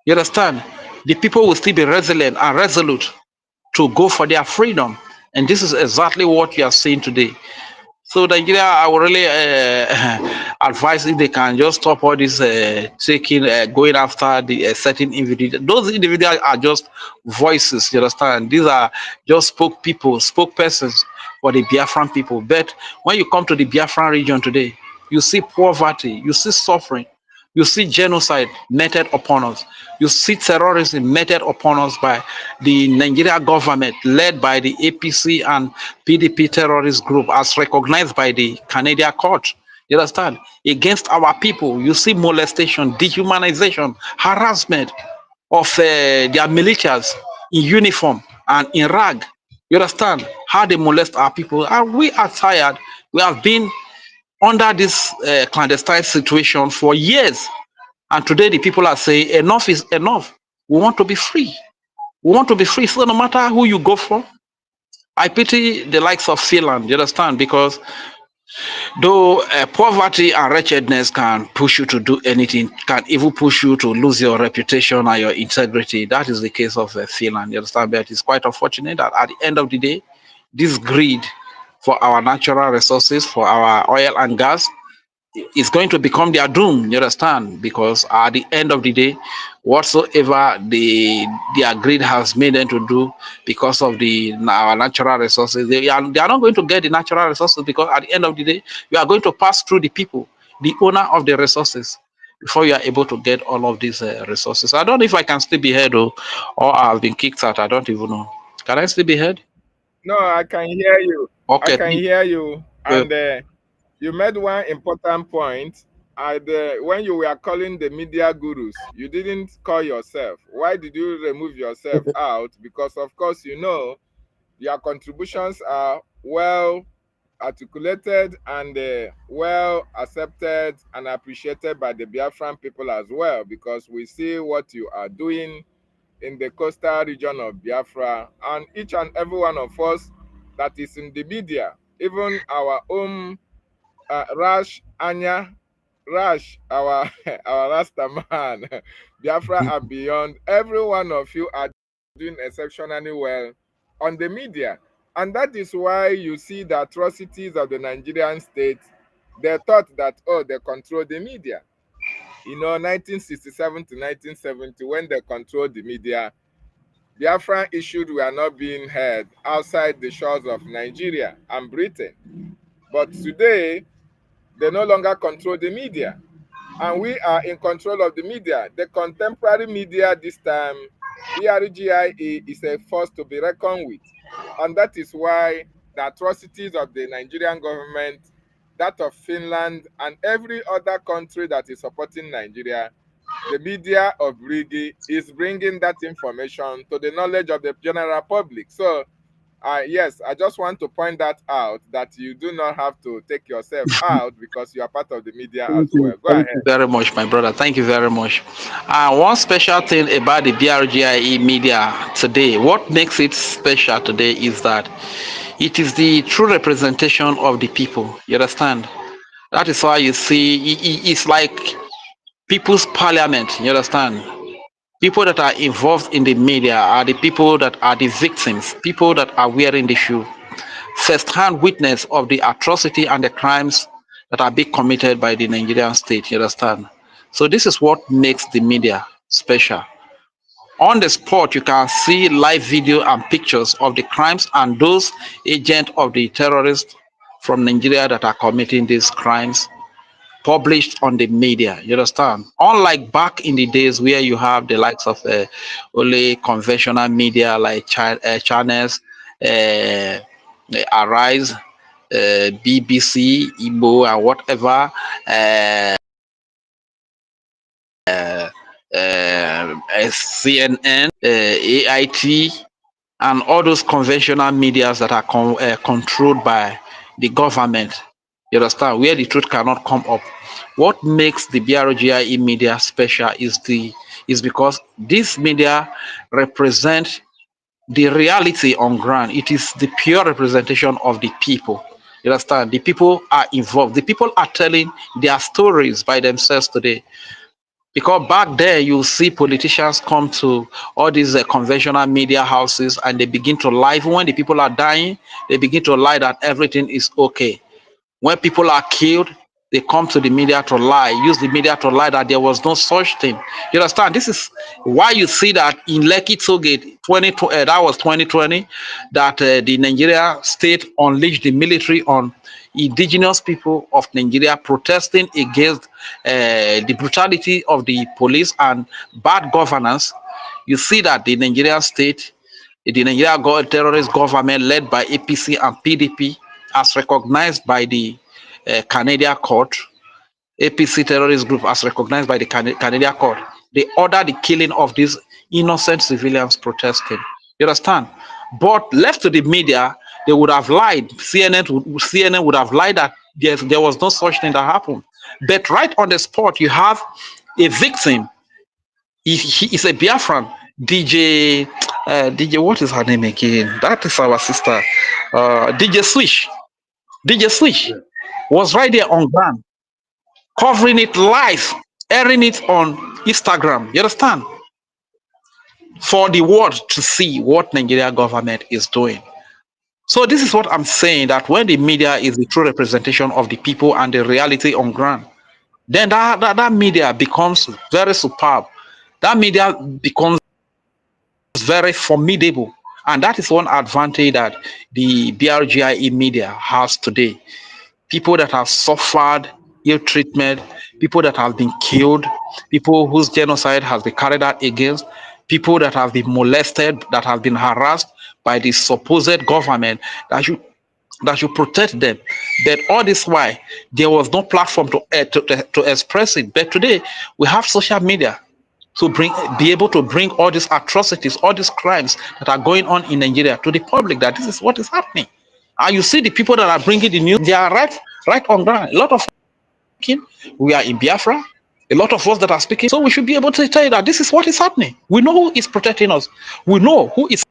you understand? The people will still be resilient and resolute to go for their freedom. And this is exactly what you are seeing today. So Nigeria, I would really advise if they can just stop all this going after the certain individuals. Those individuals are just voices, you understand? These are just spokespersons for the Biafran people. But when you come to the Biafran region today, you see poverty, you see suffering, you see genocide meted upon us. You see terrorism meted upon us by the Nigeria government led by the APC and PDP terrorist group as recognized by the Canadian court. You understand? Against our people, you see molestation, dehumanization, harassment of their militias in uniform and in rag. You understand how they molest our people? And we are tired. We have been under this clandestine situation for years. And today the people are saying enough is enough. We want to be free. We want to be free. So no matter who you go for, I pity the likes of Finland, you understand? Because though poverty and wretchedness can push you to do anything, can even push you to lose your reputation and your integrity. That is the case of Finland, you understand? But it's quite unfortunate that at the end of the day, this greed for our natural resources, for our oil and gas, is going to become their doom, you understand? Because at the end of the day, whatsoever their greed has made them to do because of our natural resources, they are not going to get the natural resources, because at the end of the day, you are going to pass through the people, the owner of the resources, before you are able to get all of these resources. I don't know if I can still be heard, or I've been kicked out. I don't even know. Can I still be heard? No, I can hear you. Okay. I can hear you. And you made one important point. And when you were calling the media gurus, you didn't call yourself. Why did you remove yourself out? Because, of course, you know your contributions are well articulated and well accepted and appreciated by the Biafran people as well, because we see what you are doing in the coastal region of Biafra, and each and every one of us that is in the media, even our own Rash Anya, Rash, our Rasta man, Biafra and beyond, every one of you are doing exceptionally well on the media. And that is why you see the atrocities of the Nigerian state. They thought that, oh, they control the media. You know, 1967 to 1970, when they controlled the media, Biafran issues were not being heard outside the shores of Nigeria and Britain. But today, they no longer control the media. And we are in control of the media. The contemporary media this time, BRGIE, is a force to be reckoned with. And that is why the atrocities of the Nigerian government, that of Finland, and every other country that is supporting Nigeria, the media of Brgie is bringing that information to the knowledge of the general public. So, yes, I just want to point that out, that you do not have to take yourself out because you are part of the media as well. Go ahead. Thank you very much, my brother. Thank you very much. One special thing about the BRGIE media today, what makes it special today is that it is the true representation of the people. You understand? That is why you see it's like people's parliament. You understand? People that are involved in the media are the people that are the victims, people that are wearing the shoe, first-hand witness of the atrocity and the crimes that are being committed by the Nigerian state. You understand? So this is what makes the media special. On the spot, you can see live video and pictures of the crimes and those agents of the terrorists from Nigeria that are committing these crimes, published on the media. You understand? Unlike back in the days where you have the likes of only conventional media like channels, Arise, BBC, Igbo, and whatever, CNN, AIT, and all those conventional medias that are controlled by the government. You understand? Where the truth cannot come up. What makes the BRGIE media special is because this media represent the reality on ground. It is the pure representation of the people. You understand? The people are involved. The people are telling their stories by themselves today. Because back there, you see politicians come to all these conventional media houses and they begin to lie. Even when the people are dying, they begin to lie that everything is okay. When people are killed, they come to the media to lie, use the media to lie that there was no such thing. You understand? This is why you see that in Lekki Tollgate, that was 2020, that the Nigeria state unleashed the military on indigenous people of Nigeria protesting against the brutality of the police and bad governance. You see that the Nigerian state, the Nigerian terrorist government led by APC and PDP, as recognized by the Canadian court, APC terrorist group as recognized by the Canadian court, they ordered the killing of these innocent civilians protesting. You understand? But left to the media, they would have lied. CNN would have lied that there was no such thing that happened. But right on the spot, you have a victim. He is a Biafran. DJ, what is her name again? That is our sister. DJ Swish. DJ Swish was right there on ground, covering it live, airing it on Instagram. You understand? For the world to see what Nigeria government is doing. So this is what I'm saying, that when the media is the true representation of the people and the reality on ground, then that media becomes very superb. That media becomes very formidable. And that is one advantage that the BRGIE media has today. People that have suffered ill treatment, people that have been killed, people whose genocide has been carried out against, people that have been molested, that have been harassed by the supposed government that should protect them. But all this while, there was no platform to express it. But today, we have social media to be able to bring all these atrocities, all these crimes that are going on in Nigeria to the public, that this is what is happening. And you see the people that are bringing the news, they are right on ground. A lot of we are in Biafra, a lot of us that are speaking, so we should be able to tell you that this is what is happening. We know who is protecting us. We know who is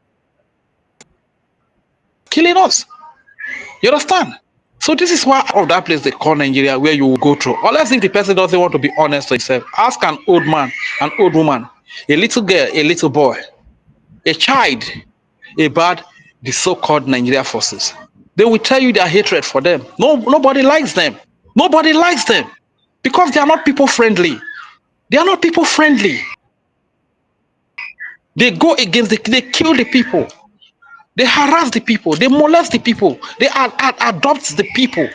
killing us. You understand? So this is why of that place they call Nigeria, where you will go through. Unless if the person doesn't want to be honest to himself, ask an old man, an old woman, a little girl, a little boy, a child about the so-called Nigeria forces. They will tell you their hatred for them. Nobody likes them. Nobody likes them because they are not people friendly. They are not people friendly. They go against they kill the people. They harass the people. They molest the people. They adopt the people.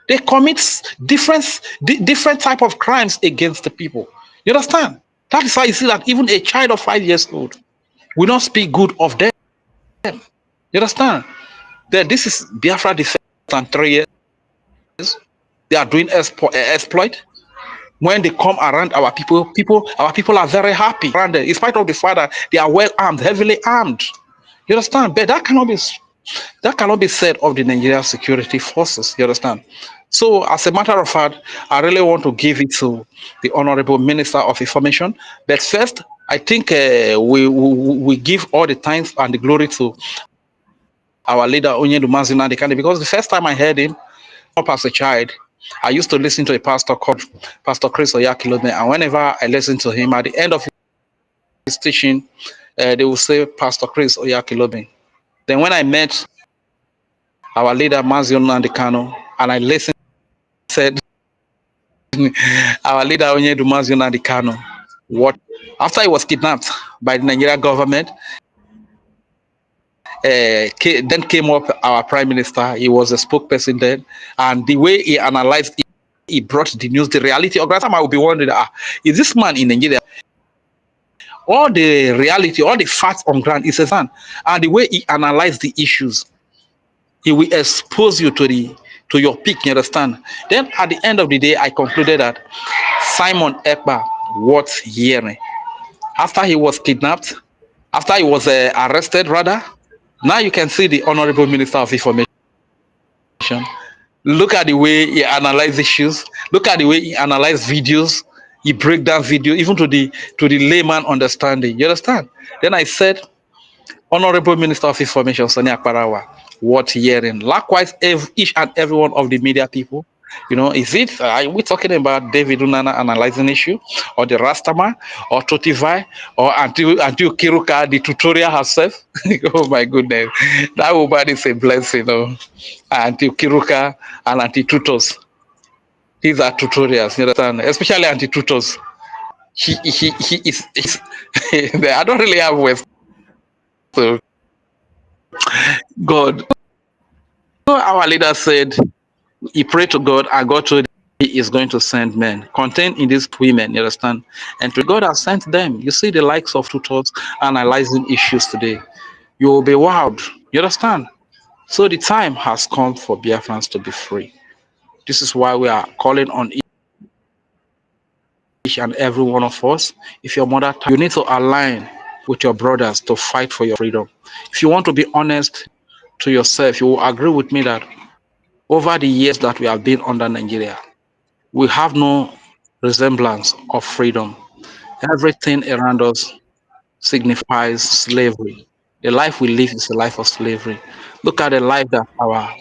They commit different type of crimes against the people. You understand? That is why you see that even a child of 5 years old will not speak good of them. You understand? That this is Biafra defense and 3 years. They are doing exploit. When they come around our people are very happy. In spite of the fact that they are well armed, heavily armed. You understand? But that cannot be said of the Nigerian security forces. You understand? So, as a matter of fact, I really want to give it to the Honorable Minister of Information. But first, I think we give all the thanks and the glory to our leader Onyedu Mazina, because the first time I heard him up as a child, I used to listen to a pastor called Pastor Chris Oyakilome, and whenever I listen to him, at the end of his teaching, they will say Pastor Chris Oyakilome. Then when I met our leader Mazion Nandikano, and I listened, said our leader Onyedu Mazion Nandikano, what after he was kidnapped by the Nigerian government, then came up our prime minister. He was a spokesperson then, and the way he analyzed it, he brought the news, the reality. Of that time, I would be wondering, is this man in Nigeria? All the reality, all the facts on ground is a man, and the way he analyzed the issues, he will expose you to your peak. You understand? Then at the end of the day, I concluded that Simon Ekpa was hearing after he was kidnapped, after he was arrested, rather. Now you can see the Honorable Minister of Information Look at the way he analyzes issues. Look at the way he analyzes videos. He break down video even to the layman understanding. You understand? Then I said, Honorable Minister of Information, Sani Akparawa, what hearing? Likewise, each and every one of the media people. You know, is it, are we talking about David Unana analyzing issue, or the Rastaman, or Totivai, or Antiu Kiruka, the tutorial herself? Oh my goodness, that woman is a blessing, you know. Antiu Kiruka and Anti Tutos. These are tutorials, you understand? Especially Anti Tutos. He is, I don't really have words. So, God. Our leader said he prayed to God and God told him he is going to send men contained in these women, you understand? And to God has sent them. You see the likes of tutors analyzing issues today. You will be wowed. You understand? So the time has come for Biafrans to be free. This is why we are calling on each and every one of us. If your mother, you need to align with your brothers to fight for your freedom. If you want to be honest to yourself, you will agree with me that over the years that we have been under Nigeria, we have no resemblance of freedom. Everything around us signifies slavery. The life we live is a life of slavery. Look at the life that our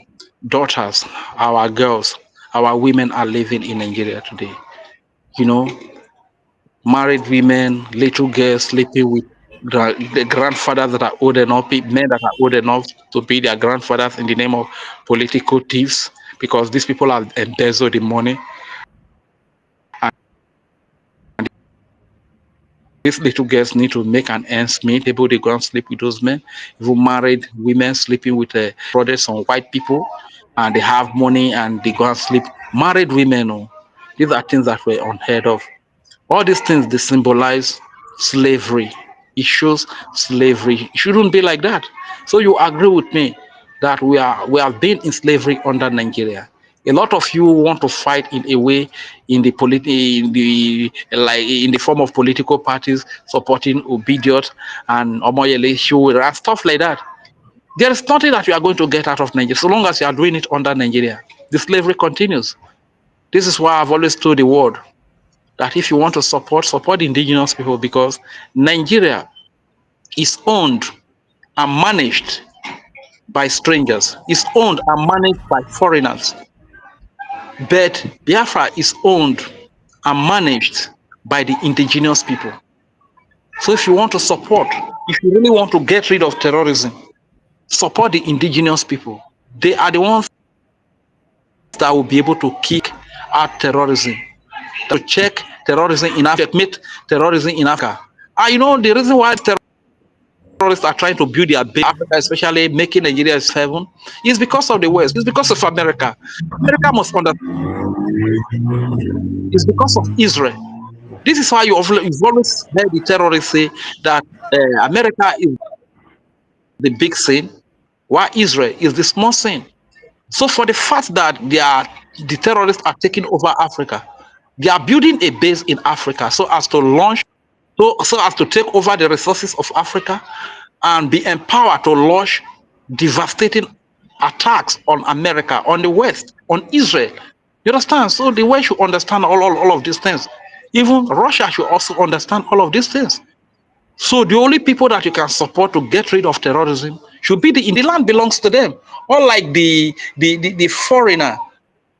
daughters, our girls, our women are living in Nigeria today. You know, married women, little girls sleeping with the grandfathers that are old enough, men that are old enough to be their grandfathers in the name of political thieves, because these people have embezzled the money. These little girls need to make an ends meet. Able to go and sleep with those men. Even married women sleeping with brothers and white people, and they have money and they go and sleep. Married women, oh, these are things that were unheard of. All these things, they symbolize slavery. It shows slavery. It shouldn't be like that. So you agree with me that we have been in slavery under Nigeria. A lot of you want to fight in a way in the in the form of political parties supporting Obidiot and Omoyele Show and stuff like that. There is nothing that you are going to get out of Nigeria so long as you are doing it under Nigeria. The slavery continues. This is why I've always told the world that if you want to support the indigenous people, because Nigeria is owned and managed by strangers, is owned and managed by foreigners. But Biafra is owned and managed by the indigenous people. So if you want to support, if you really want to get rid of terrorism, support the indigenous people. They are the ones that will be able to kick out terrorism, to check terrorism in Africa, meet terrorism in Africa. You know, the reason why terrorists are trying to build their base, Africa, especially making Nigeria heaven, is because of the West. It's because of America. America must understand. It's because of Israel. This is why you've always heard the terrorists say that America is the big sin, while Israel is the small sin. So for the fact that the terrorists are taking over Africa, they are building a base in Africa so as to launch, so as to take over the resources of Africa and be empowered to launch devastating attacks on America, on the West, on Israel. You understand? So the West should understand all of these things. Even Russia should also understand all of these things. So the only people that you can support to get rid of terrorism should be the land belongs to them. Unlike the foreigner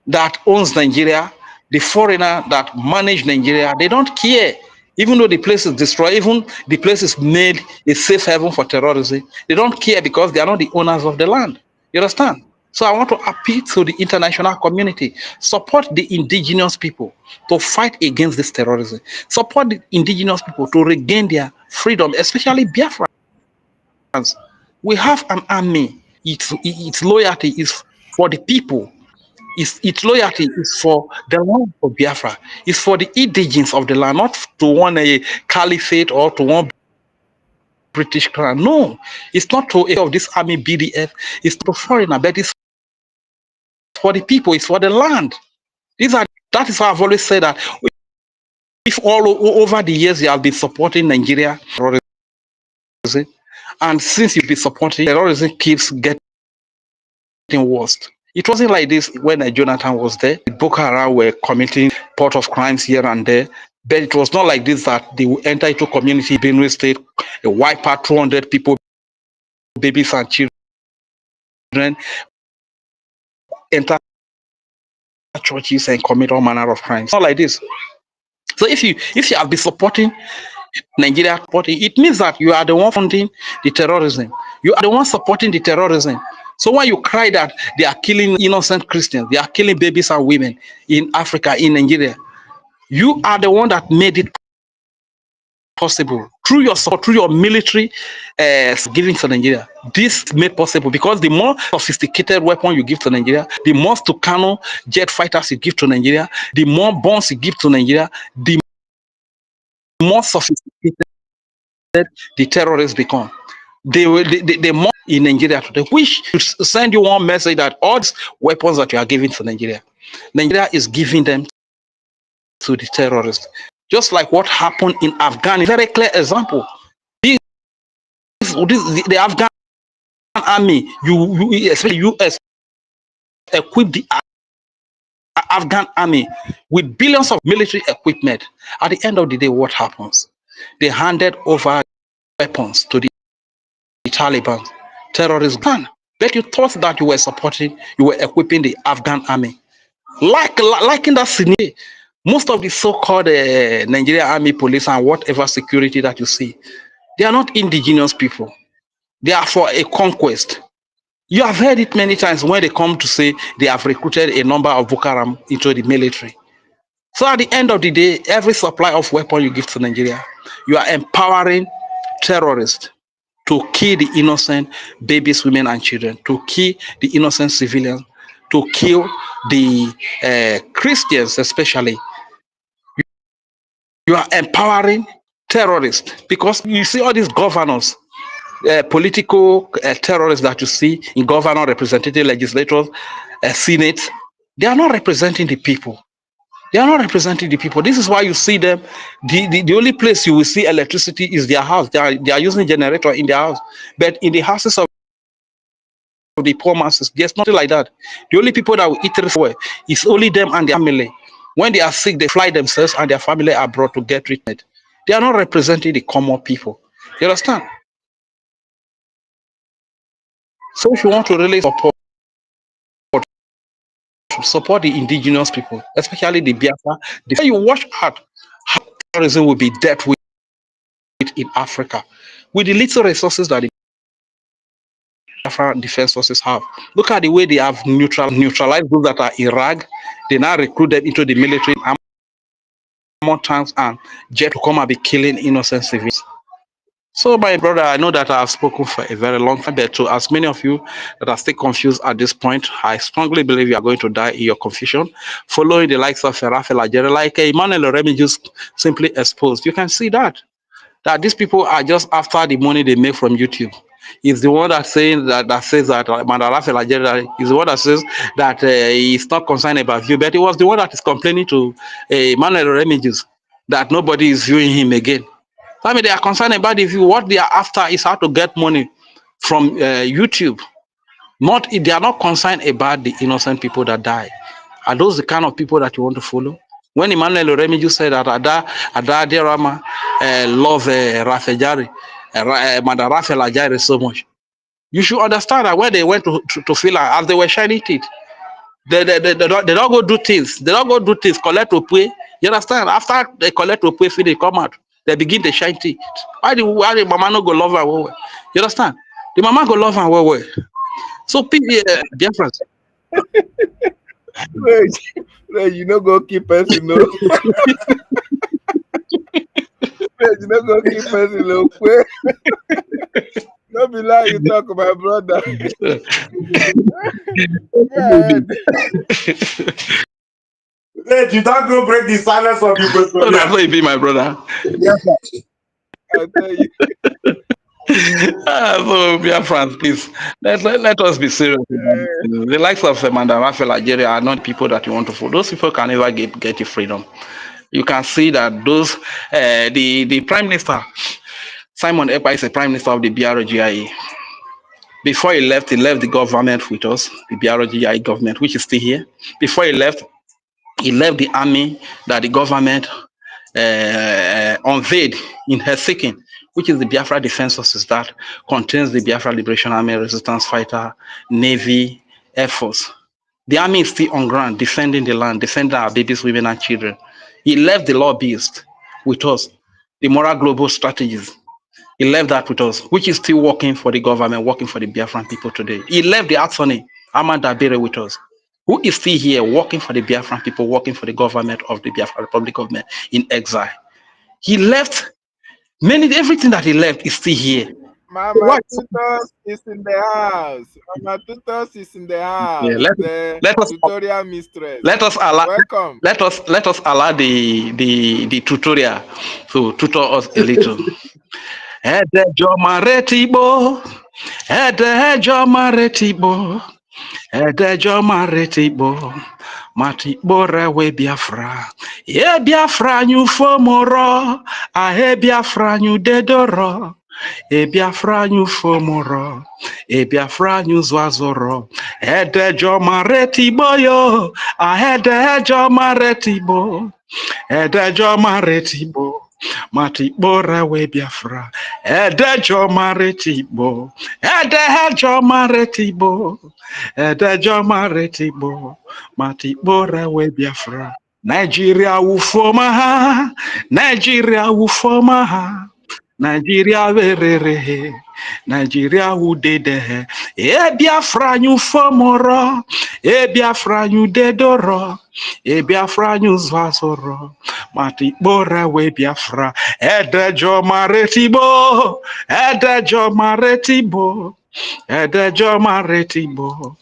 that owns Nigeria, the foreigner that manage Nigeria, they don't care. Even though the place is destroyed, even the place is made a safe haven for terrorism, they don't care because they are not the owners of the land. You understand? So I want to appeal to the international community. Support the indigenous people to fight against this terrorism. Support the indigenous people to regain their freedom, especially Biafrans. We have an army. Its loyalty is for the people. Its loyalty is for the land of Biafra. It's for the indigenes of the land, not to one a caliphate or to one British crown. No, it's not to of this army BDF. It's to foreigner, but it's for the people. It's for the land. That is why I've always said that if all over the years you have been supporting Nigeria terrorism, and since you've been supporting terrorism keeps getting worse. It wasn't like this when Jonathan was there. Boko Haram were committing part of crimes here and there. But it was not like this that they will enter into community, Benue State, wipe out 200 people, babies and children, enter churches and commit all manner of crimes. Not like this. So if you have been supporting Nigeria, it means that you are the one funding the terrorism. You are the one supporting the terrorism. So when you cry that they are killing innocent Christians, they are killing babies and women in Africa, in Nigeria, you are the one that made it possible through your support, through your military giving to Nigeria. This made possible because the more sophisticated weapon you give to Nigeria, the more Tucano jet fighters you give to Nigeria, the more bombs you give to Nigeria, the more sophisticated the terrorists become. They more in Nigeria today, which should send you one message that all these weapons that you are giving to Nigeria is giving them to the terrorists. Just like what happened in Afghanistan, very clear example. The Afghan army, especially US, equipped the Afghan army with billions of military equipment. At the end of the day, what happens? They handed over weapons to the Taliban, terrorists. But you thought that you were supporting, you were equipping the Afghan army. Like in that scenario, most of the so-called Nigerian army, police, and whatever security that you see, they are not indigenous people. They are for a conquest. You have heard it many times when they come to say they have recruited a number of Boko Haram into the military. So at the end of the day, every supply of weapon you give to Nigeria, you are empowering terrorists to kill the innocent babies, women, and children, to kill the innocent civilians, to kill the Christians especially. You are empowering terrorists because you see all these governors, political terrorists that you see in governor, representative, legislators, senate, they are not representing the people. They are not representing the people. This is why you see them. The only place you will see electricity is their house. They are using generator in their house. But in the houses of the poor masses, there's nothing like that. The only people that will eat well is only them and their family. When they are sick, they fly themselves and their family are brought to get treatment. They are not representing the common people. You understand? So if you want to really support the indigenous people, especially the Biafra, you watch out how terrorism will be dealt with in Africa with the little resources that the Biafra defense forces have. Look at the way they have neutralized those that are in Iraq. They now recruit them into the military, more tanks and jet to come and be killing innocent civilians. So, my brother, I know that I've spoken for a very long time, but to as many of you that are still confused at this point, I strongly believe you are going to die in your confusion, following the likes of Rafael Algeri, like Emmanuel Remy just simply exposed. You can see that these people are just after the money they make from YouTube. He's the one that says that Rafael Algeri is the one that says that he's not concerned about you, but he was the one that is complaining to Emmanuel Remy that nobody is viewing him again. I mean, they are concerned about the view. What they are after is how to get money from YouTube. They are not concerned about the innocent people that die. Are those the kind of people that you want to follow? When Emmanuel Remiju said that Ada Derama love Rafejari, Madam Rafael Ajari so much, you should understand that when they went to fill out, as they were shining teeth, they don't go do things. They don't go do things, collect to pay. You understand? After they collect to pay, they come out. They begin to shine teeth. Why the mama no go love her well? You understand? The mama go love her well. So Biafrans. Wait, you know go keep person no. Wait, you know go keep person no. Don't be like you talk about brother. Wait, you don't go break the silence of you. So that's why you be my brother. Yes, I tell you. So Biafrans, please let us be serious. The likes of Madam Rafael Algeri are not people that you want to follow. Those people can never get you freedom. You can see that those the Prime Minister Simon Ekpa is the Prime Minister of the BRGIE. Before he left the government with us, the BRGI government, which is still here. Before he left the army that the government unveiled in Helsinki, which is the Biafra Defense Forces that contains the Biafra Liberation Army, Resistance Fighter, Navy, Air Force. The army is still on ground, defending the land, defending our babies, women, and children. He left the lobbyists with us, the moral global strategies. He left that with us, which is still working for the government, working for the Biafran people today. He left the attorney, Ahmad Dabere, with us, who is still here working for the Biafran people, working for the government of the Biafra Republic government in exile. He left everything that he left is still here. Mama Tutos is in the house. Mama Tutos is in the house. Yeah, let us tutorial mistress. allow Welcome. let us allow the tutorial to tutor us a little. Edejo maretibo, edejo maretibo, edejo maretibo, matibo rewe Biafra. Ye Biafra nyu fomoro, ahe Biafra nyu dedoro. E Biafra nyu fomoro, e Biafra nyu zwazoro. Edejo maretibo yo, ahedejo maretibo, edejo maretibo. Matibo rewe Biafra, edejo maretibo, edejo maretibo, edejo maretibo, matibo rewe Biafra. Nigeria ufoma, Nigeria ufoma, Nigeria verere, Nigeria udede. E Biafra nyu fomoro, e Biafra nyu dedoro, e Biafra nyu zwazoro. Matibo rewe Biafra, edejo maretibo, edejo maretibo, edejo maretibo,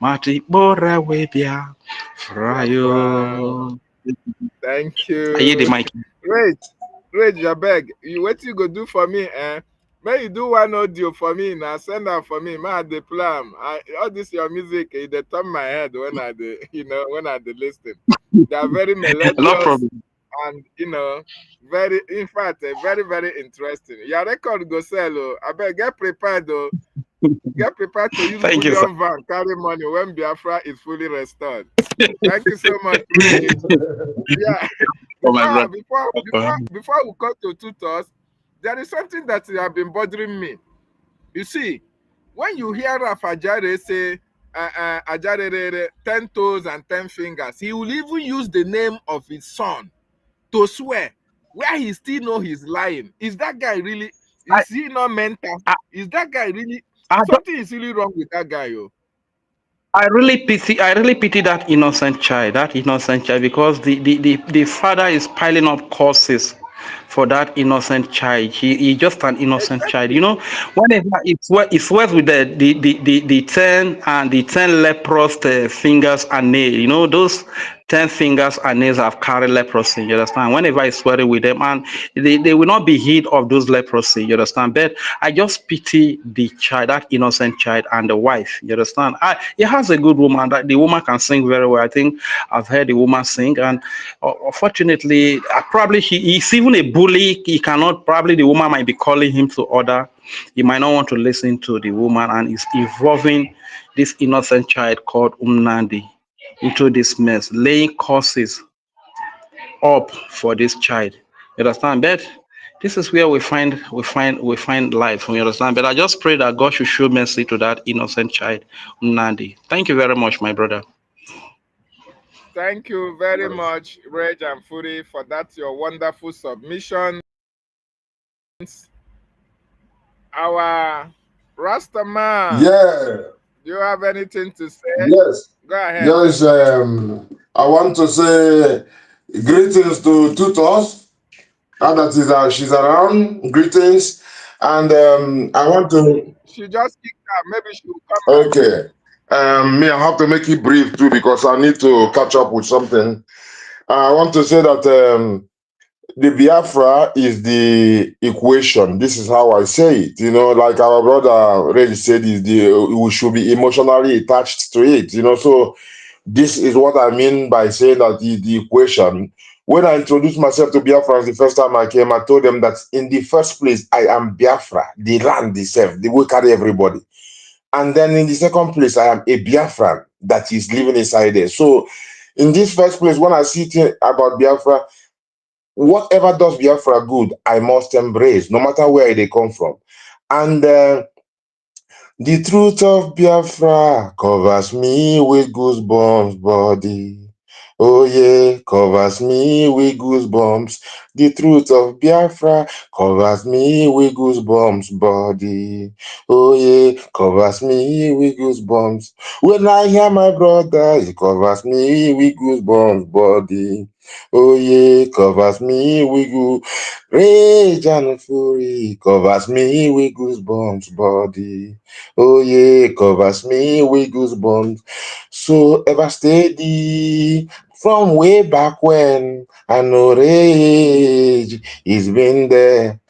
matibo rewe Biafra yo. Thank you. I hear the mic. Rage, Jabeg, what you go do for me, eh? May you do one audio for me now, send out for me. Man, the plan. All this your music, they turn my head when I listen. They are very melodious. No problem. And very, in fact, very, very interesting. Your record go sell. I bet get prepared though. Get prepared to use Thank you, bullion van carry money when Biafra is fully restored. Thank you so much, Ray. Yeah. Before we come to tutors, there is something that has been bothering me. You see, when you hear Ajare say Ajare 10 toes and 10 fingers, he will even use the name of his son to swear where he still know he's lying. Is that guy really, is he not mental? Is that guy really, something is really wrong with that guy, yo. I really pity that innocent child, because the father is piling up curses for that innocent child. He just an innocent child. You know, whenever it's worth with the 10 leprous fingers and nails, you know, those 10 fingers and nails have carried leprosy, you understand? Whenever I swear with them, and they will not be healed of those leprosy, you understand? But I just pity the child, that innocent child, and the wife, you understand? He has a good woman, that the woman can sing very well. I think I've heard the woman sing, and unfortunately, probably he's even a bully. He cannot, probably the woman might be calling him to order. He might not want to listen to the woman, and he's involving this innocent child called Umnandi into this mess, laying curses up for this child. You understand? But this is where we find life. You understand? But I just pray that God should show mercy to that innocent child, Nandi. Thank you very much, my brother. Thank you very much, Reg and Fury, for that your wonderful submission. Our Rastaman. Yeah. Do you have anything to say? Yes. Go ahead. Yes, I want to say greetings to tutors. Now that she's around, greetings. And I want to... She just kicked out. Maybe she will come back. Okay. I have to make it brief too because I need to catch up with something. I want to say that the Biafra is the equation. This is how I say it. You know, like our brother Reggie said, we should be emotionally attached to it. You know, so this is what I mean by saying that the equation. When I introduced myself to Biafrans the first time I came, I told them that in the first place, I am Biafra, the land itself, they will carry everybody. And then in the second place, I am a Biafran that is living inside there. So in this first place, when I see things about Biafra, whatever does Biafra good, I must embrace, no matter where they come from. And the truth of Biafra covers me with goosebumps, body. Oh yeah, covers me with goosebumps. The truth of Biafra covers me with goosebumps, body. Oh yeah, covers me with goosebumps. When I hear my brother, it covers me with goosebumps, body. Oh yeah, covers me with rage and fury, covers me with goosebumps, body. Oh yeah, covers me with goosebumps. So ever steady from way back when. I know rage, it's been there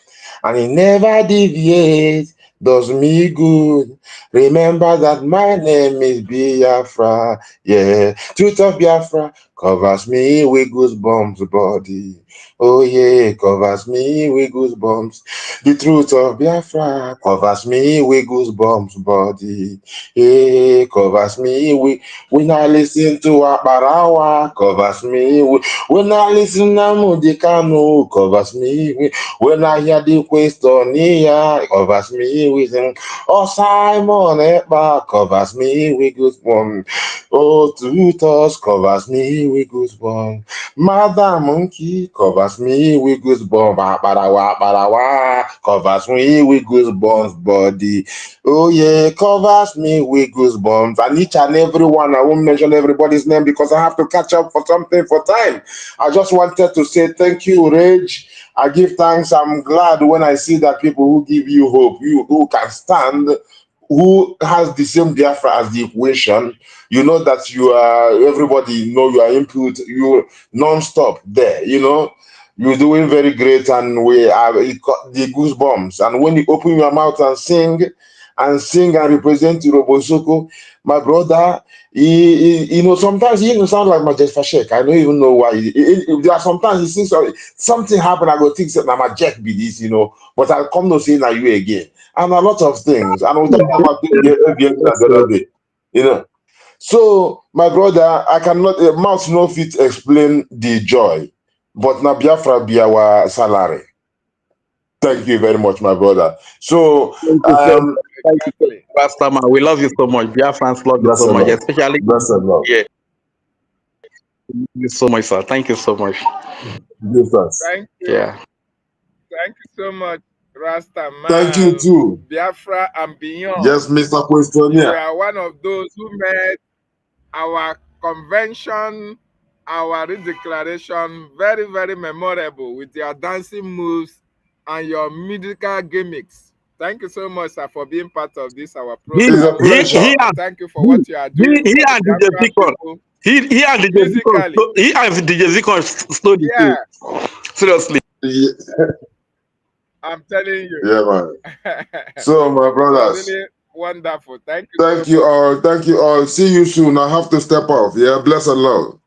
and it never deviates. Does me good. Remember that my name is Biafra. Yeah, truth of Biafra covers me with goosebumps, body. Oh yeah, covers me with goosebumps. The truth of Biafra covers me with goosebumps, body. Yeah, covers me with. When I listen to Akbarawa, covers me with. When I listen to Mudikanu, covers me with. When I hear the question here, covers me with him. Oh, Simon Ekpa covers me with goosebumps. Oh, Tutos covers me with goosebumps. Madam Monkey covers me with goosebumps. Barawa, barawa, covers me with goosebumps, body. Oh, yeah, covers me with goosebumps. And each and every one, I won't mention everybody's name because I have to catch up for something for time. I just wanted to say thank you, Rage. I give thanks. I'm glad when I see that people who give you hope, you who can stand, who has the same Biafra as the equation, you know that you are, everybody know you are input, you non-stop there, you know. You're doing very great and we are the goosebumps. And when you open your mouth and sing and represent Robosoko, my brother, you know, sometimes he even sound like Majet Fashek. I don't even know why. There are sometimes he sings something happen, I go think that my Jack be this, you know, but I'll come to say now you again. And a lot of things. And we'll talk about the other day, you know. So, my brother, I cannot, mouth no fit explain the joy, but na Biafra be our salary. Thank you very much, my brother. So, Thank you so much. Thank you so much, Pastor Man. We love you so much. Biafrans love you bless so the much, Lord. especially Bless the Lord. yeah. Thank you so much, sir. Thank you so much. Give thanks. Thank you. Yeah. Thank you so much, Rasta Thank you man. too. Biafra and beyond. Yes, Mr. You Questionnaire. are one of those who made our convention, our declaration very, very memorable with your dancing moves and your musical gimmicks. Thank you so much, sir, for being part of this, our It's a program. pleasure. And thank you for what you are doing He for the and DJ Biafran Vicon. people He and DJ Vicon. musically. He and DJ Vicon slowly Yeah, too. Seriously. Yeah, I'm telling you. yeah, man. So, my It was brothers, really wonderful. Thank you so thank you much. all. Thank you all. See you soon. I have to step off. Yeah, bless the Lord.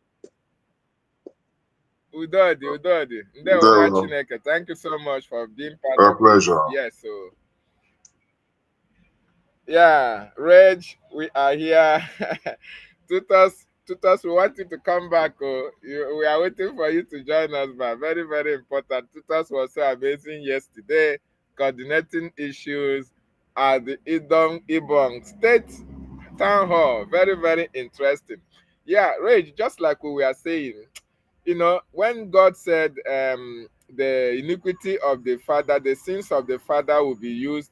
Udodi, Udodi. There we go. Thank you so much for being part A of this. pleasure. Yes, so yeah, Reg, we are here. Tutos, we want you to come back. Oh. We are waiting for you to join us, man. Very, very important. Tutos was so amazing yesterday, coordinating issues at the Ibong State Town Hall. Very, very interesting. Yeah, Reg, just like we were saying, you know, when God said the iniquity of the father, the sins of the father will be used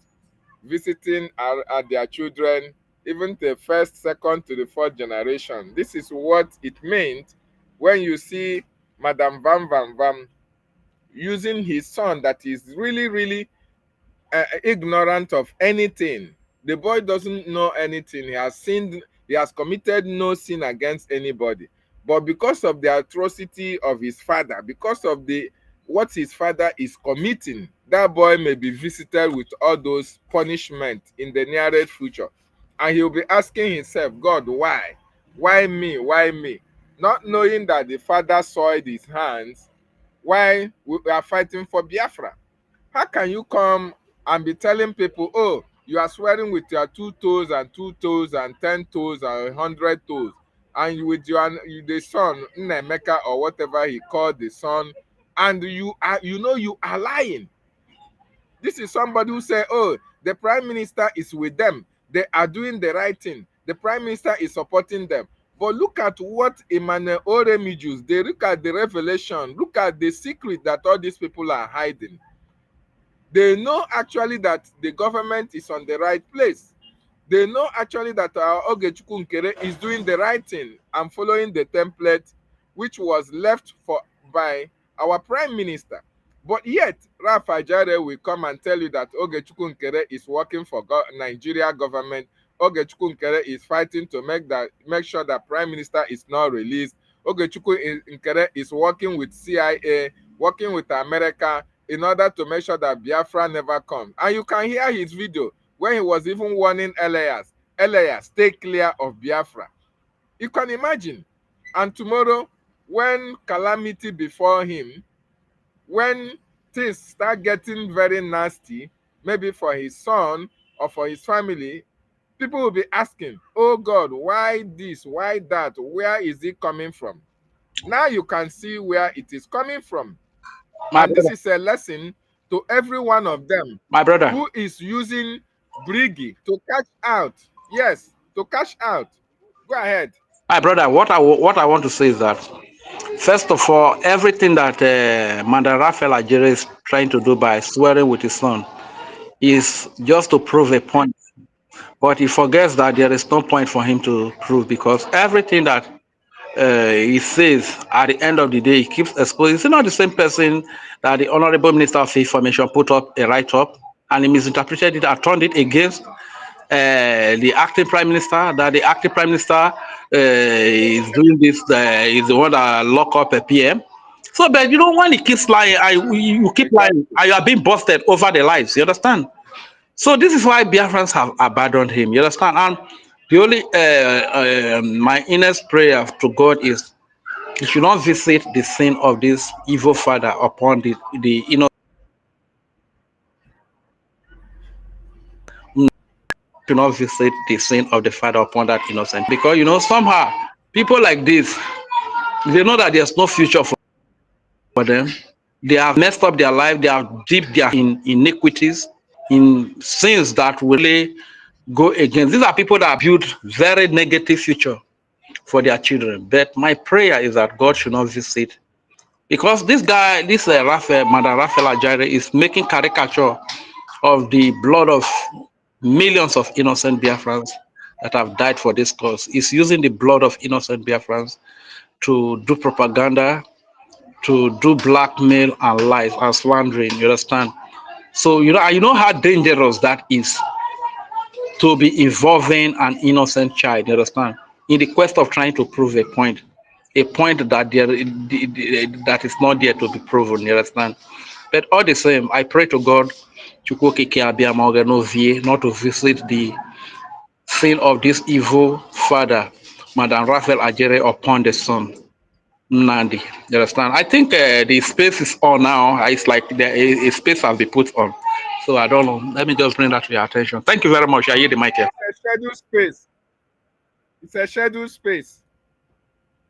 visiting at their children, even the first, second to the fourth generation. This is what it meant when you see Madam Vam Vam Vam using his son that is really, really ignorant of anything. The boy doesn't know anything. He has sinned. He has committed no sin against anybody. But because of the atrocity of his father, because of what his father is committing, that boy may be visited with all those punishments in the nearest future. And he'll be asking himself, God, why? Why me? Why me? Not knowing that the father soiled his hands while we are fighting for Biafra. How can you come and be telling people, oh, You are swearing with your 2 toes and 2 toes and 10 toes and 100 toes. And with the son, Nnemeka, or whatever he called the son, and you are lying. This is somebody who say, oh, the prime minister is with them. They are doing the right thing. The prime minister is supporting them. But look at what Emmanuel Oremijus, they look at the revelation, look at the secret that all these people are hiding. They know actually that the government is on the right place. They know actually that our Ogechukwu Nkere is doing the right thing and following the template which was left by our prime minister. But yet, Rafa Jare will come and tell you that Ogechukwu Nkere is working for Nigeria government. Ogechukwu Nkere is fighting to make sure that prime minister is not released. Ogechukwu Nkere is working with CIA, working with America in order to make sure that Biafra never comes. And you can hear his video when he was even warning Elias, stay clear of Biafra. You can imagine. And tomorrow, when calamity before him, when things start getting very nasty, maybe for his son or for his family, people will be asking, oh God, why this, why that, where is it coming from? Now you can see where it is coming from. And this is a lesson to every one of them, my brother, who is using Brgie to cash out. Yes, to cash out. Go ahead. my brother. What I want to say is that, first of all, everything that Madam Raphael Ajere is trying to do by swearing with his son is just to prove a point. But he forgets that there is no point for him to prove, because everything that he says at the end of the day, he keeps exposing. Is it not the same person that the Honorable Minister of Information put up a write-up and he misinterpreted it and turned it against the acting prime minister, that the acting prime minister is doing this, is the one that lock up a PM? So, but you know, when he keeps lying, you keep lying, and you are being busted over the lives. You understand? So this is why Biafrans have abandoned him. You understand? And the only my earnest prayer to God is he should not visit the sin of this evil father upon the should not visit the sin of the father upon that innocent. Because you know, somehow people like this, they know that there's no future for them. They have messed up their life, they have dipped their in iniquities, in sins that will really go against. These are people that build very negative future for their children. But my prayer is that God should not visit, because this guy, this Madam Raphael Ajare, is making caricature of the blood of millions of innocent Biafrans that have died for this cause. He's using the blood of innocent Biafrans to do propaganda, to do blackmail and lies and slandering. You understand? So you know how dangerous that is, to be involving an innocent child. You understand? In the quest of trying to prove a point that that is not there to be proven. You understand? But all the same, I pray to God, not to visit the sin of this evil father, Madam Raphael Ajere, upon the son, Nandi. You understand? I think the space is on now. It's like a space has been put on. So I don't know. Let me just bring that to your attention. Thank you very much. I hear the mic here. It's a scheduled space. It's a scheduled space.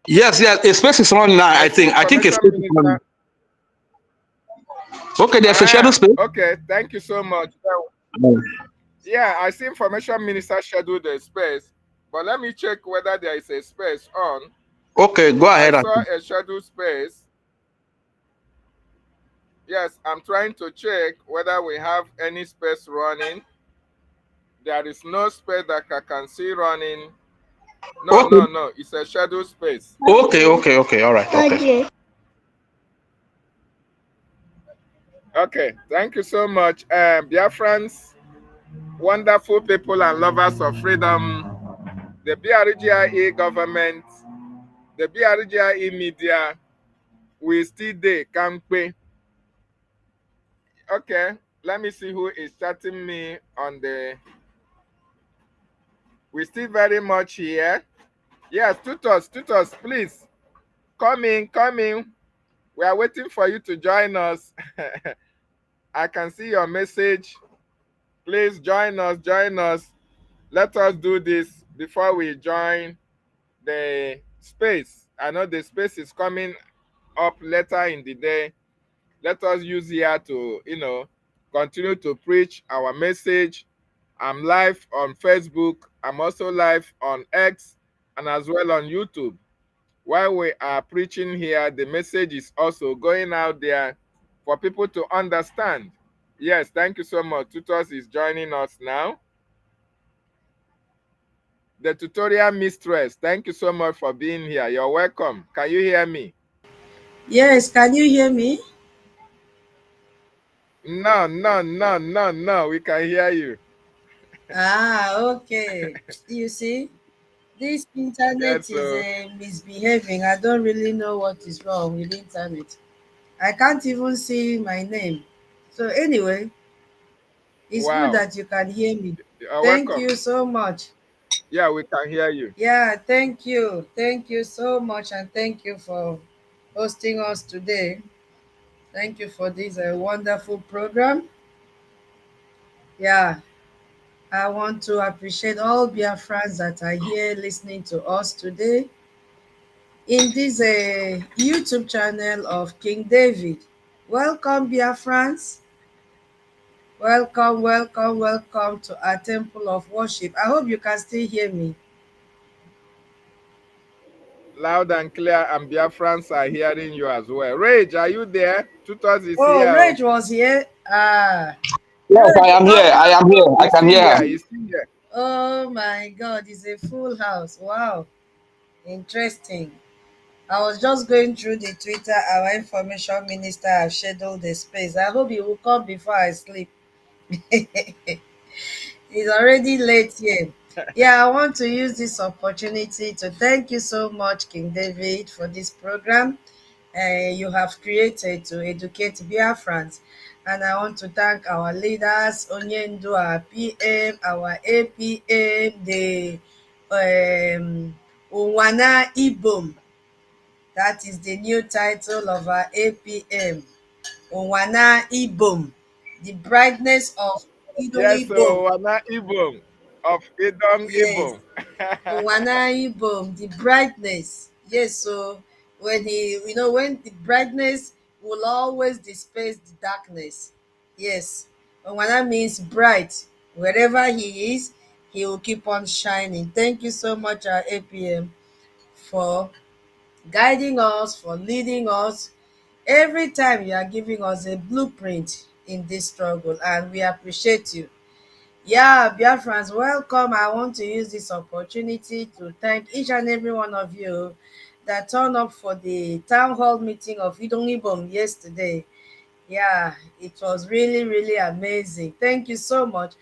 Yes, a space is on now. I think a space is on. Okay, there's a scheduled space. Okay, thank you so much. Yeah, I see Information Minister scheduled a space, but let me check whether there is a space on. Okay, go ahead. I saw a scheduled space. Yes, I'm trying to check whether we have any space running. There is no space that I can see running. No, okay. No. It's a scheduled space. Okay. All right. Okay. Okay, thank you so much. Biafrans, wonderful people and lovers of freedom, the BRGIE government, the BRGIE media, we still there, Kamkpe. Okay, let me see who is chatting me on the... We still very much here. Yes, tutors, please. Come in. We are waiting for you to join us. I can see your message. Please join us, join us. Let us do this before we join the space. I know the space is coming up later in the day. Let us use here to, continue to preach our message. I'm live on Facebook. I'm also live on X and as well on YouTube. While we are preaching here, the message is also going out there for people to understand. Yes, thank you so much. Tutors is joining us now. The tutorial mistress, thank you so much for being here. You're welcome. Can you hear me? Yes, can you hear me? No. We can hear you. Okay. You see, this internet Yes, is so misbehaving. I don't really know what is wrong with the internet. I can't even see my name. So anyway, it's good wow. that you can hear me. You're Thank welcome. you so much. Yeah, we can hear you. Yeah, thank you. Thank you so much, and thank you for hosting us today. Thank you for this wonderful program. Yeah, I want to appreciate all Biafrans that are here listening to us today in this YouTube channel of King David. Welcome, Biafrans. Welcome, welcome, welcome to our temple of worship. I hope you can still hear me. Loud and clear, and Biafrans are hearing you as well. Rage, are you there? Tutors is Oh, here. Rage was here. Yes, I Rage, am here. I welcome. am here. I He's can still hear her. here. He's still here. Oh my God, it's a full house. Wow, interesting. I was just going through the Twitter. Our information minister have scheduled the space. I hope he will come before I sleep. It's already late here. Yeah, I want to use this opportunity to thank you so much, King David, for this program you have created to educate Biafrans. And I want to thank our leaders, Onyendu, our PM, our APM, the Unwana Ibom. That is the new title of our APM. Unwana Ibom, the brightness of Idong Yes, Ibom. so Wana Ibom of Idong Yes, Ibom. Unwana Ibom, the brightness. Yes, so when when the brightness will always disperse the darkness. Yes, Unwana means bright. Wherever he is, he will keep on shining. Thank you so much, our APM, for guiding us, for leading us. Every time you are giving us a blueprint in this struggle, and we appreciate you. Yeah, Biafrans, welcome. I want to use this opportunity to thank each and every one of you that turned up for the town hall meeting of Idongibom yesterday. Yeah, it was really, really amazing. Thank you so much.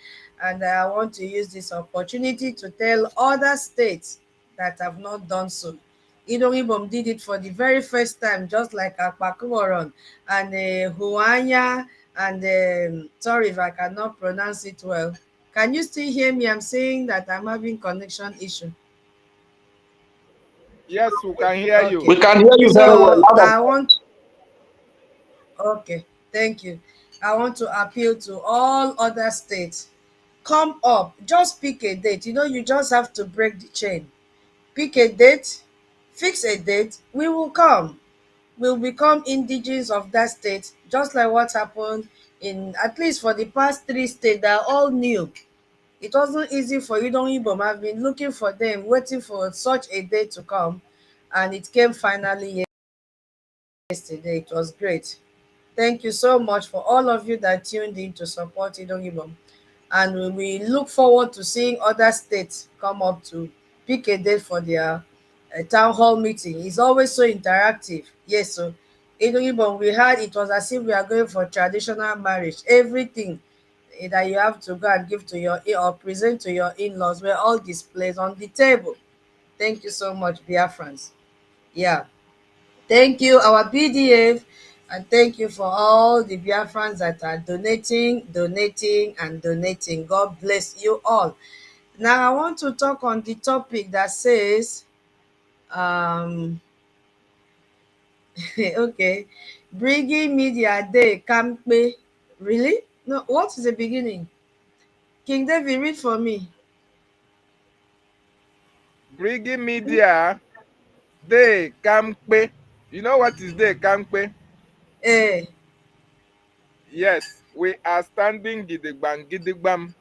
And I want to use this opportunity to tell other states that have not done so. Idongibom did it for the very first time, just like Akpakumoron and Huanya and sorry if I cannot pronounce it well. Can you still hear me? I'm saying that I'm having connection issue. Yes, we can hear you. We Okay. can hear you very well. So Loud and I want Okay, thank you. I want to appeal to all other states. Come up, just pick a date. You just have to break the chain. Pick a date, fix a date, we will come. We'll become indigenous of that state, just like what happened in, at least for the past three states that are all new. It wasn't easy for you, don't Ibom. I've been looking for them, waiting for such a day to come, and it came finally yesterday. It was great. Thank you so much for all of you that tuned in to support Idongibom. And we look forward to seeing other states come up to pick a date for their town hall meeting. It's always so interactive. Yes, so Idongibom, we had it was as if we are going for traditional marriage. Everything that you have to go and give to your or present to your in-laws were all displayed on the table. Thank you so much, Biafrans. Yeah. Thank you, our BDF, and thank you for all the Biafrans that are donating, and donating. God bless you all. Now, I want to talk on the topic that says, okay, Brgie Media Day, Kamkpe. Really? No, what is the beginning? King David, read for me. Brgie Media, they Kamkpe. You know what is they Kamkpe? Eh. Yes, we are standing gidigbam gidigbam.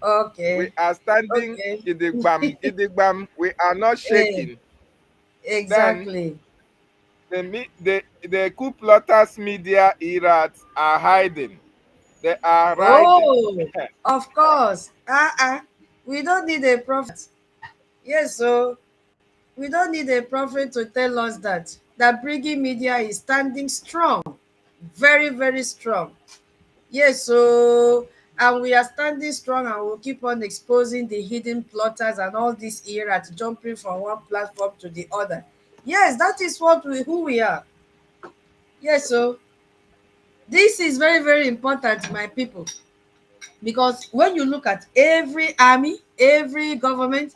We Okay. are standing Okay. gidigbam gidigbam. We are not Eh. shaking. Then Exactly. the coup plotters media erats are hiding. They are riding. Oh, of course. We don't need a prophet. Yes, so we don't need a prophet to tell us that Brigi Media is standing strong, very, very strong. Yes, so and we are standing strong and we'll keep on exposing the hidden plotters and all these errors jumping from one platform to the other. Yes, that is who we are. Yes, so this is very, very important, my people, because when you look at every army, every government,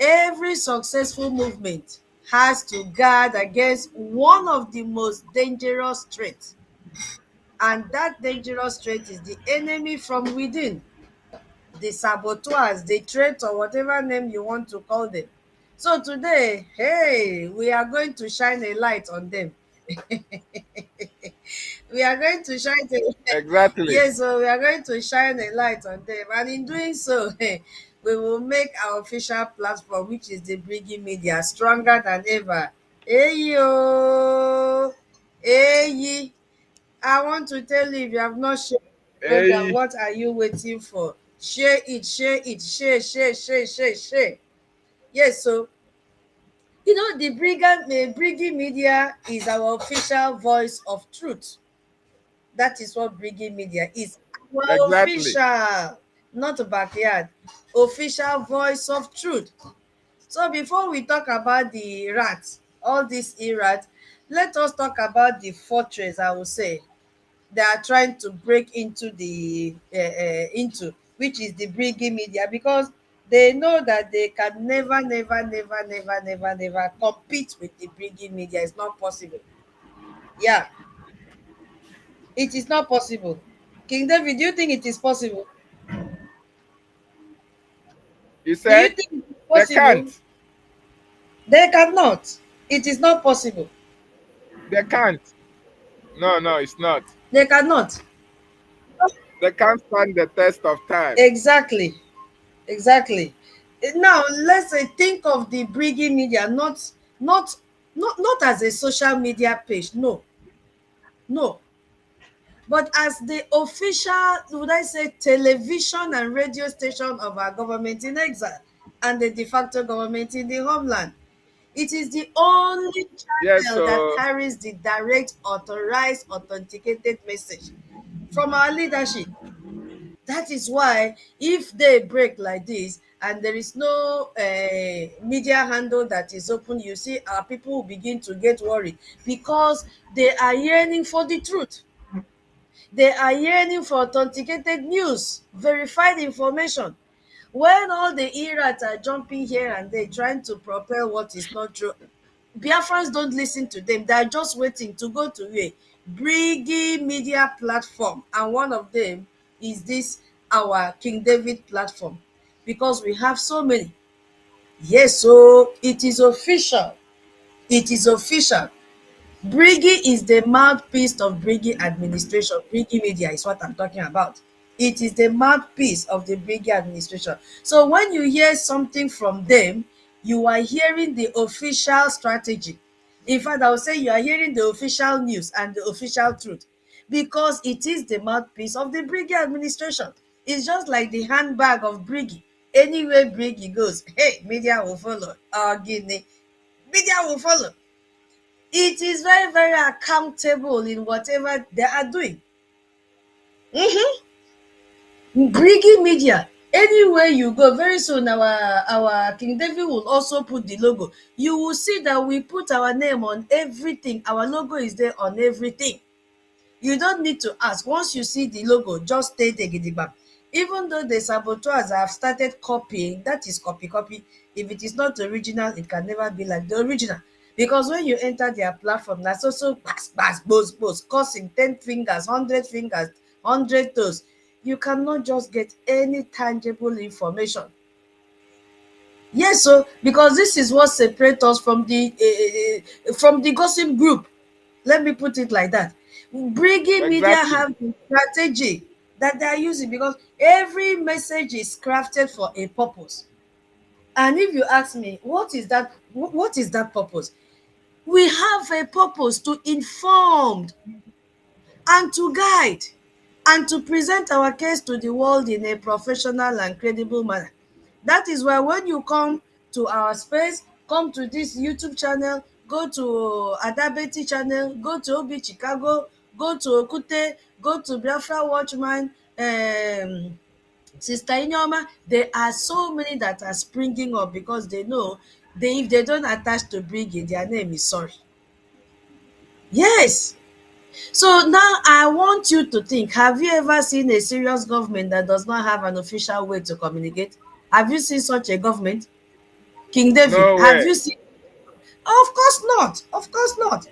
every successful movement has to guard against one of the most dangerous threats, and that dangerous threat is the enemy from within, the saboteurs, the traits, or whatever name you want to call them. So today, hey, we are going to shine a light on them. We are going to shine a Exactly. yes, so we are going to shine a light on them, and in doing so, we will make our official platform, which is the Brigi Media, stronger than ever. Hey yo, hey, I want to tell you, if you have not shared the program, Hey, what are you waiting for? Share it, share it, share. Yes, so the Brigi Media is our official voice of truth. That is what Brigi Media is. Our exactly. official, not a backyard, official voice of truth. So before we talk about the rats, all these errats, let us talk about the fortress, I will say, they are trying to break into which is the Brigi Media, because they know that they can never compete with the Brigi Media. It's not possible. Yeah, it is not possible. King David, do you think it is possible? You Do you said think it is they can't. possible? They cannot. It is not possible. They can't. No, it's not. They cannot. They can't stand the test of time. Exactly. Exactly. Now let's say think of the Brigi Media not not as a social media page. No, no. But as the official, would I say, television and radio station of our government in exile and the de facto government in the homeland. It is the only Yes, channel that so carries the direct, authorized, authenticated message from our leadership. That is why if they break like this and there is no media handle that is open, you see our people will begin to get worried, because they are yearning for the truth. They are yearning for authenticated news, verified information. When all the errats are jumping here and there trying to propel what is not true, Biafrans don't listen to them. They are just waiting to go to a Brigi Media platform, and one of them is this our King David platform, because we have so many. Yes, so it is official. It is official. Brigi is the mouthpiece of Brigi administration. Brigi Media is what I'm talking about. It is the mouthpiece of the Brigi administration. So when you hear something from them, you are hearing the official strategy. In fact, I would say you are hearing the official news and the official truth, because it is the mouthpiece of the Brigi administration. It's just like the handbag of Brigi. Anywhere Brigi goes, hey, media will follow. Guinea, media will follow. It is very, very accountable in whatever they are doing. Brigi Media, anywhere you go, very soon our King David will also put the logo. You will see that we put our name on everything. Our logo is there on everything. You don't need to ask. Once you see the logo, just stay there gidigba. Even though the saboteurs have started copying, that is copy. If it is not original, it can never be like the original. Because when you enter their platform, that's also pass, boast, cursing, 10 fingers, 100 fingers, 100 toes. you cannot just get any tangible information. Yes, so because this is what separates us from the gossip group. Let me put it like that. Brgie media Exactly. have the strategy that they are using, because every message is crafted for a purpose. And if you ask me, what is that? What is that purpose? We have a purpose to inform and to guide and to present our case to the world in a professional and credible manner. That is why when you come to our space, come to this YouTube channel, go to Adabeti channel, go to Obi Chicago, go to Okute, go to Biafra Watchman, Sister Inyoma, there are so many that are springing up because they know if they don't attach to Brgie, their name is sorry. Yes. So now I want you to think, have you ever seen a serious government that does not have an official way to communicate? Have you seen such a government? King David, No have way. you seen? Of course not. Of course not.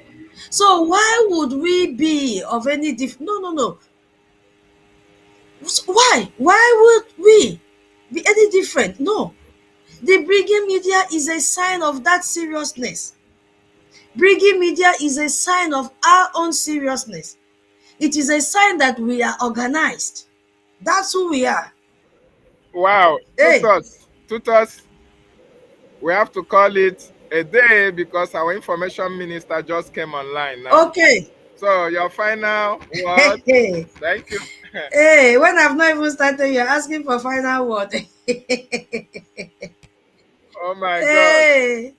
So why would we be of any no, no, no. Why? Why would we be any different? No. The Brigi media is a sign of that seriousness. Brigi media is a sign of our own seriousness. It is a sign that we are organized. That's who we are. Wow. Hey, Tutus, we have to call it a day because our information minister just came online now. okay. So your final word. Hey, Thank you. hey, when I've not even started, you're asking for final word. Oh my God. Hey,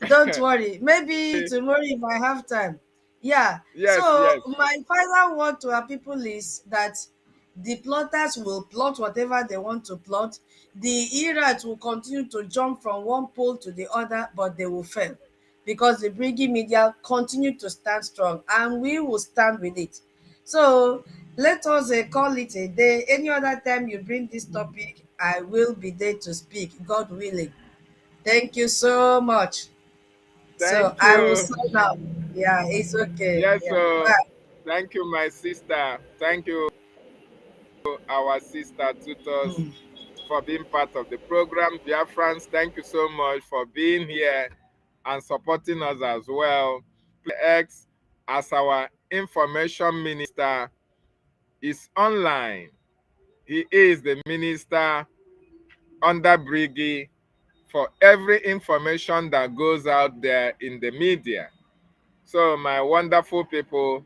don't worry. Maybe tomorrow if I have time. Yeah. Yes, So yes. my final word to our people is that the plotters will plot whatever they want to plot. The Irats will continue to jump from one pole to the other, but they will fail because the Brigi media continue to stand strong, and we will stand with it. So let us call it a day. Any other time you bring this topic, I will be there to speak, God willing. Thank you so much. So Thank I will you. sign out. Yeah, it's okay. Yes, Yeah. so Bye. thank you, my sister. Thank you, our sister tutors, Mm. for being part of the program. Dear friends, thank you so much for being here and supporting us as well. X, as our information minister, is online. He is the minister under Brigi for every information that goes out there in the media. So my wonderful people,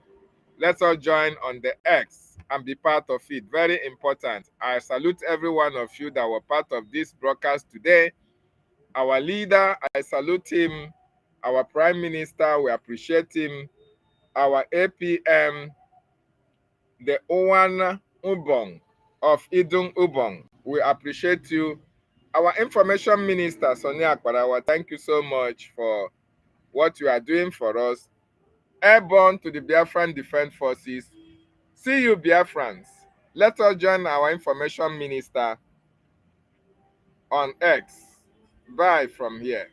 let's all join on the X and be part of it. Very important. I salute every one of you that were part of this broadcast today. Our leader, I salute him. Our prime minister, we appreciate him. Our APM, the Owan Ubong of Idung Ubong, we appreciate you. Our information minister, Sonia Akbarawa, thank you so much for what you are doing for us. Airborne to the Biafran Defense Forces. See you, Biafrans. Let us join our information minister on X. Bye from here.